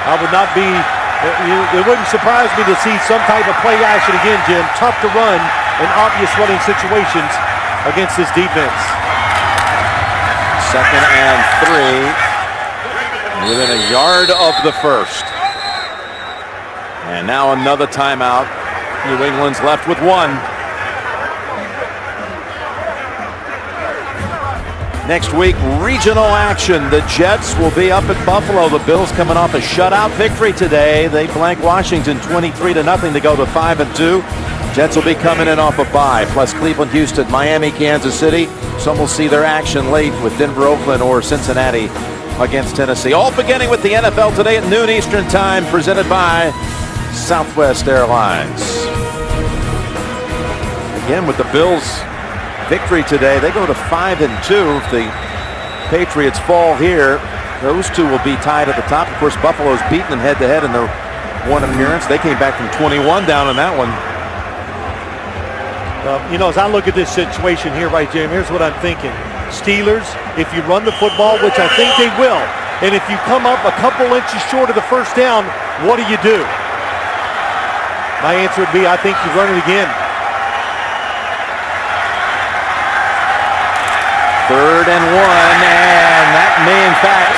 Speaker 2: I would not be, it wouldn't surprise me to see some type of play action again, Jim. Tough to run in obvious running situations against this defense.
Speaker 1: 2nd and 3, within a yard of the first. And now another timeout. New England's left with 1. Next week, regional action. The Jets will be up at Buffalo. The Bills coming off a shutout victory today. They blank Washington 23-0 to go to 5-2. Jets will be coming in off a bye. Plus Cleveland, Houston, Miami, Kansas City. Some will see their action late with Denver, Oakland, or Cincinnati against Tennessee. All beginning with the NFL today at noon Eastern Time, presented by Southwest Airlines. Again, with the Bills' victory today, they go to 5-2. If the Patriots fall here, those two will be tied at the top. Of course, Buffalo's beaten them head-to-head in their one appearance. They came back from 21 down in that one.
Speaker 2: You know, as I look at this situation here, right, Jim, here's what I'm thinking. Steelers, if you run the football, which I think they will, and if you come up a couple inches short of the first down, what do you do? My answer would be, I think you run it again.
Speaker 1: 3rd and 1, and that may in fact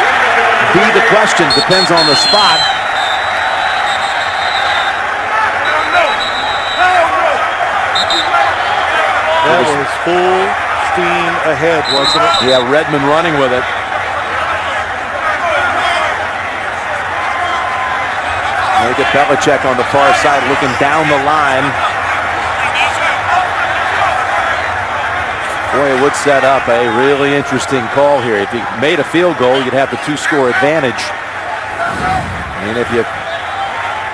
Speaker 1: be the question. Depends on the spot.
Speaker 2: That was full steam ahead, wasn't it?
Speaker 1: Yeah, Redmond running with it. Look at Belichick on the far side looking down the line. Boy, it would set up a really interesting call here. If you made a field goal, you'd have the 2-score advantage. And if you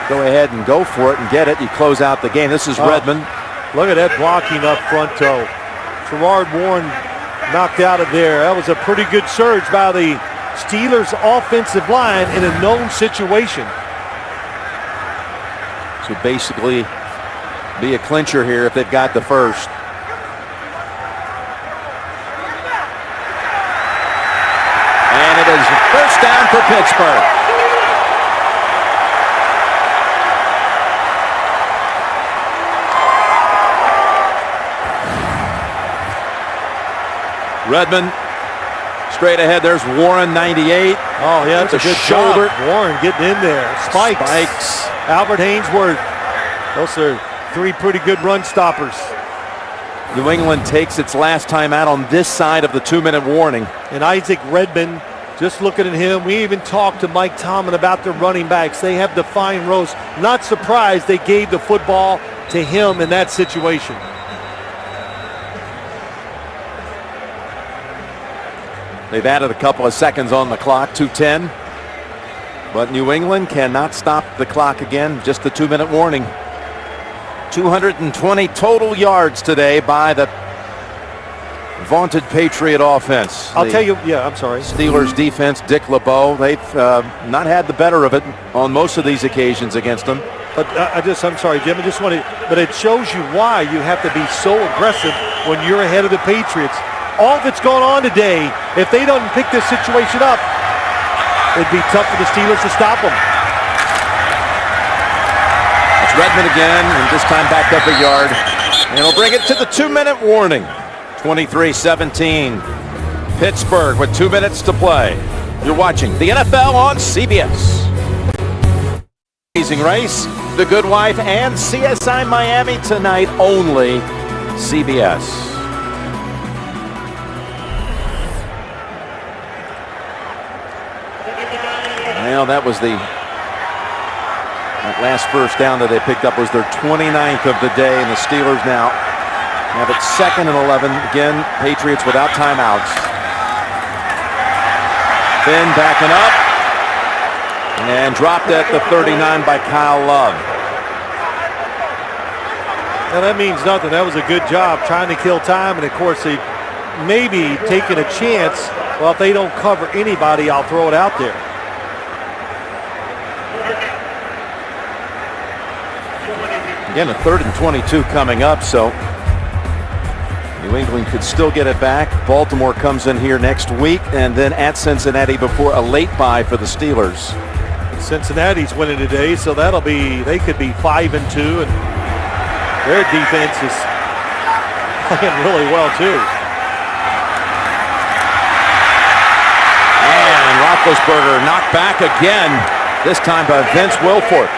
Speaker 1: go ahead and go for it and get it, you close out the game. This is Redmond.
Speaker 2: Look at that blocking up front, though. Terrard Warren knocked out of there. That was a pretty good surge by the Steelers' offensive line in a known situation.
Speaker 1: So basically, be a clincher here if they've got the first. And it is first down for Pittsburgh. Redmond straight ahead. There's Warren, 98.
Speaker 2: Oh, yeah, that's a good shoulder. Warren getting in there. Spikes.
Speaker 1: Spikes.
Speaker 2: Albert Hainsworth. Those are three pretty good run stoppers.
Speaker 1: New England takes its last time out on this side of the 2-minute warning.
Speaker 2: And Isaac Redmond, just looking at him, we even talked to Mike Tomlin about their running backs. They have defined roles. Not surprised they gave the football to him in that situation.
Speaker 1: They've added a couple of seconds on the clock, 2:10. But New England cannot stop the clock again, just the 2-minute warning. 220 total yards today by the vaunted Patriot offense.
Speaker 2: I'll tell you, yeah, I'm sorry.
Speaker 1: Steelers defense, Dick LeBeau, they've not had the better of it on most of these occasions against them.
Speaker 2: But I'm sorry, Jim, but it shows you why you have to be so aggressive when you're ahead of the Patriots. All that's going on today, if they don't pick this situation up, it'd be tough for the Steelers to stop them.
Speaker 1: It's Redmond again, and this time back up a yard. And he'll bring it to the 2-minute warning. 23-17. Pittsburgh with 2 minutes to play. You're watching the NFL on CBS. Amazing Race, The Good Wife, and CSI Miami tonight only. CBS. Well, that was that last first down that they picked up was their 29th of the day, and the Steelers now have it 2nd and 11. Again, Patriots without timeouts. Finn backing up and dropped at the 39 by Kyle Love.
Speaker 2: Now that means nothing. That was a good job trying to kill time, and of course they maybe taking a chance. Well, if they don't cover anybody, I'll throw it out there.
Speaker 1: Again, a 3rd and 22 coming up, so New England could still get it back. Baltimore comes in here next week, and then at Cincinnati before a late bye for the Steelers.
Speaker 2: Cincinnati's winning today, so they could be 5-2, and their defense is playing really well too.
Speaker 1: And Roethlisberger knocked back again, this time by Vince Wilfork.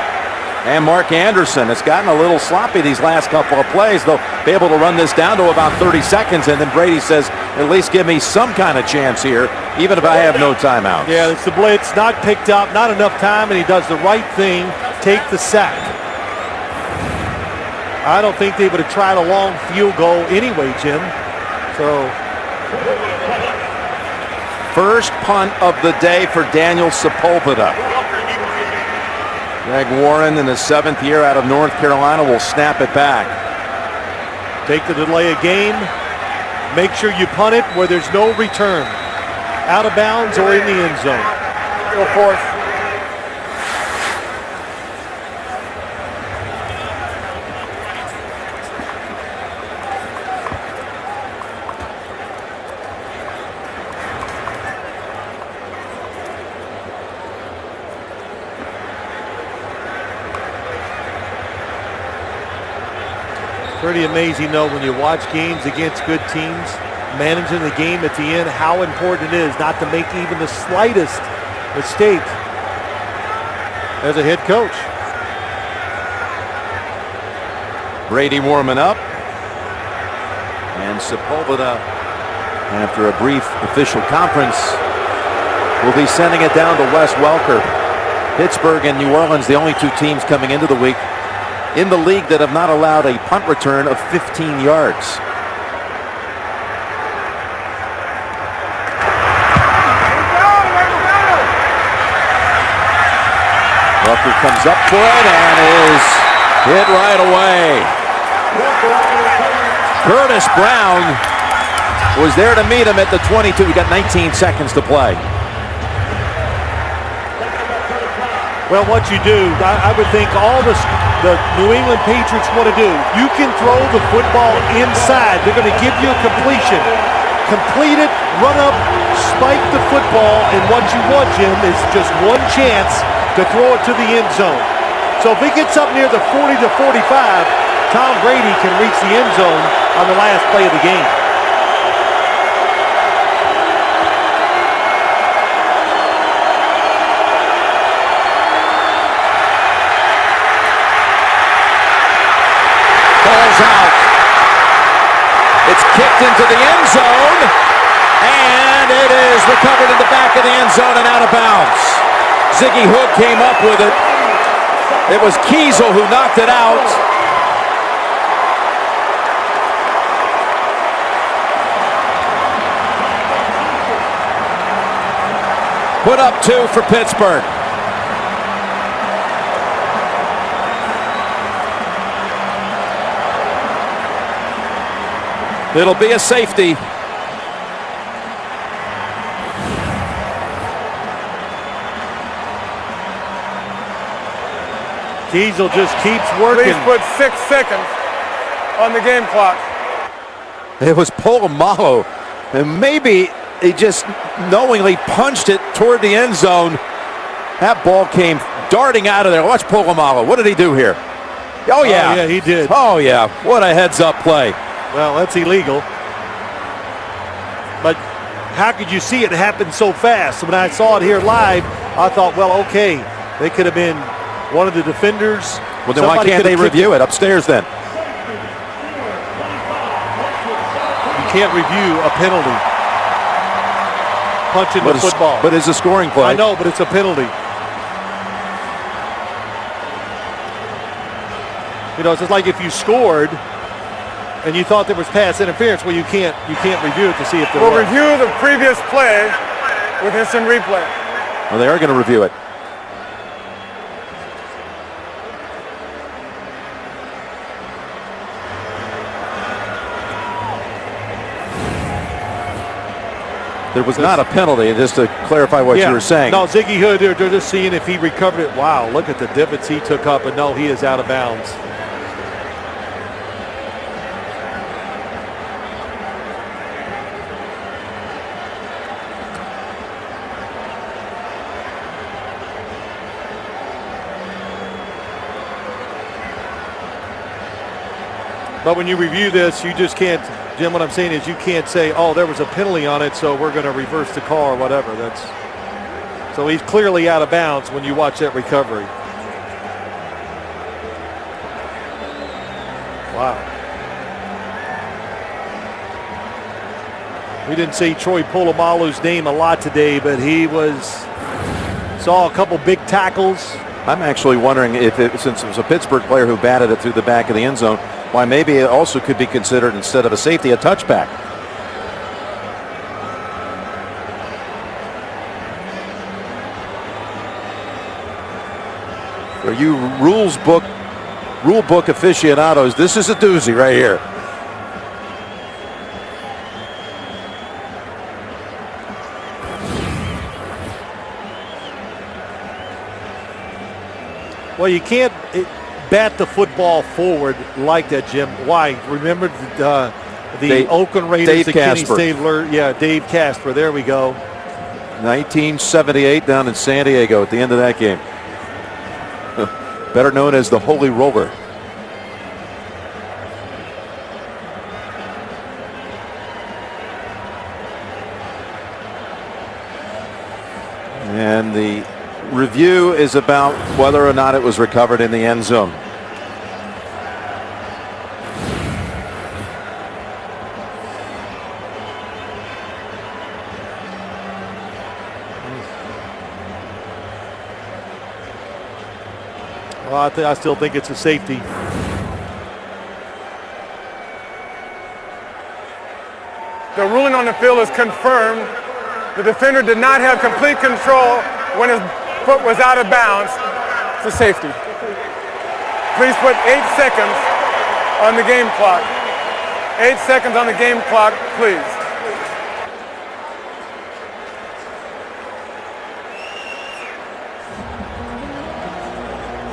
Speaker 1: And Mark Anderson. It's gotten a little sloppy these last couple of plays. They'll be able to run this down to about 30 seconds, and then Brady says, at least give me some kind of chance here, even if I have no timeouts.
Speaker 2: Yeah, it's the blitz, not picked up, not enough time, and he does the right thing, take the sack. I don't think they would have tried a long field goal anyway, Jim. So,
Speaker 1: first punt of the day for Daniel Sepulveda. Greg Warren in his 7th year out of North Carolina will snap it back.
Speaker 2: Take the delay of game. Make sure you punt it where there's no return. Out of bounds or in the end zone.
Speaker 3: Go forth.
Speaker 2: Pretty amazing, though, when you watch games against good teams, managing the game at the end, how important it is not to make even the slightest mistake as a head coach.
Speaker 1: Brady warming up. And Sepulveda, after a brief official conference, will be sending it down to Wes Welker. Pittsburgh and New Orleans, the only two teams coming into the week in the league that have not allowed a punt return of 15 yards. Welker comes up for it and is hit right away. Curtis Brown was there to meet him at the 22. We got 19 seconds to play.
Speaker 2: Well, what you do, I would think all the New England Patriots want to do, you can throw the football inside. They're going to give you a completion. Complete it, run up, spike the football, and what you want, Jim, is just one chance to throw it to the end zone. So if it gets up near the 40 to 45, Tom Brady can reach the end zone on the last play of the game.
Speaker 1: is out. It's kicked into the end zone, and it is recovered in the back of the end zone and out of bounds. Ziggy Hood came up with it. It was Kiesel who knocked it out. Put up 2 for Pittsburgh. It'll be a safety.
Speaker 2: Kiesel just keeps working.
Speaker 3: Please put 6 seconds on the game clock.
Speaker 1: It was Polamalu, and maybe he just knowingly punched it toward the end zone. That ball came darting out of there. Watch Polamalu. What did he do here? Oh, yeah.
Speaker 2: Oh, yeah, he did.
Speaker 1: Oh, yeah. What a heads-up play.
Speaker 2: Well, that's illegal. But how could you see it happen so fast? When I saw it here live, I thought, well, okay, they could have been one of the defenders.
Speaker 1: Well, then why can't they review it upstairs then?
Speaker 2: You can't review a penalty. Punching the football.
Speaker 1: But it's a scoring play.
Speaker 2: I know, but it's a penalty. You know, it's just like if you scored and you thought there was pass interference, well, you can't review it to see if there was.
Speaker 3: We'll review the previous play with instant replay.
Speaker 1: Well, they are going to review it. There was not a penalty, just to clarify what you were saying.
Speaker 2: No, Ziggy Hood, they're just seeing if he recovered it. Wow, look at the divots he took up, and no, he is out of bounds. But when you review this, you just can't, Jim, what I'm saying is you can't say, oh, there was a penalty on it, so we're going to reverse the call or whatever. So he's clearly out of bounds when you watch that recovery. Wow. We didn't see Troy Polamalu's name a lot today, but he saw a couple big tackles.
Speaker 1: I'm actually wondering if, since it was a Pittsburgh player who batted it through the back of the end zone, why maybe it also could be considered, instead of a safety, a touchback. For you rule book aficionados, this is a doozy right here.
Speaker 2: Well, you can't bat the football forward like that, Jim. Why? Remember the Oakland Raiders,
Speaker 1: Dave Casper.
Speaker 2: Dave Casper. There we go.
Speaker 1: 1978 down in San Diego at the end of that game. Better known as the Holy Roller. And the review is about whether or not it was recovered in the end zone.
Speaker 2: Well, I still think it's a safety.
Speaker 3: The ruling on the field is confirmed. The defender did not have complete control when his foot was out of bounds. It's a safety. Please put 8 seconds on the game clock. 8 seconds on the game clock, please.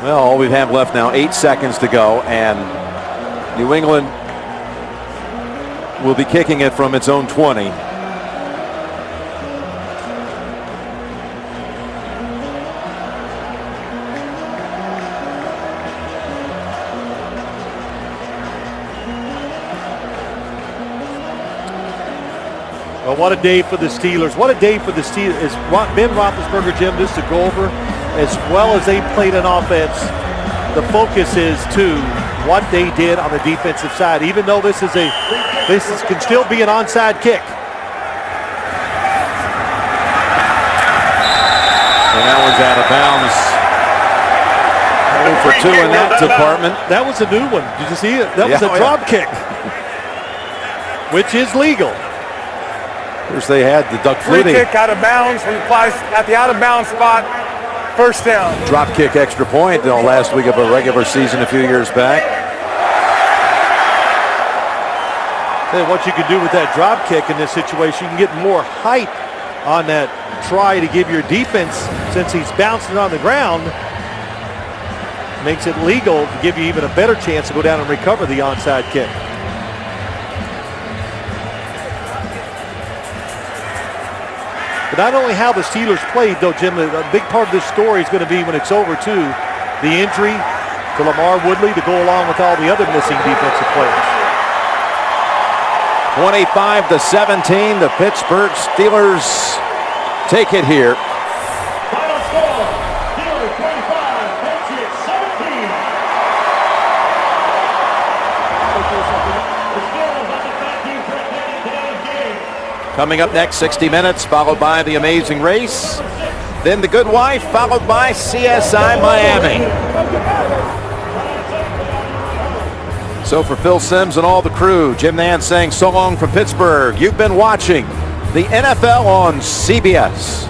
Speaker 1: Well, all we have left now, 8 seconds to go, and New England will be kicking it from its own 20.
Speaker 2: Well, what a day for the Steelers. What a day for the Steelers. Ben Roethlisberger, Jim, just to go over, as well as they played an offense, the focus is to what they did on the defensive side, even though this can still be an onside kick.
Speaker 1: And that one's out of bounds. 0 for 2 in that department.
Speaker 2: That was a new one. Did you see it? That was a drop kick, which is legal.
Speaker 1: Of course, they had the Duck
Speaker 3: Free
Speaker 1: Flutie.
Speaker 3: kick out of bounds, when it applies at the out of bounds spot, first down.
Speaker 1: Drop kick extra point last week of a regular season a few years back.
Speaker 2: Hey, what you can do with that drop kick in this situation, you can get more height on that try to give your defense, since he's bouncing on the ground, makes it legal to give you even a better chance to go down and recover the onside kick. But not only how the Steelers played, though, Jim, a big part of this story is going to be when it's over, too, the injury to Lamar Woodley to go along with all the other missing defensive players.
Speaker 1: 25-17, the Pittsburgh Steelers take it here.
Speaker 9: Final score, Steelers 25, Patriots 17. The Steelers on the 13th in today's game.
Speaker 1: Coming up next, 60 Minutes, followed by The Amazing Race. Then The Good Wife, followed by CSI Miami. So for Phil Simms and all the crew, Jim Nance saying so long from Pittsburgh. You've been watching the NFL on CBS.